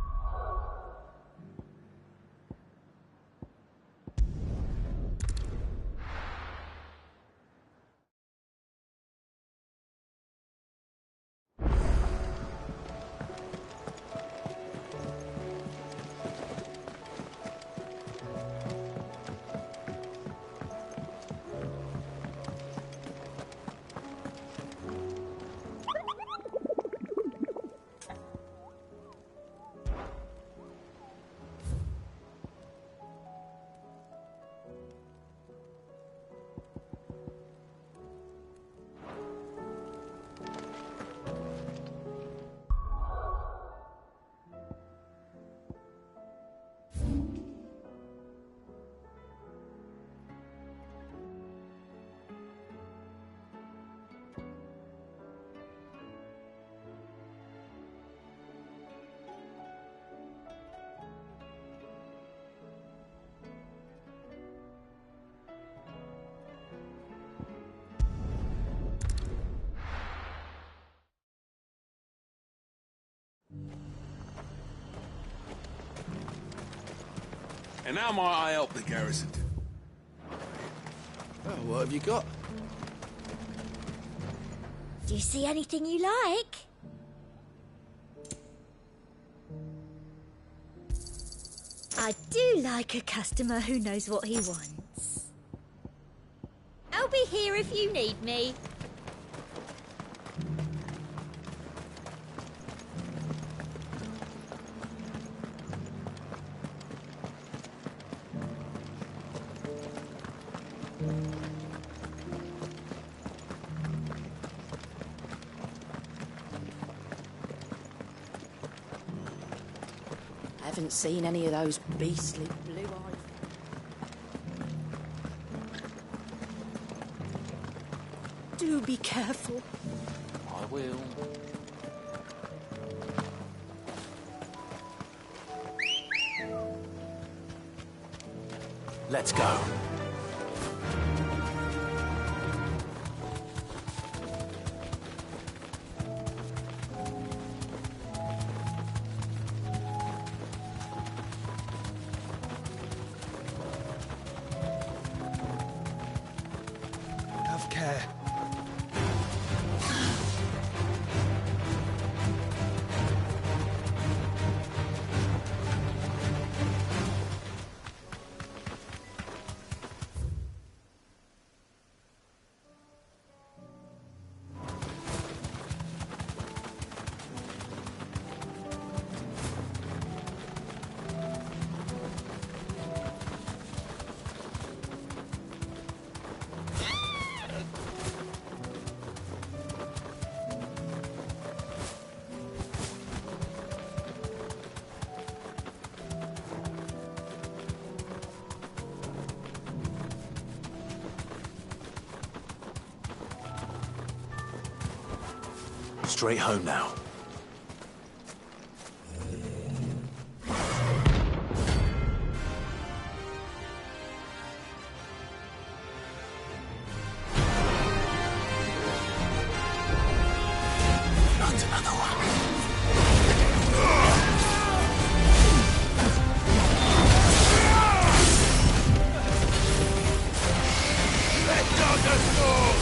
And how might I help the garrison? Well, what have you got? Do you see anything you like? I do like a customer who knows what he wants. I'll be here if you need me. I haven't seen any of those beastly blue eyes. Do be careful. I will. Let's go. Have care. Straight home now. Not another one. Let down the sword!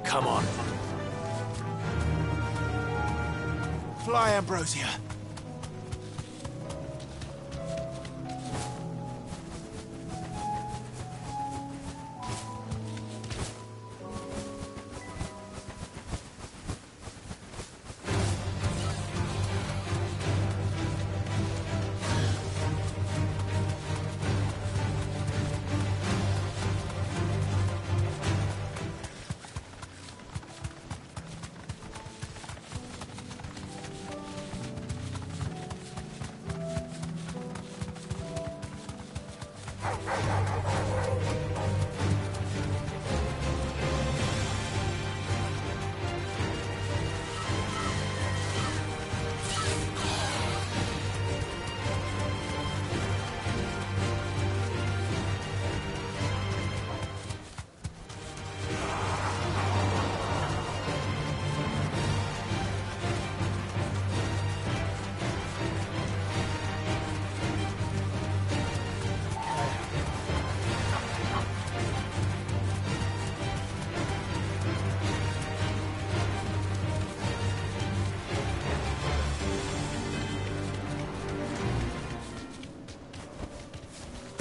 Come on. Fly, Ambrosia.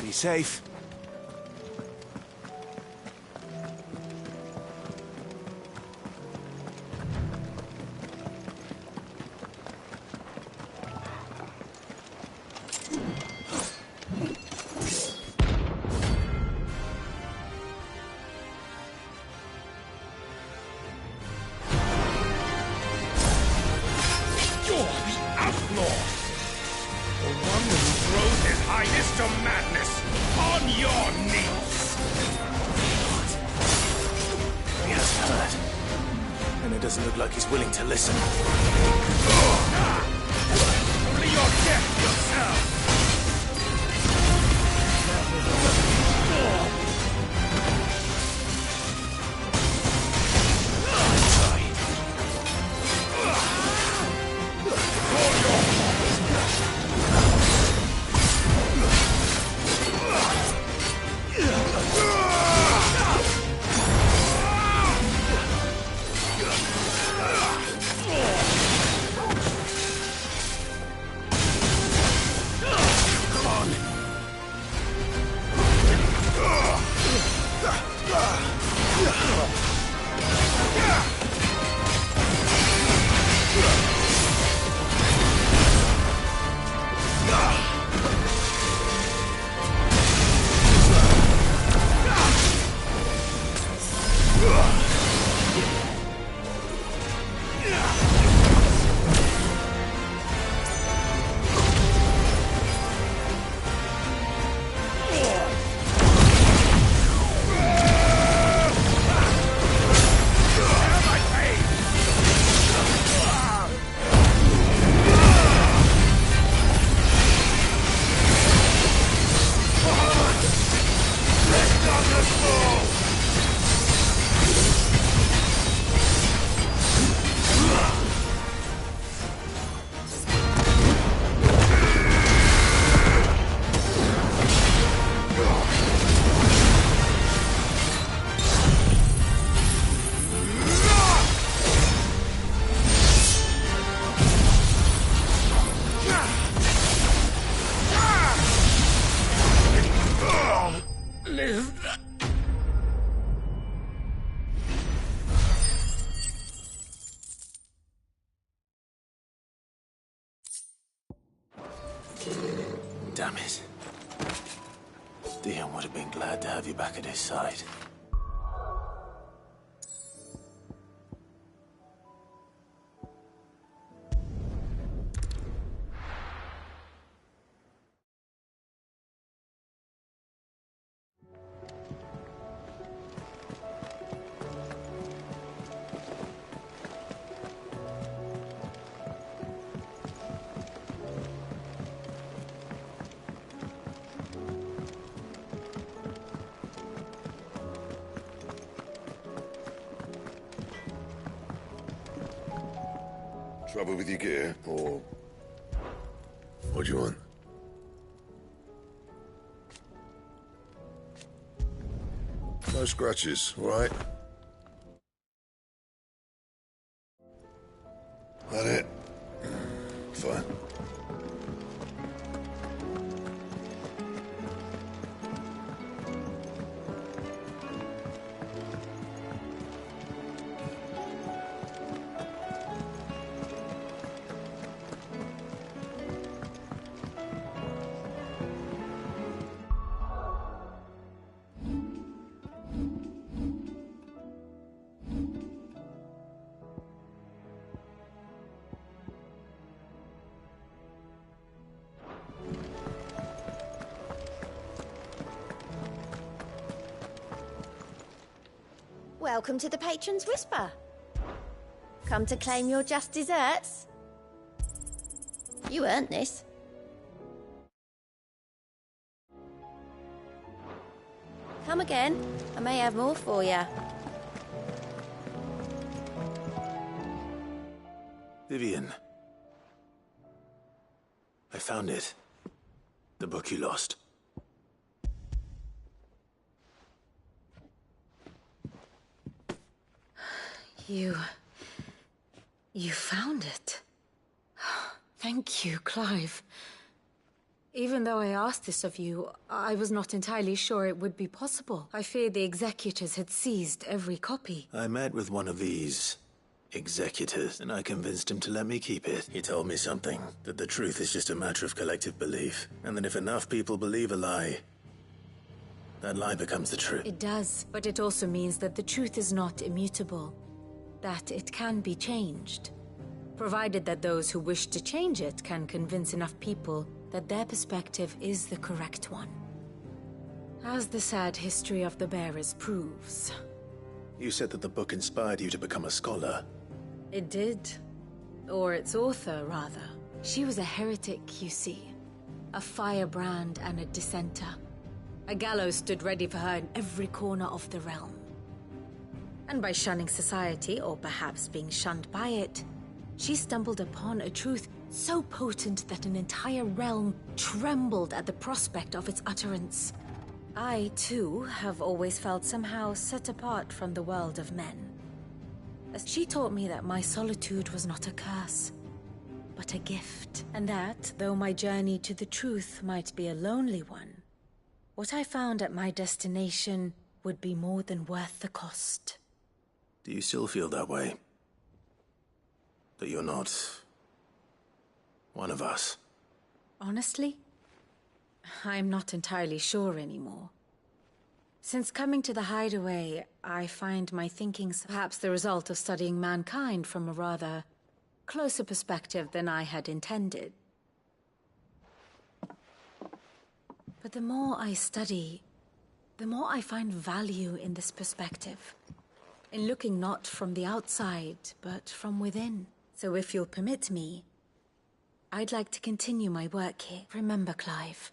Be safe. You're the outlaw! The one who throws his highness to madness! On your knees! He has heard. And it doesn't look like he's willing to listen. Only your death yourself! Damn it. Dion would have been glad to have you back at his side. Trouble with your gear, or... What do you want? No scratches, all right? That it? Fine. Welcome to the Patron's Whisper. Come to claim your just desserts? You earned this. Come again. I may have more for you. Vivian. I found it. The book you lost. You found it. Thank you, Clive. Even though I asked this of you, I was not entirely sure it would be possible. I feared the executors had seized every copy. I met with one of these executors, and I convinced him to let me keep it. He told me something, that the truth is just a matter of collective belief, and that if enough people believe a lie, that lie becomes the truth. It does, but it also means that the truth is not immutable, that it can be changed, provided that those who wish to change it can convince enough people that their perspective is the correct one. As the sad history of the bearers proves. You said that the book inspired you to become a scholar. It did. Or its author, rather. She was a heretic, you see. A firebrand and a dissenter. A gallows stood ready for her in every corner of the realm. And by shunning society, or perhaps being shunned by it, she stumbled upon a truth so potent that an entire realm trembled at the prospect of its utterance. I, too, have always felt somehow set apart from the world of men. As she taught me that my solitude was not a curse, but a gift, and that, though my journey to the truth might be a lonely one, what I found at my destination would be more than worth the cost. Do you still feel that way? That you're not one of us? Honestly, I'm not entirely sure anymore. Since coming to the Hideaway, I find my thinking's perhaps the result of studying mankind from a rather closer perspective than I had intended. But the more I study, the more I find value in this perspective. In looking not from the outside, but from within. So if you'll permit me, I'd like to continue my work here. Remember, Clive,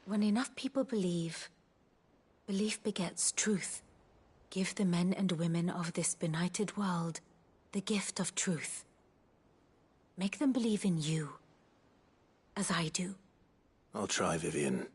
when enough people believe, belief begets truth. Give the men and women of this benighted world the gift of truth. Make them believe in you, as I do. I'll try, Vivian.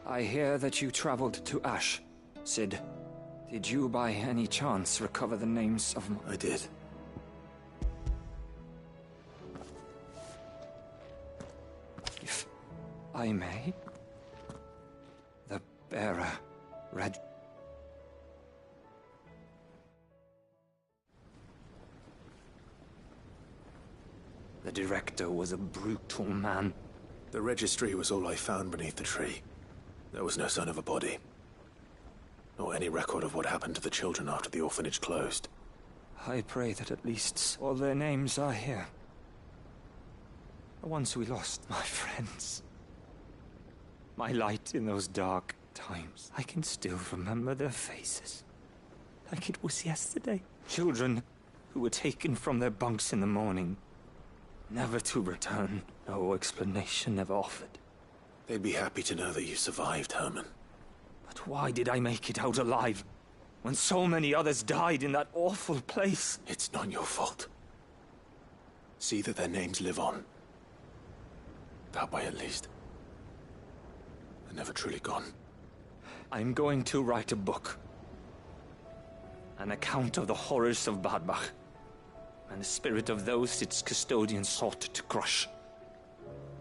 I hear that you traveled to Ash, Cid. Did you by any chance recover the names of... I did. If I may? The bearer read... The director was a brutal man. The registry was all I found beneath the tree. There was no sign of a body. Nor any record of what happened to the children after the orphanage closed. I pray that at least all their names are here. The ones we lost, my friends. My light in those dark times, I can still remember their faces. Like it was yesterday. Children who were taken from their bunks in the morning, never to return. No explanation ever offered. They'd be happy to know that you survived, Herman. But why did I make it out alive, when so many others died in that awful place? It's not your fault. See that their names live on. That way, at least. They're never truly gone. I'm going to write a book. An account of the horrors of Badbach, and the spirit of those its custodians sought to crush.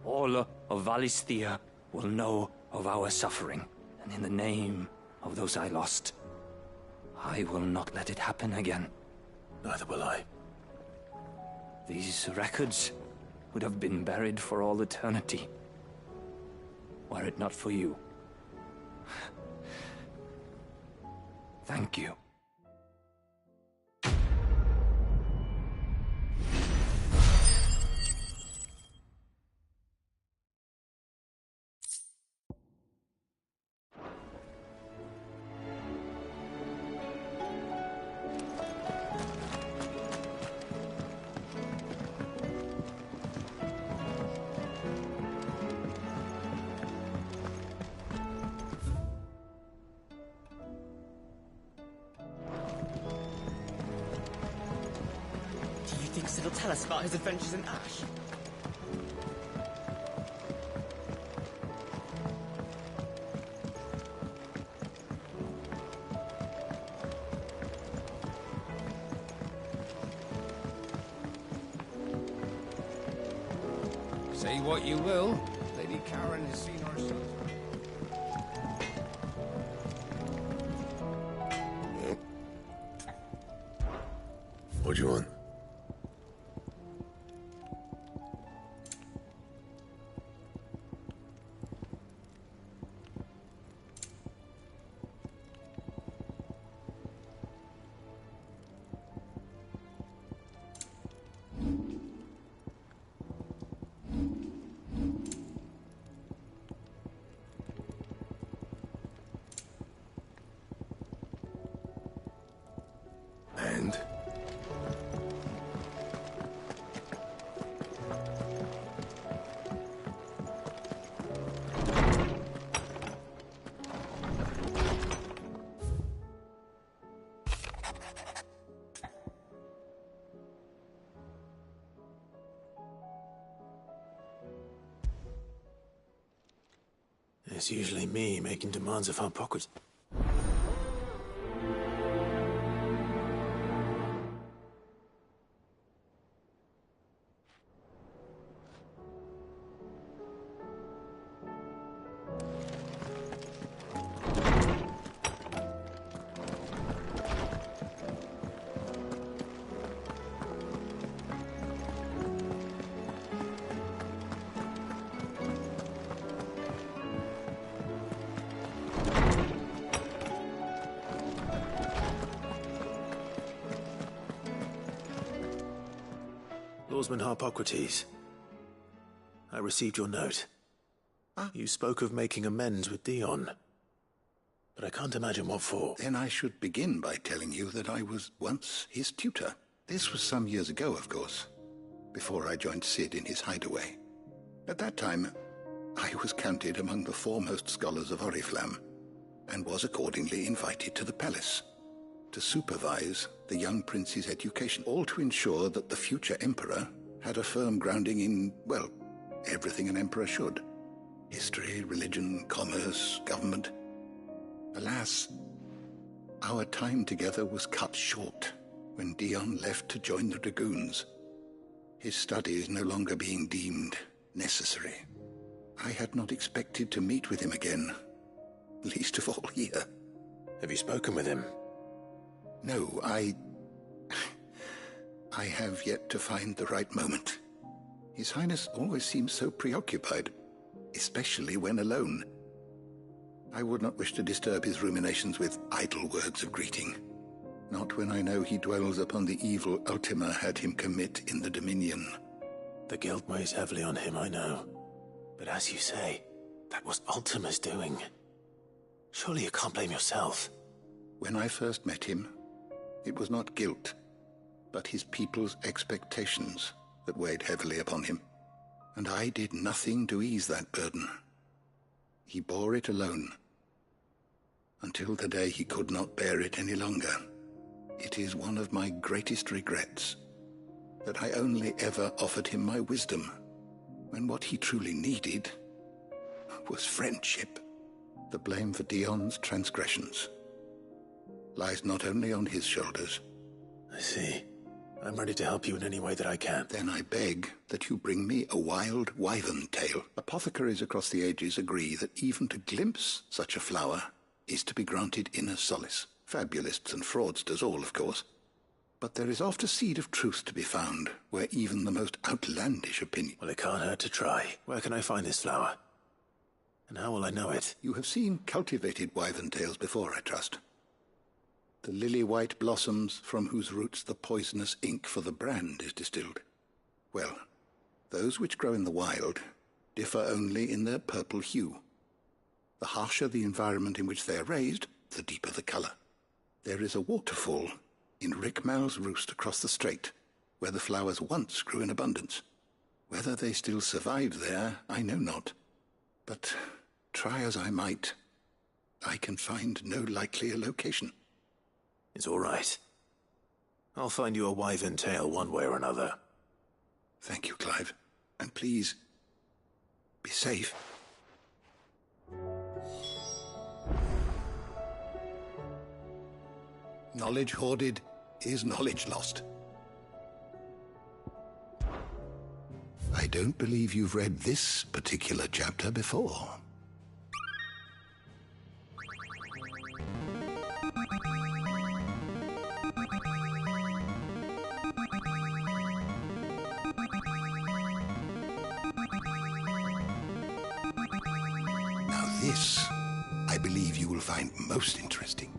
All of Valisthea will know of our suffering, and in the name of those I lost, I will not let it happen again. Neither will I. These records would have been buried for all eternity, were it not for you. Thank you. It'll tell us about his adventures in Ash. Say what you will, Lady Karen has seen our son. What do you want? And? It's usually me making demands of our pockets. Lawsman Harpocrates, I received your note. You spoke of making amends with Dion, but I can't imagine what for. Then I should begin by telling you that I was once his tutor. This was some years ago, of course, before I joined Cid in his hideaway. At that time, I was counted among the foremost scholars of Oriflamme, and was accordingly invited to the palace to supervise the young prince's education, all to ensure that the future emperor had a firm grounding in, well, everything an emperor should. History, religion, commerce, government. Alas, our time together was cut short when Dion left to join the Dragoons, his studies no longer being deemed necessary. I had not expected to meet with him again, least of all here. Have you spoken with him? No, I have yet to find the right moment. His Highness always seems so preoccupied, especially when alone. I would not wish to disturb his ruminations with idle words of greeting, not when I know he dwells upon the evil Ultima had him commit in the Dominion. The guilt weighs heavily on him, I know. But as you say, that was Ultima's doing. Surely you can't blame yourself. When I first met him, it was not guilt, but his people's expectations that weighed heavily upon him. And I did nothing to ease that burden. He bore it alone, until the day he could not bear it any longer. It is one of my greatest regrets that I only ever offered him my wisdom, when what he truly needed was friendship. The blame for Dion's transgressions lies not only on his shoulders. I see. I'm ready to help you in any way that I can. Then I beg that you bring me a wild wyvern tail. Apothecaries across the ages agree that even to glimpse such a flower is to be granted inner solace. Fabulists and fraudsters all, of course. But there is oft a seed of truth to be found, where even the most outlandish opinion... Well, it can't hurt to try. Where can I find this flower? And how will I know it? You have seen cultivated wyvern tails before, I trust. The lily-white blossoms from whose roots the poisonous ink for the brand is distilled. Well, those which grow in the wild differ only in their purple hue. The harsher the environment in which they are raised, the deeper the colour. There is a waterfall in Rickmal's roost across the strait, where the flowers once grew in abundance. Whether they still survive there, I know not. But try as I might, I can find no likelier location. It's all right. I'll find you a wyvern tail one way or another. Thank you, Clive. And please, be safe. Knowledge hoarded is knowledge lost. I don't believe you've read this particular chapter before. Now this, I believe you will find most interesting.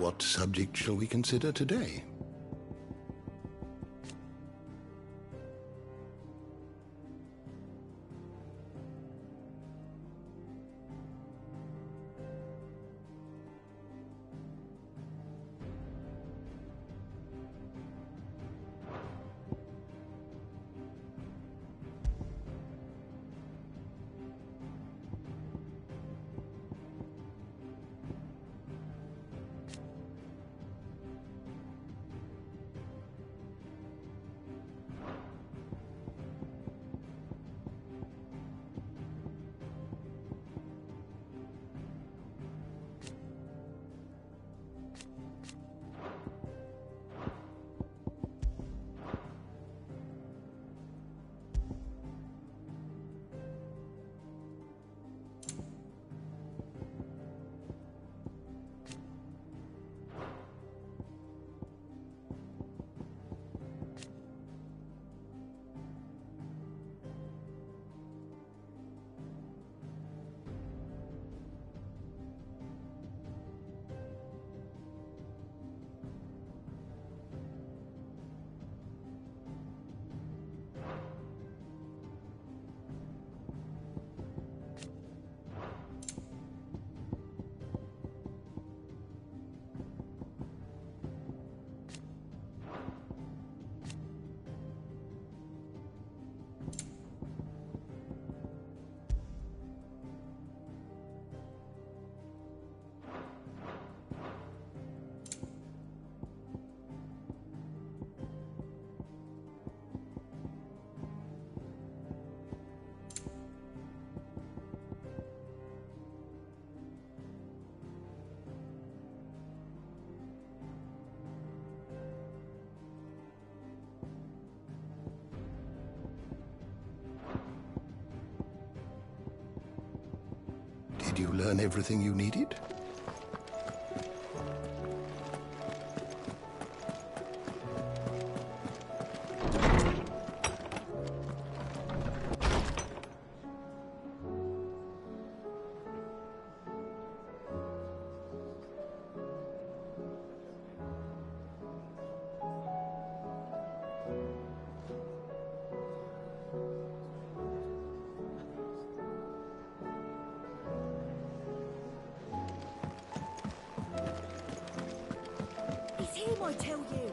What subject shall we consider today? Did you learn everything you needed? It's him, I tell you.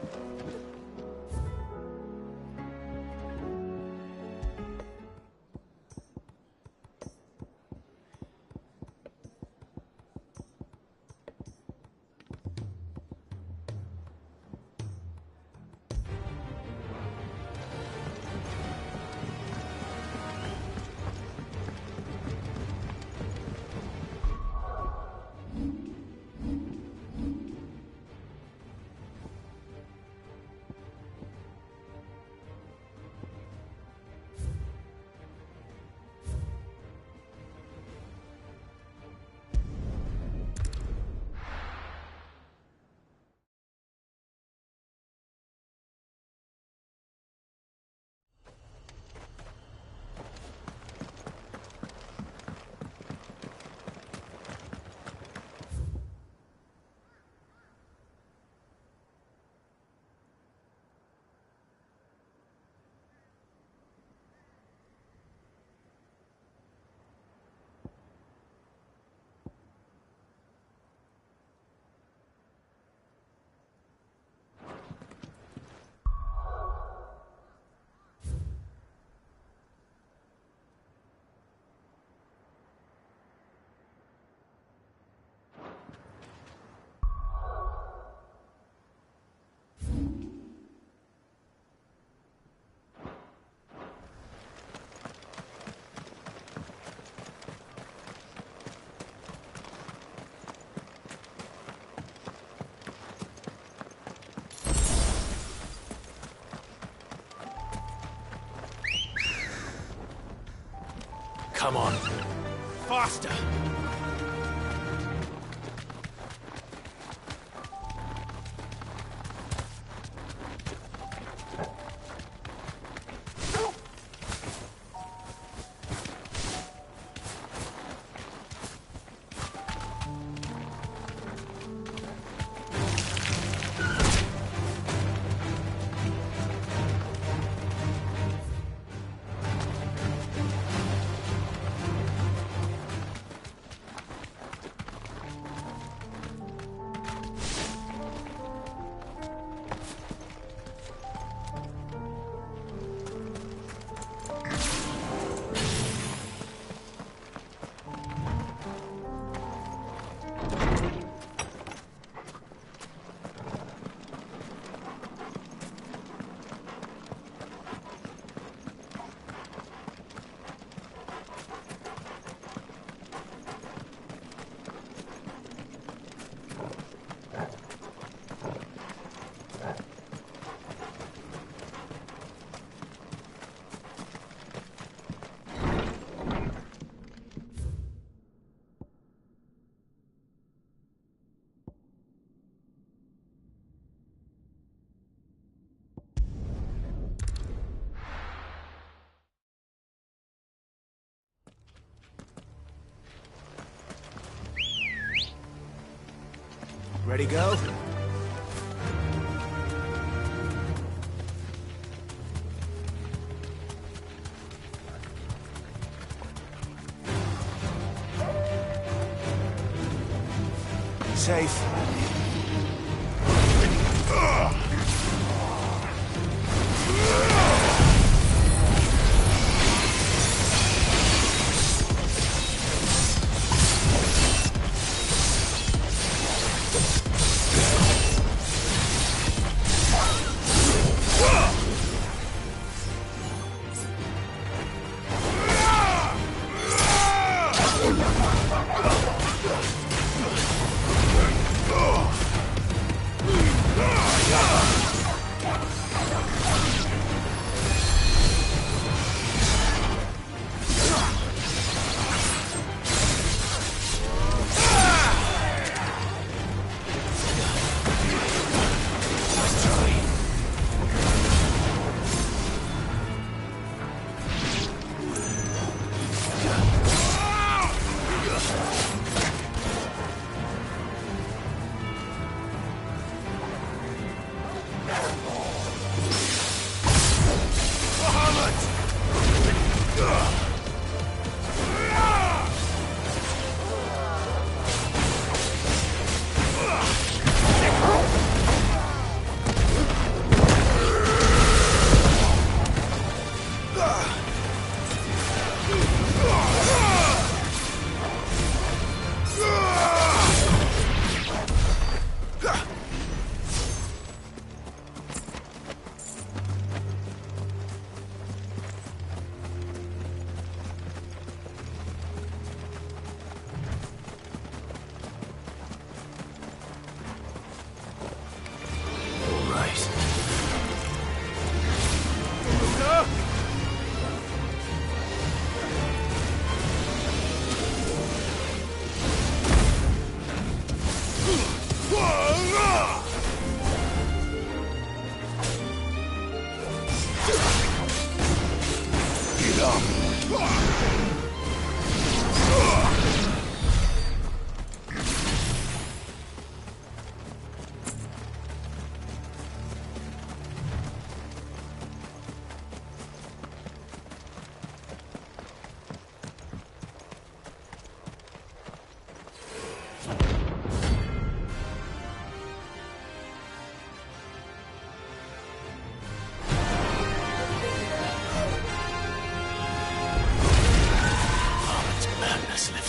Come on. Faster! Ready, go? Safe.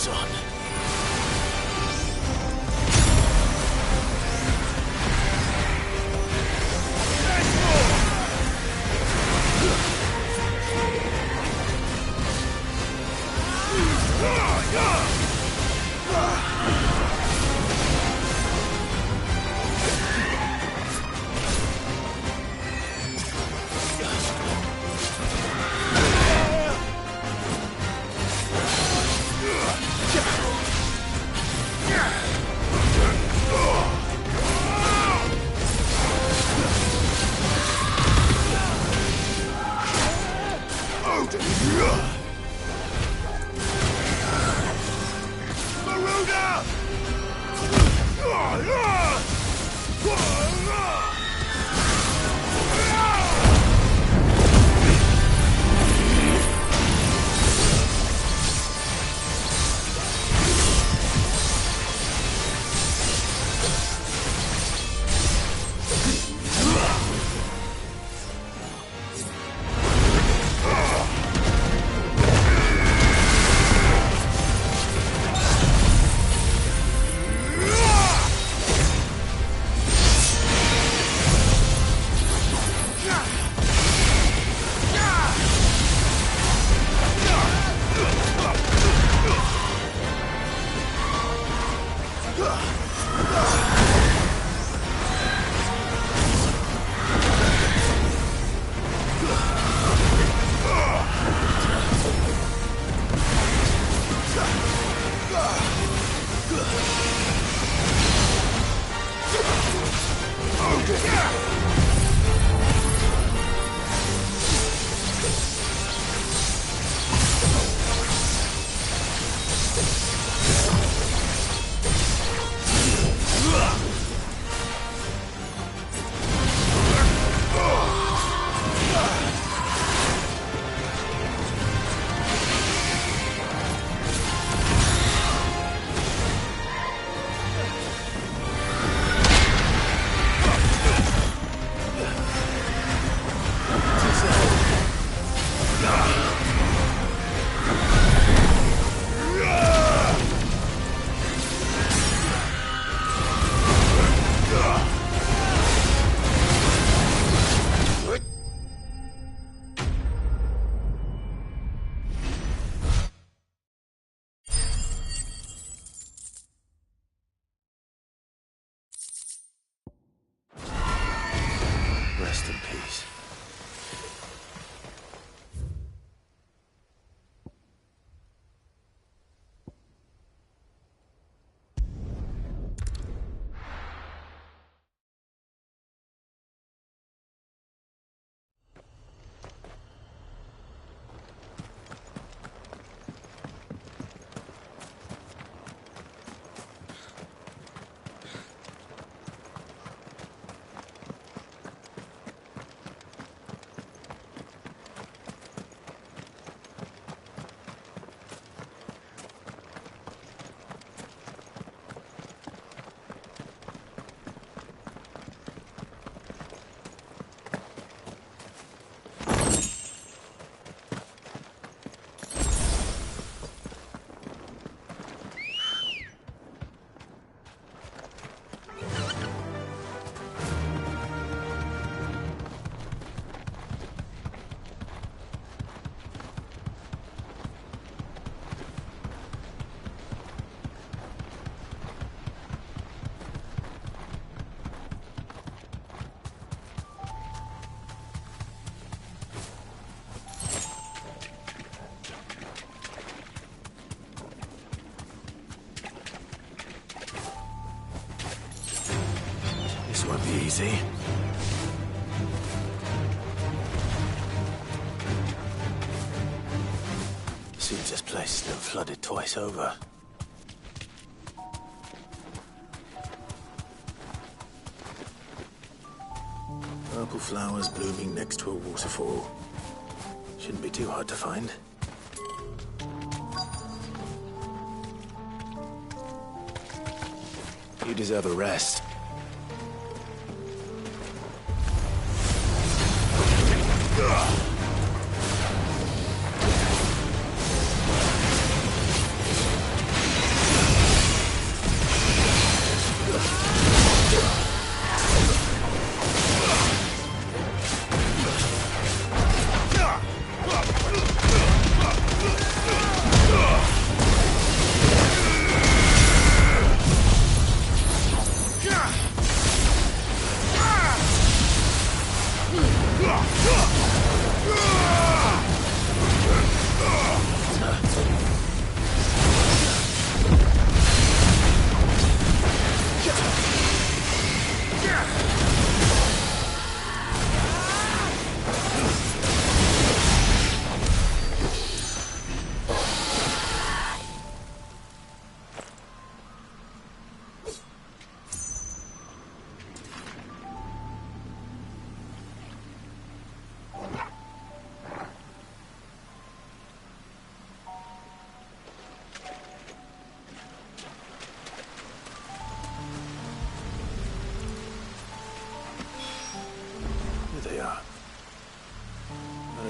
Lives on. easy. Seems this place has been flooded twice over. Purple flowers blooming next to a waterfall. Shouldn't be too hard to find. You deserve a rest.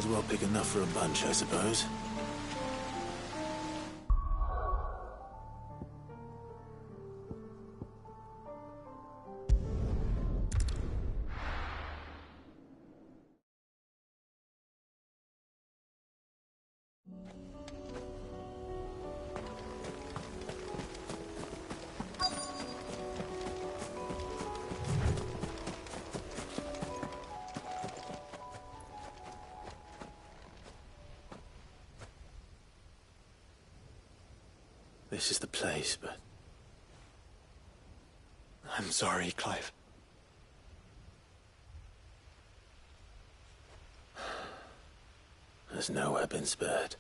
Well, big enough for a bunch, I suppose. This is the place, but... I'm sorry, Clive. There's nowhere been spared.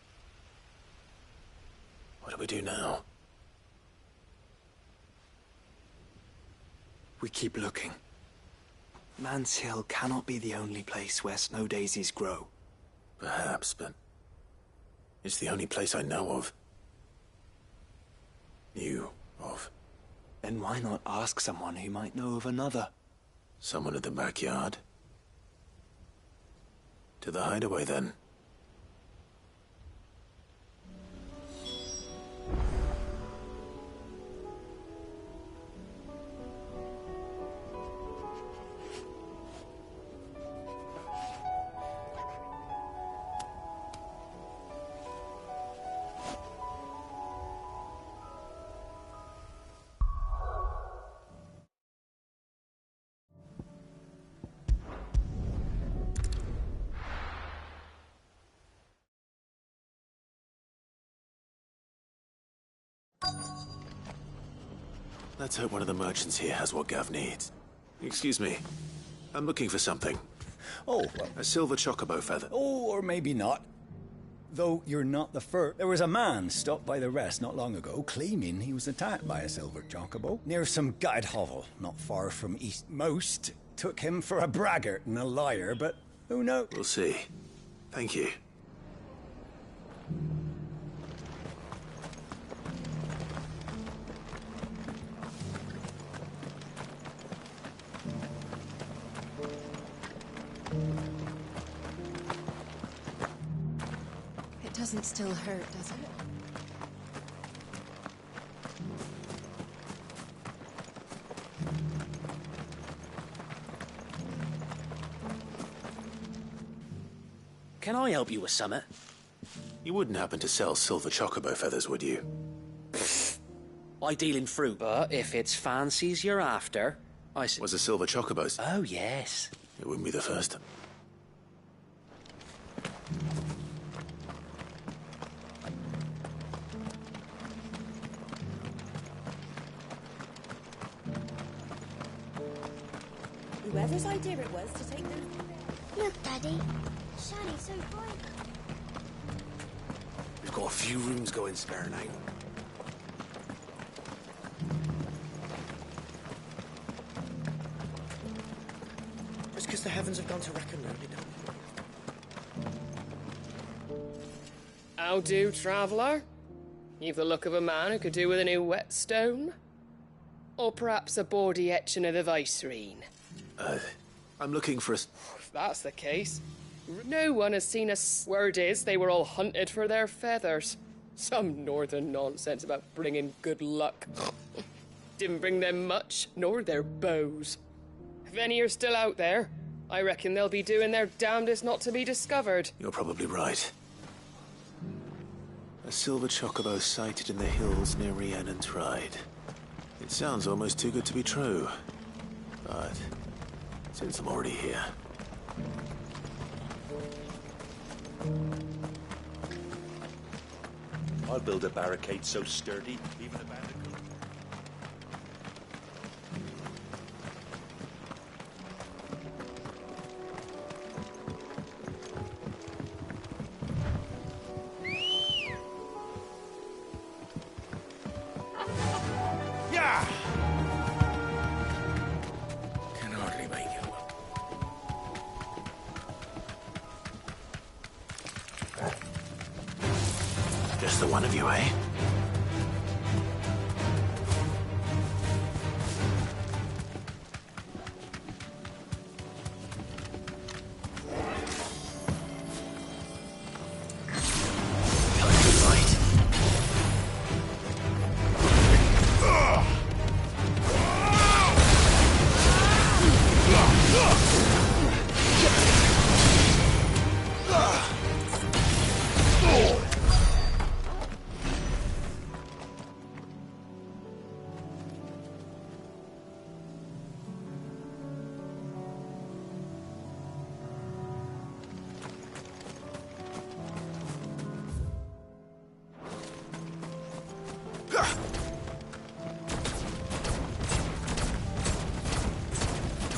What do we do now? We keep looking. Man's Hill cannot be the only place where snow daisies grow. Perhaps, but... it's the only place I know of. Knew of. Then why not ask someone who might know of another? Someone at the backyard? To the hideaway, then. Let's hope one of the merchants here has what Gav needs. Excuse me. I'm looking for something. Oh, well. A silver chocobo feather. Oh, or maybe not. Though you're not the first. There was a man stopped by the rest not long ago, claiming he was attacked by a silver chocobo near some gutted hovel not far from east. Most took him for a braggart and a liar, but who knows? We'll see. Thank you. It doesn't still hurt, does it? Can I help you with summit? You wouldn't happen to sell silver chocobo feathers, would you? I deal in fruit. But if it's fancies you're after, Was it silver chocobos? Oh, yes. It wouldn't be the first. Whoever's idea it was to take those... Look, Daddy. Shining so bright. We've got a few rooms going spare now. It's because the heavens have gone to reckon now, How do, traveller? You've the look of a man who could do with a new whetstone. Or perhaps a bawdy etching of the Vicerine. I'm looking for a... If that's the case, no one has seen us. Word is they were all hunted for their feathers. Some northern nonsense about bringing good luck. Didn't bring them much, nor their bows. If any are still out there, I reckon they'll be doing their damnedest not to be discovered. You're probably right. A silver chocobo sighted in the hills near Rhiannon's Ride. It sounds almost too good to be true. But since I'm already here... I'll build a barricade so sturdy, even a bandit could. Yeah! Can hardly make it up. Just the one of you, eh?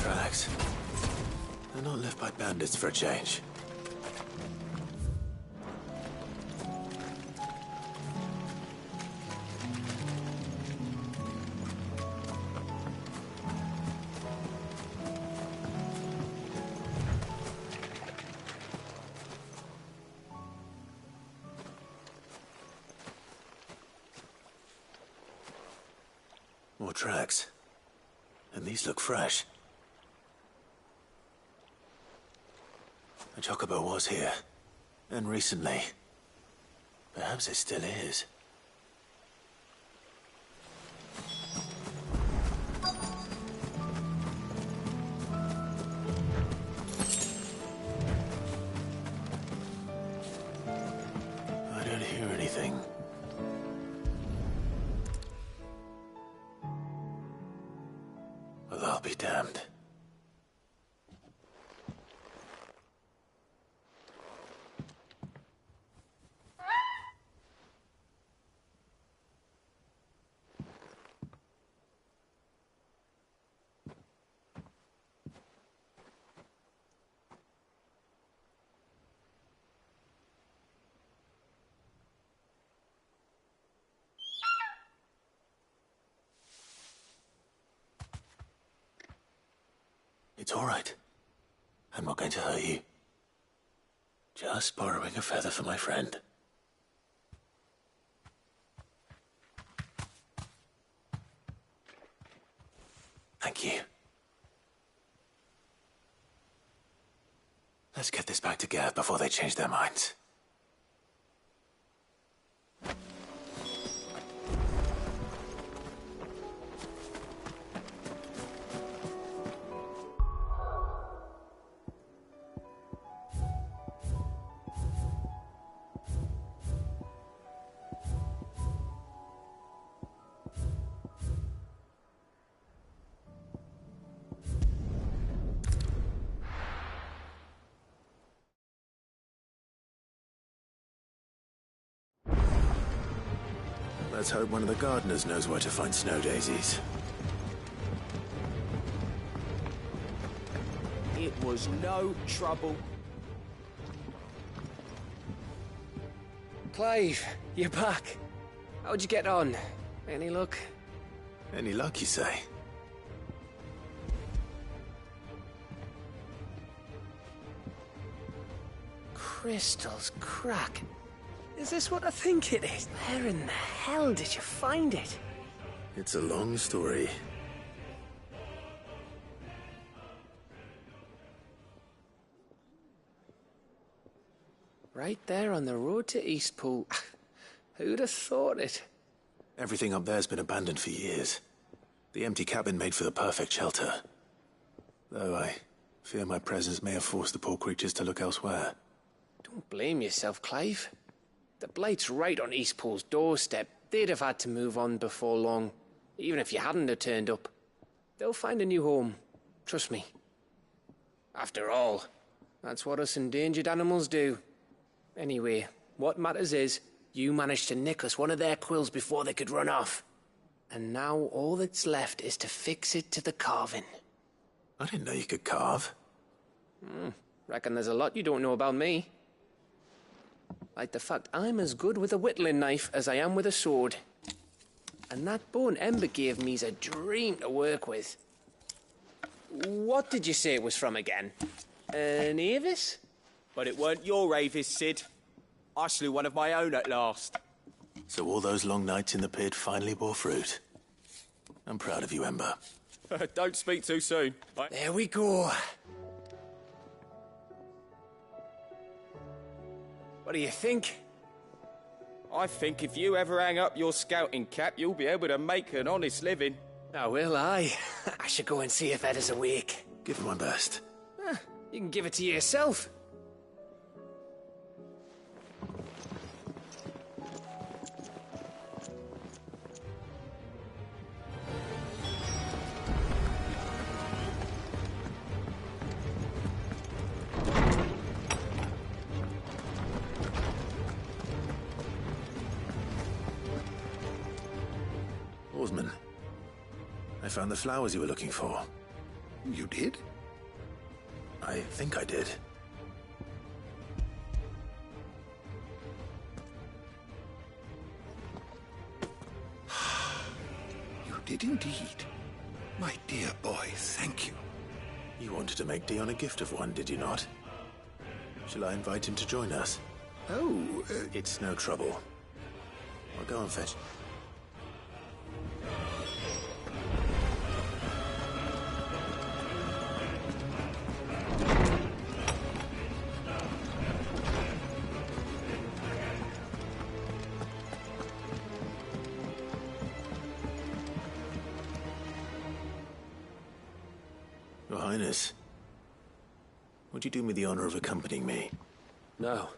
Tracks. They're not left by bandits for a change. More tracks. And these look fresh. A chocobo was here. And recently. Perhaps it still is. I don't hear anything. Well, I'll be damned. It's all right. I'm not going to hurt you. Just borrowing a feather for my friend. Thank you. Let's get this back to Gav before they change their minds. Let's hope one of the gardeners knows where to find snow daisies. It was no trouble. Clive, you're back. How'd you get on? Any luck? Any luck, you say? Crystal's crack. Is this what I think it is? Where in the hell did you find it? It's a long story. Right there on the road to Eastpool. Who'd have thought it? Everything up there's been abandoned for years. The empty cabin made for the perfect shelter. Though I fear my presence may have forced the poor creatures to look elsewhere. Don't blame yourself, Clive. The Blight's right on Eastpool's doorstep. They'd have had to move on before long, even if you hadn't have turned up. They'll find a new home. Trust me. After all, that's what us endangered animals do. Anyway, what matters is, you managed to nick us one of their quills before they could run off. And now all that's left is to fix it to the carving. I didn't know you could carve. Reckon there's a lot you don't know about me. Like the fact I'm as good with a whittling knife as I am with a sword. And that bone Ember gave me's a dream to work with. What did you say it was from again? An Avis? But it weren't your Avis, Sid. I slew one of my own at last. So all those long nights in the pit finally bore fruit. I'm proud of you, Ember. Don't speak too soon. There we go. What do you think? I think if you ever hang up your scouting cap, you'll be able to make an honest living. Oh, will I? I should go and see if Ed is awake. Give it my best. You can give it to yourself. Oarsman, I found the flowers you were looking for. You did? I think I did. You did indeed. My dear boy, thank you. You wanted to make Dion a gift of one, did you not? Shall I invite him to join us? Oh, It's no trouble. I'll go and fetch. Your Highness, would you do me the honor of accompanying me? No.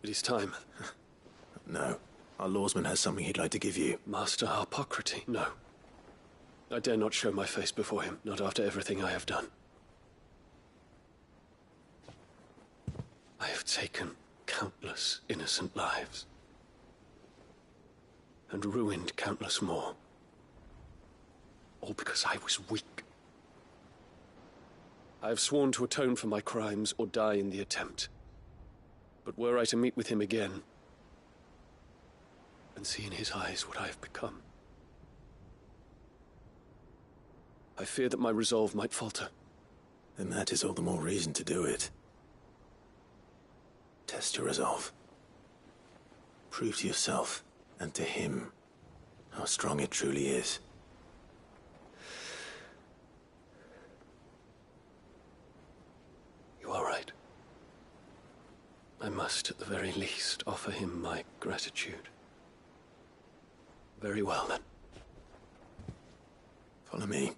It is time. No. Our lawsman has something he'd like to give you. Master Harpocrates? No. I dare not show my face before him, not after everything I have done. I have taken countless innocent lives. And ruined countless more. All because I was weak. I have sworn to atone for my crimes or die in the attempt. But were I to meet with him again, and see in his eyes what I have become, I fear that my resolve might falter. Then that is all the more reason to do it. Test your resolve. Prove to yourself, and to him, how strong it truly is. You are right. I must, at the very least, offer him my gratitude. Very well, then. Follow me.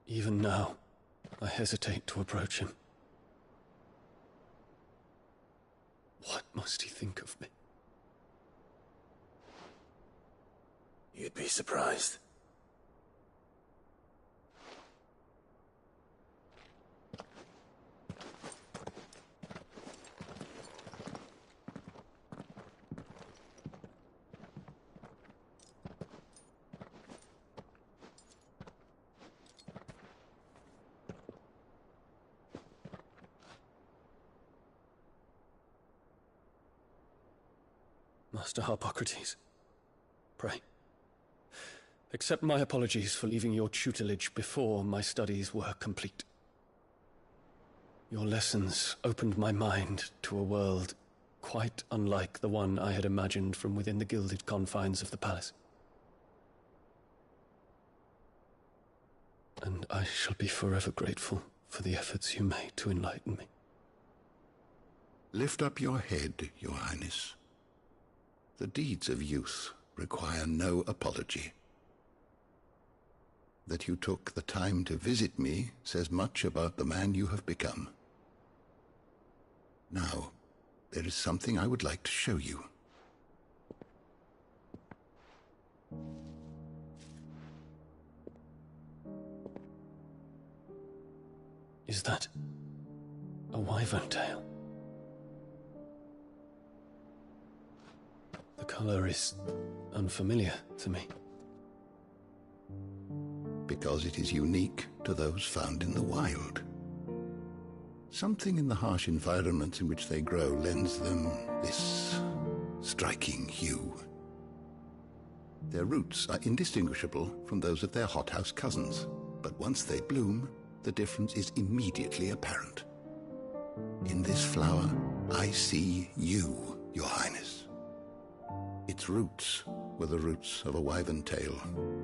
Even now, I hesitate to approach him. must he think of me? You'd be surprised. Master Harpocrates, pray, accept my apologies for leaving your tutelage before my studies were complete. Your lessons opened my mind to a world quite unlike the one I had imagined from within the gilded confines of the palace. And I shall be forever grateful for the efforts you made to enlighten me. Lift up your head, Your Highness. The deeds of youth require no apology. That you took the time to visit me says much about the man you have become. Now, there is something I would like to show you. Is that a wyvern tail? The color is unfamiliar to me. Because it is unique to those found in the wild. Something in the harsh environments in which they grow lends them this striking hue. Their roots are indistinguishable from those of their hothouse cousins, but once they bloom, the difference is immediately apparent. In this flower, I see you, Your Highness. Its roots were the roots of a wyvern tail,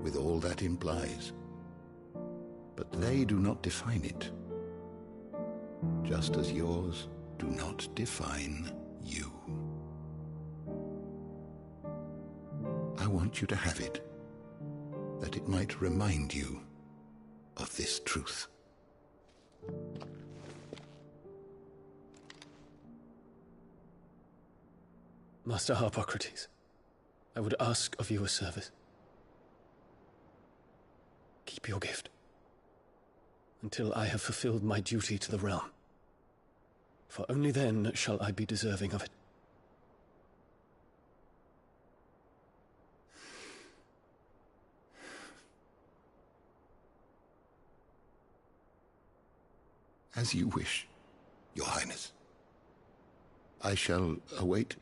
with all that implies. But they do not define it, just as yours do not define you. I want you to have it, that it might remind you of this truth. Master Harpocrates, I would ask of you a service. Keep your gift until I have fulfilled my duty to the realm, for only then shall I be deserving of it. As you wish, Your Highness. I shall await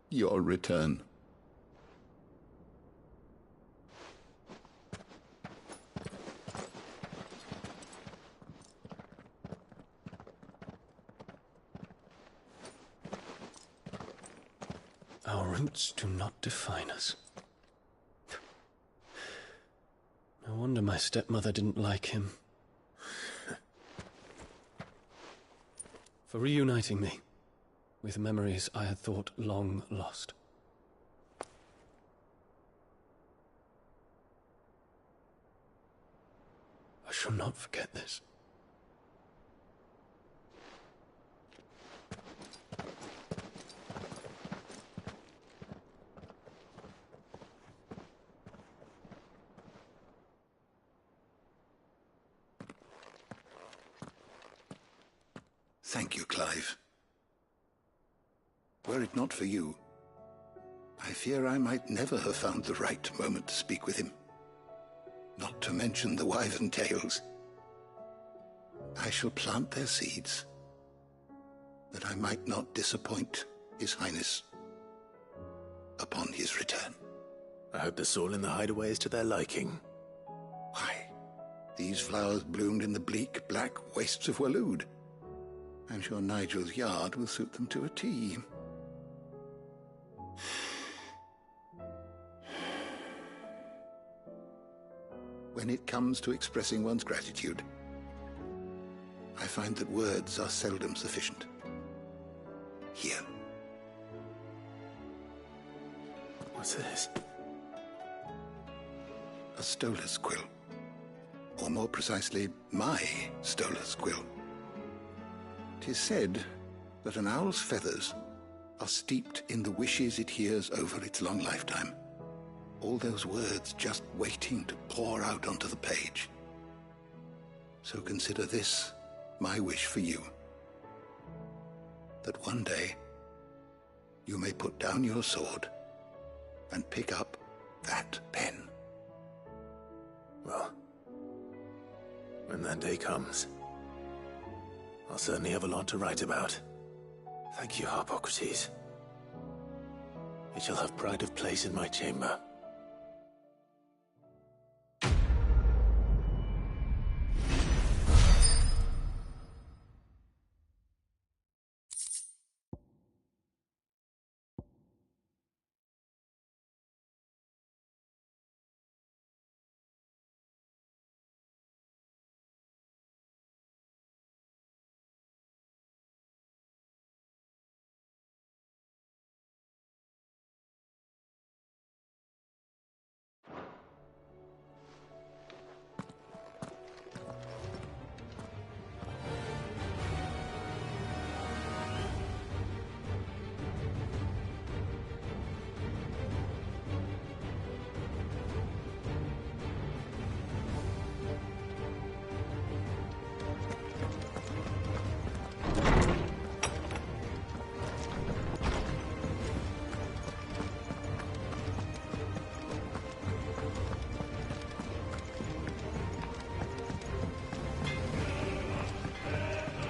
your return. Our roots do not define us. No wonder my stepmother didn't like him. For reuniting me with memories I had thought long lost. I shall not forget this. Thank you, Clive. Were it not for you, I fear I might never have found the right moment to speak with him. Not to mention the wyvern tales. I shall plant their seeds, that I might not disappoint His Highness upon his return. I hope the soil in the hideaway is to their liking. Why, these flowers bloomed in the bleak, black wastes of Waloed. I'm sure Nigel's yard will suit them to a T. When it comes to expressing one's gratitude, I find that words are seldom sufficient. Here. What's this? A stolas quill. Or more precisely, my stolas quill. 'Tis said that an owl's feathers are steeped in the wishes it hears over its long lifetime. All those words just waiting to pour out onto the page. So consider this my wish for you. That one day, you may put down your sword and pick up that pen. Well, when that day comes, I'll certainly have a lot to write about. Thank you, Harpocrates. It shall have pride of place in my chamber.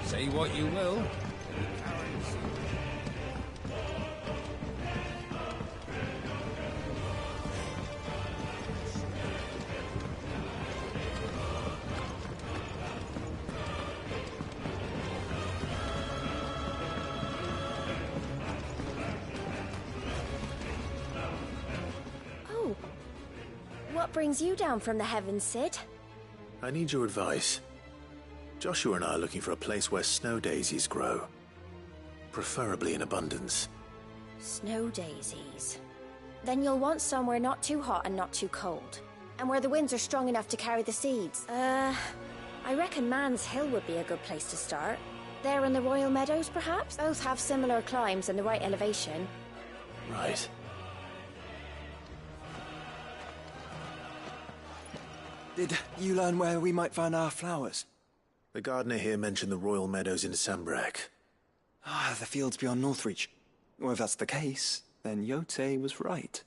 Say what you will. Oh. What brings you down from the heavens, Sid? I need your advice. Joshua and I are looking for a place where snow daisies grow. Preferably in abundance. Snow daisies. Then you'll want somewhere not too hot and not too cold. And where the winds are strong enough to carry the seeds. I reckon Man's Hill would be a good place to start. There in the Royal Meadows, perhaps? Both have similar climbs and the right elevation. Right. Did you learn where we might find our flowers? The gardener here mentioned the Royal Meadows in Sambrak. Ah, the fields beyond Northreach. Well, if that's the case, then Yote was right.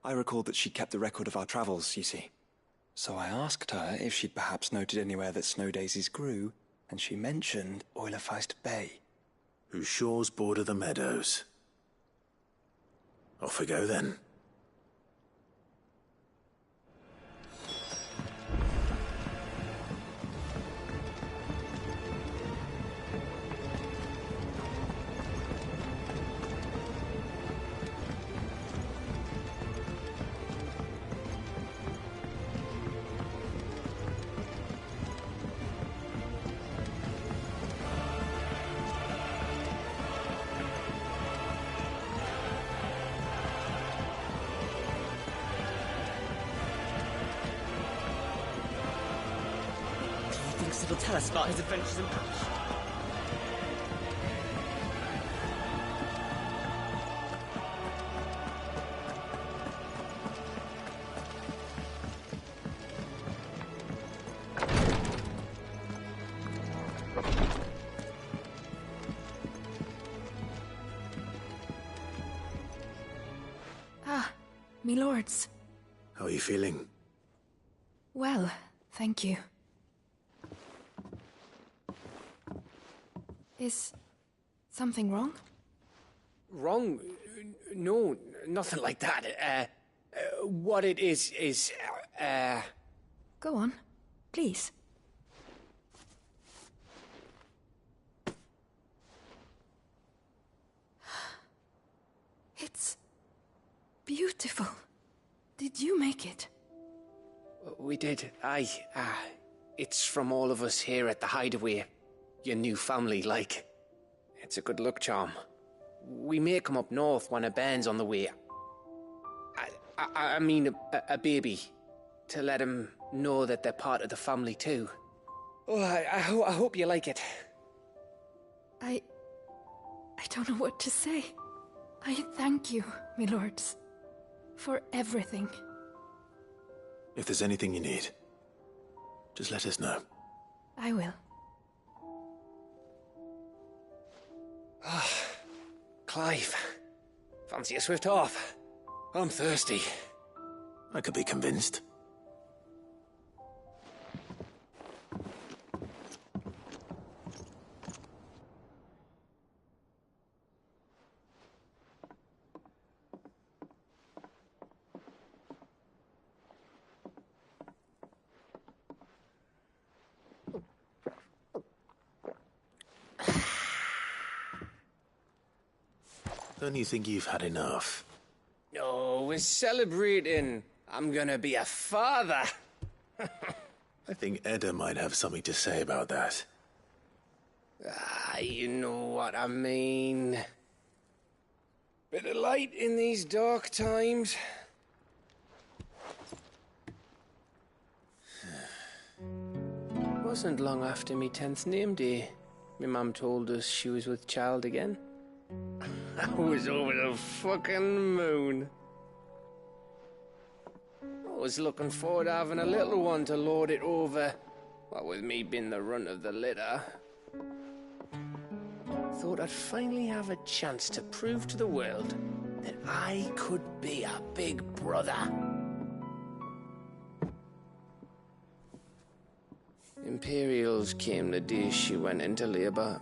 I recalled that she kept the record of our travels, you see. So I asked her if she'd perhaps noted anywhere that snow daisies grew, and she mentioned Oilefeist Bay. Whose shores border the meadows. Off we go then. It'll tell us about his adventures in Paris. Ah, me lords. How are you feeling? Well, thank you. Is something wrong? Wrong? No, nothing like that. What it is, Go on, please. It's beautiful. Did you make it? We did, aye. It's from all of us here at the Hideaway. Your new family, like. It's a good luck charm. We may come up north when a band's on the way. I mean a baby. To let him know that they're part of the family too. Oh, I hope you like it. I don't know what to say. I thank you, my lords, for everything. If there's anything you need, just let us know. I will. Clive, fancy a swift off? I'm thirsty. I could be convinced. Don't you think you've had enough? No, we're celebrating. I'm gonna be a father. I think Edda might have something to say about that. You know what I mean. Bit of light in these dark times. Wasn't long after me 10th name day, my mum told us she was with child again. I was over the fucking moon. I was looking forward to having a little one to lord it over, what with me being the runt of the litter. Thought I'd finally have a chance to prove to the world that I could be a big brother. Imperials came the day she went into labour.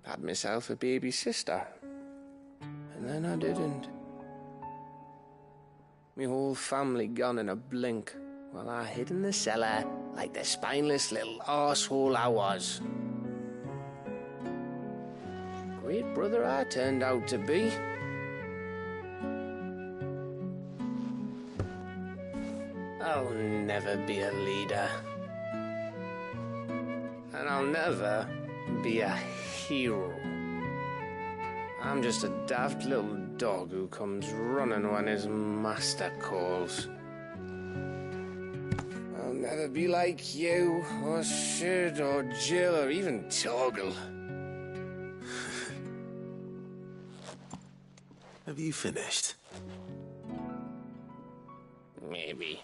Had myself a baby sister, and then I didn't. Me whole family gone in a blink, while I hid in the cellar like the spineless little arsehole I was. Great brother I turned out to be. I'll never be a leader. And I'll never be a hero. I'm just a daft little dog who comes running when his master calls. I'll never be like you, or Sid, or Jill, or even Torgal. Have you finished? Maybe.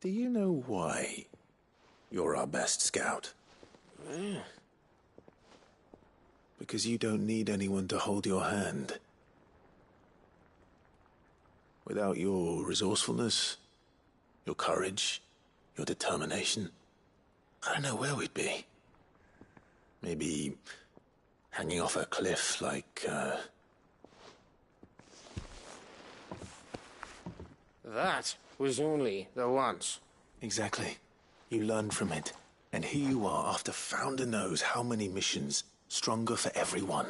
Do you know why you're our best scout? Because you don't need anyone to hold your hand. Without your resourcefulness, your courage, your determination, I don't know where we'd be. Maybe hanging off a cliff like, That was only the once. Exactly. You learned from it. And here you are after Founder knows how many missions, stronger for everyone.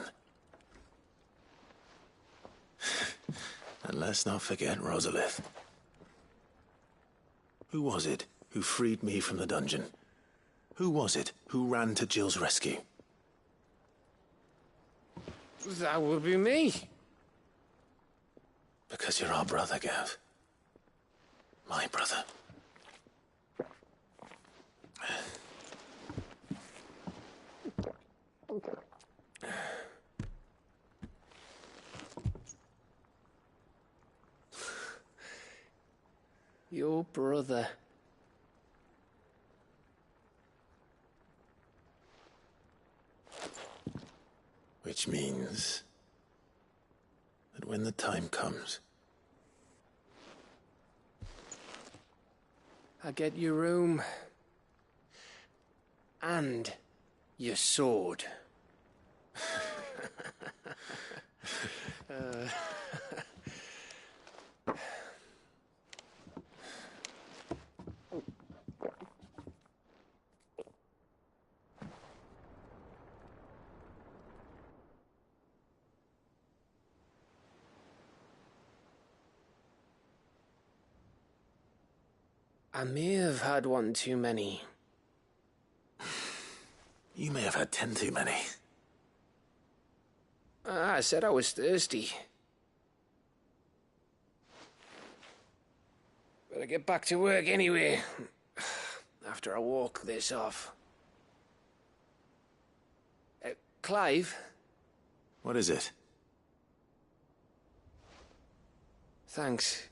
And let's not forget Rosalith. Who was it who freed me from the dungeon? Who was it who ran to Jill's rescue? That would be me. Because you're our brother, Gav. My brother. Your brother. Which means that when the time comes, I get your room. And your sword. I may have had one too many. You may have had 10 too many. I said I was thirsty. Better get back to work anyway. after I walk this off. Clive? What is it? Thanks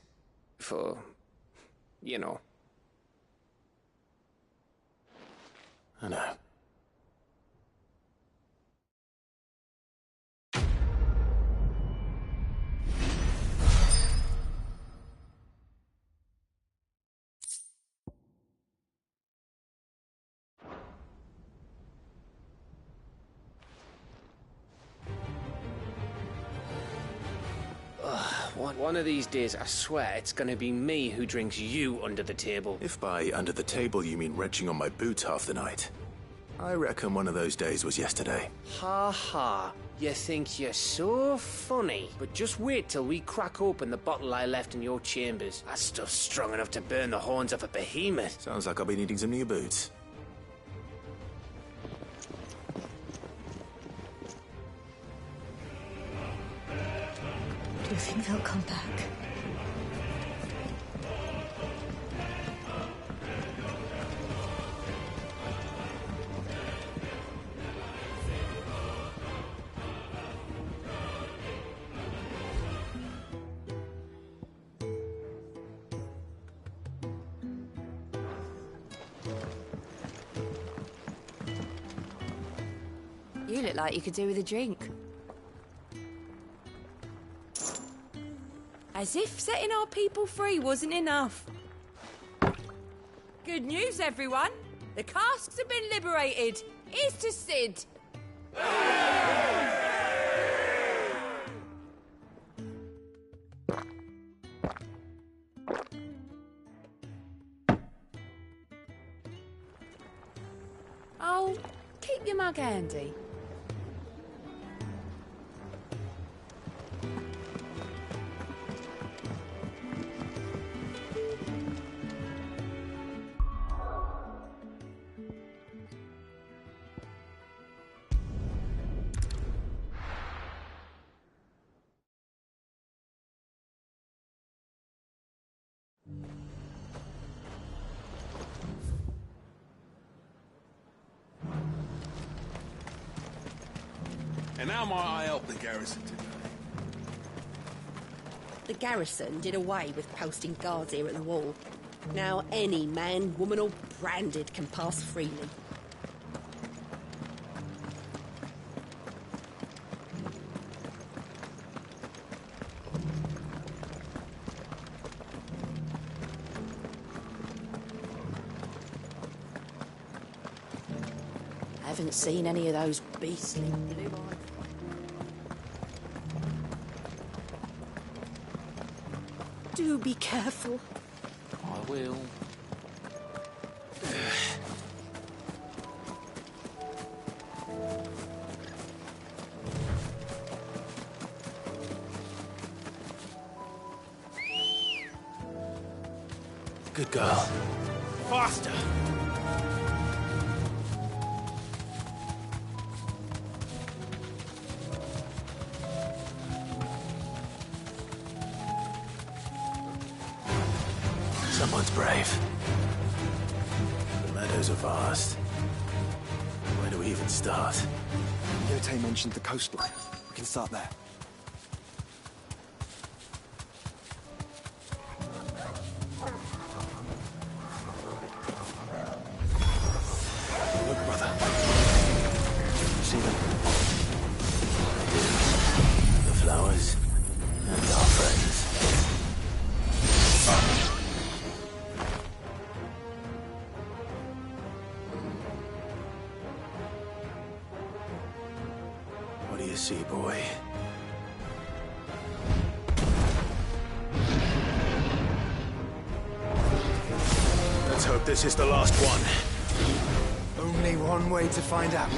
for, you know. I know. One of these days, I swear, it's gonna be me who drinks you under the table. If by under the table you mean wrenching on my boots half the night, I reckon one of those days was yesterday. Ha ha. You think you're so funny. But just wait till we crack open the bottle I left in your chambers. That stuff's strong enough to burn the horns off a behemoth. Sounds like I'll be needing some new boots. Do you think they'll come back? You look like you could do with a drink. As if setting our people free wasn't enough. Good news, everyone. The casks have been liberated. Here's to Sid. Oh, keep your mug handy. And how might I help the garrison today? The garrison did away with posting guards here at the wall. Now any man, woman or branded can pass freely. Haven't seen any of those beastly blue eyes. Do be careful. I will. Good girl. Faster! Someone's brave. The meadows are vast. Where do we even start? Yote mentioned the coastline. We can start there. Look, brother. You see them? The flowers and our friends. What do you see, boy? Let's hope this is the last one. Only one way to find out.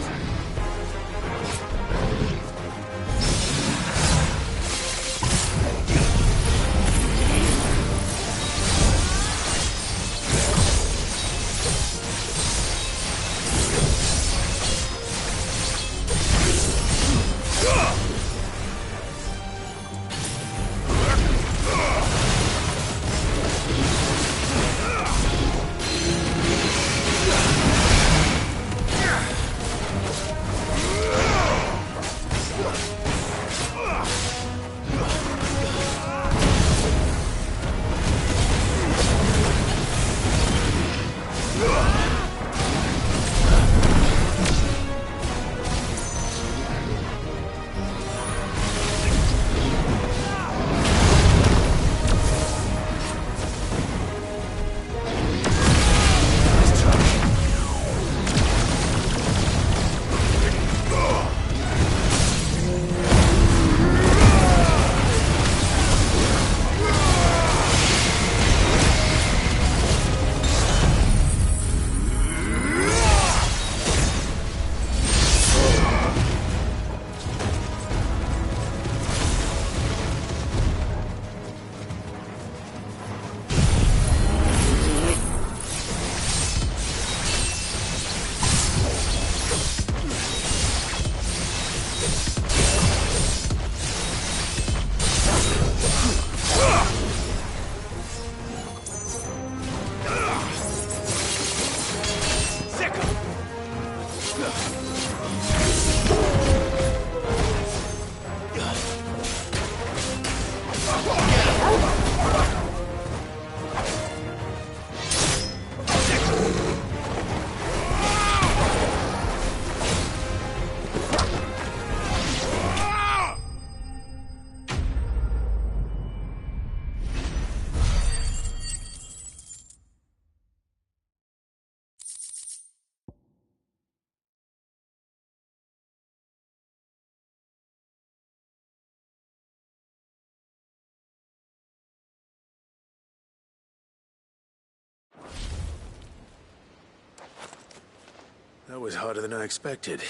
That was harder than I expected.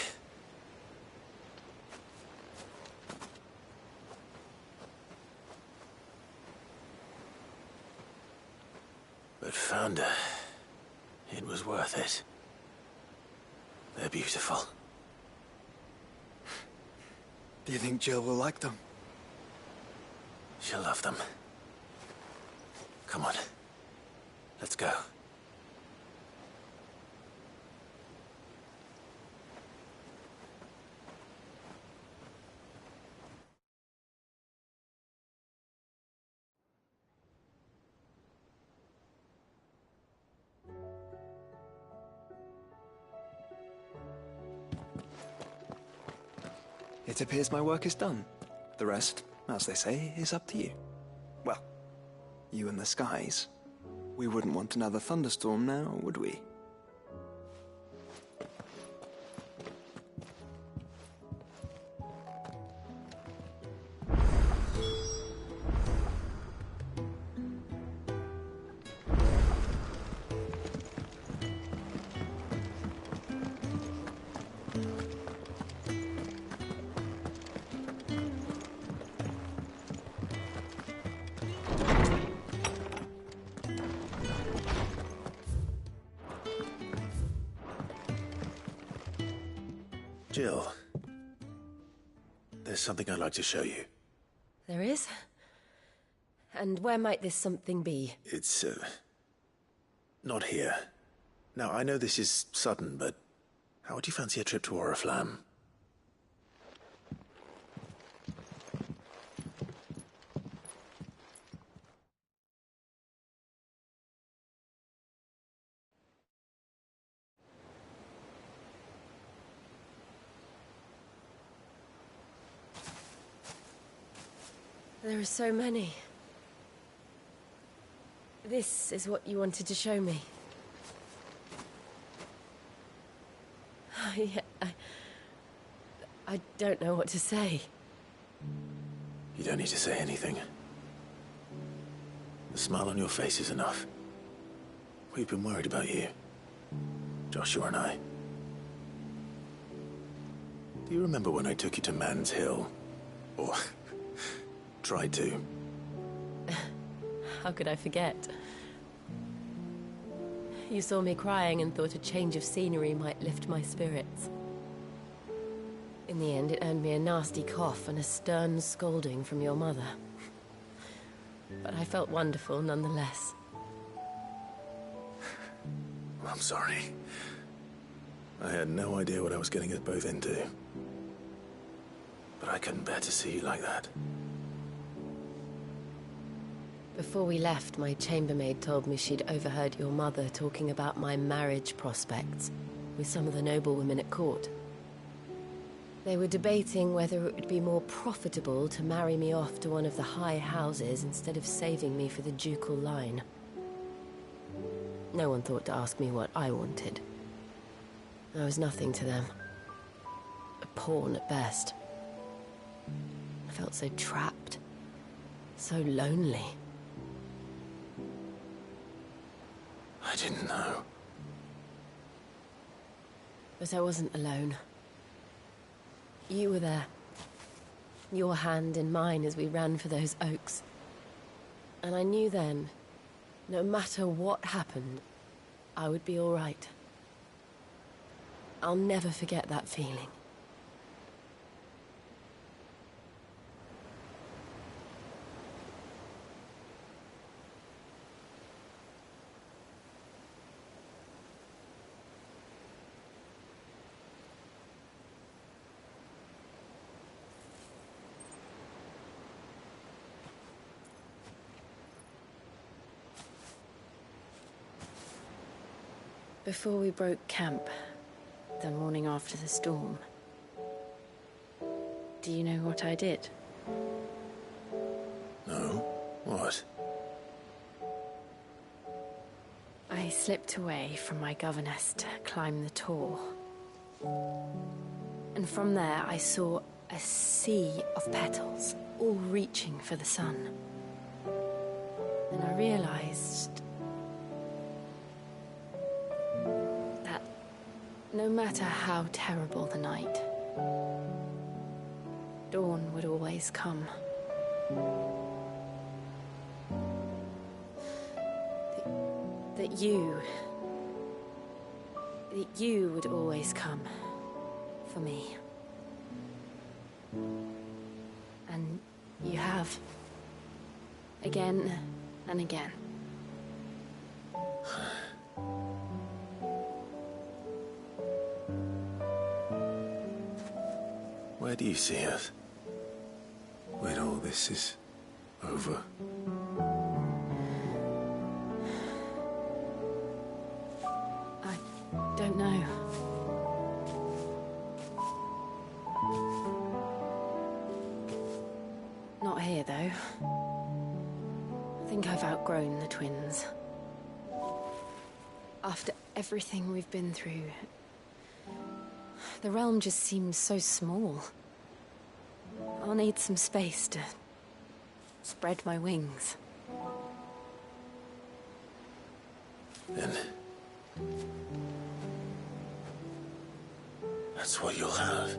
But found her. It was worth it. They're beautiful. Do you think Jill will like them? She'll love them. Come on. Let's go. It appears my work is done. The rest, as they say, is up to you. Well, you and the skies. We wouldn't want another thunderstorm now, would we? Jill, there's something I'd like to show you. There is? And where might this something be? It's, not here. Now, I know this is sudden, but how would you fancy a trip to Oriflamme? There are so many. This is what you wanted to show me. Yeah, I don't know what to say. You don't need to say anything. The smile on your face is enough. We've been worried about you. Joshua and I. Do you remember when I took you to Man's Hill? Or tried to? How could I forget? You saw me crying and thought a change of scenery might lift my spirits. In the end, it earned me a nasty cough and a stern scolding from your mother. But I felt wonderful nonetheless. I'm sorry. I had no idea what I was getting us both into. But I couldn't bear to see you like that. Before we left, my chambermaid told me she'd overheard your mother talking about my marriage prospects with some of the noblewomen at court. They were debating whether it would be more profitable to marry me off to one of the high houses instead of saving me for the ducal line. No one thought to ask me what I wanted. I was nothing to them. A pawn at best. I felt so trapped. So lonely. I didn't know. But I wasn't alone. You were there. Your hand in mine as we ran for those oaks. And I knew then, no matter what happened, I would be all right. I'll never forget that feeling. Before we broke camp, the morning after the storm, do you know what I did? No? What? I slipped away from my governess to climb the tor. And from there I saw a sea of petals, all reaching for the sun. And I realized that no matter how terrible the night, dawn would always come. That you would always come for me. And you have. Again and again. Where do you see us? When all this is over? I don't know. Not here, though. I think I've outgrown the twins. After everything we've been through, the realm just seems so small. I'll need some space to spread my wings. Then that's what you'll have.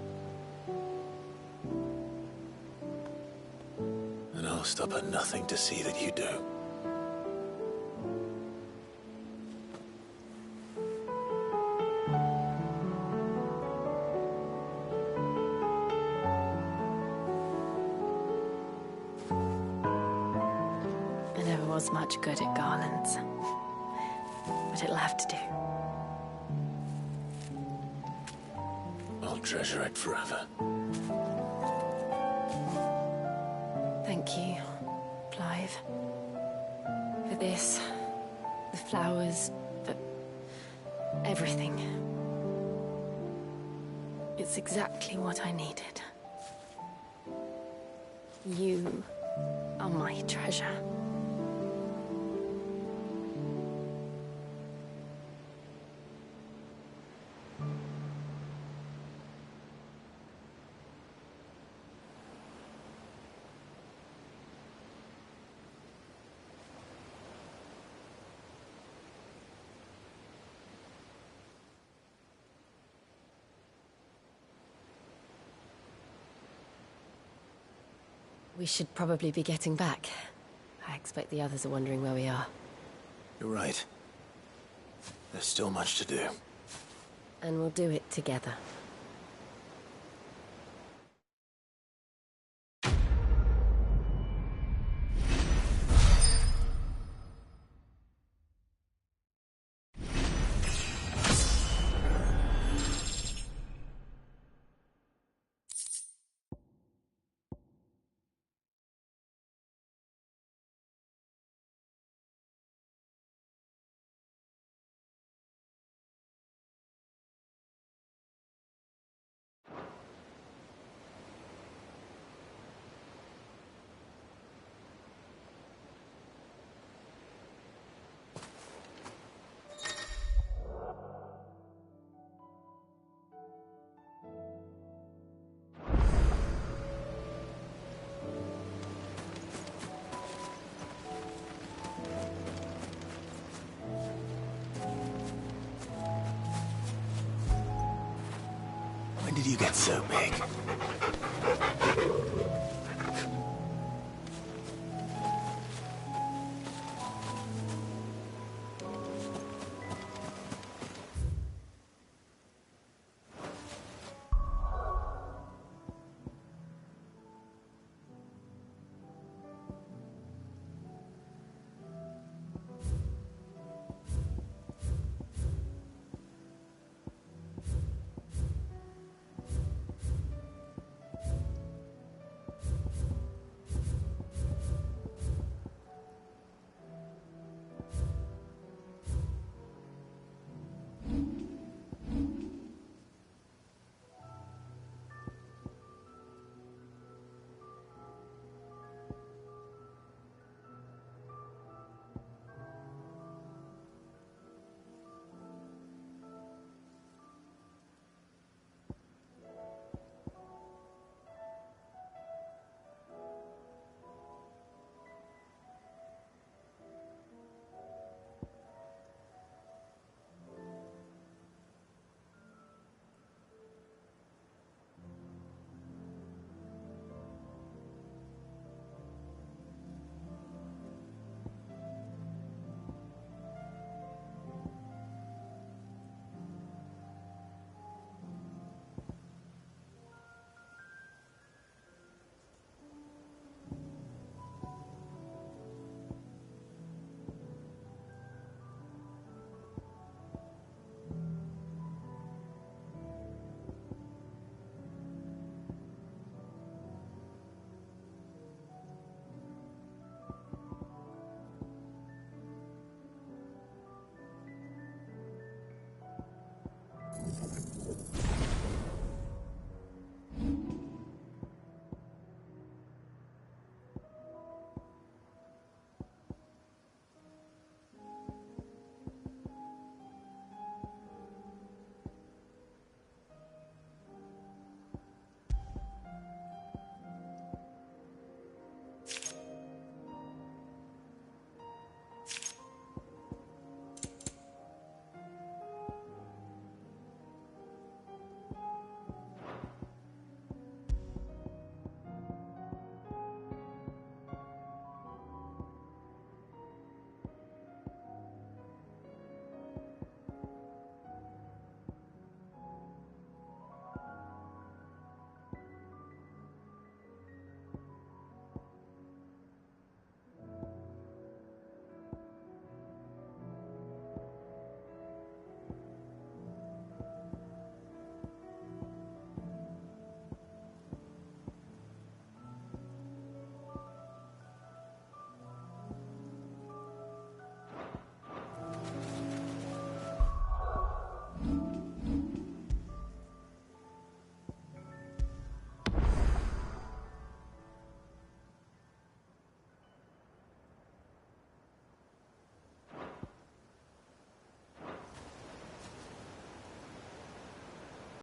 And I'll stop at nothing to see that you do. I never was much good at garlands, but it'll have to do. I'll treasure it forever. Thank you, Clive. For this, the flowers, for everything. It's exactly what I needed. You are my treasure. We should probably be getting back. I expect the others are wondering where we are. You're right. There's still much to do. And we'll do it together. When did you get so big?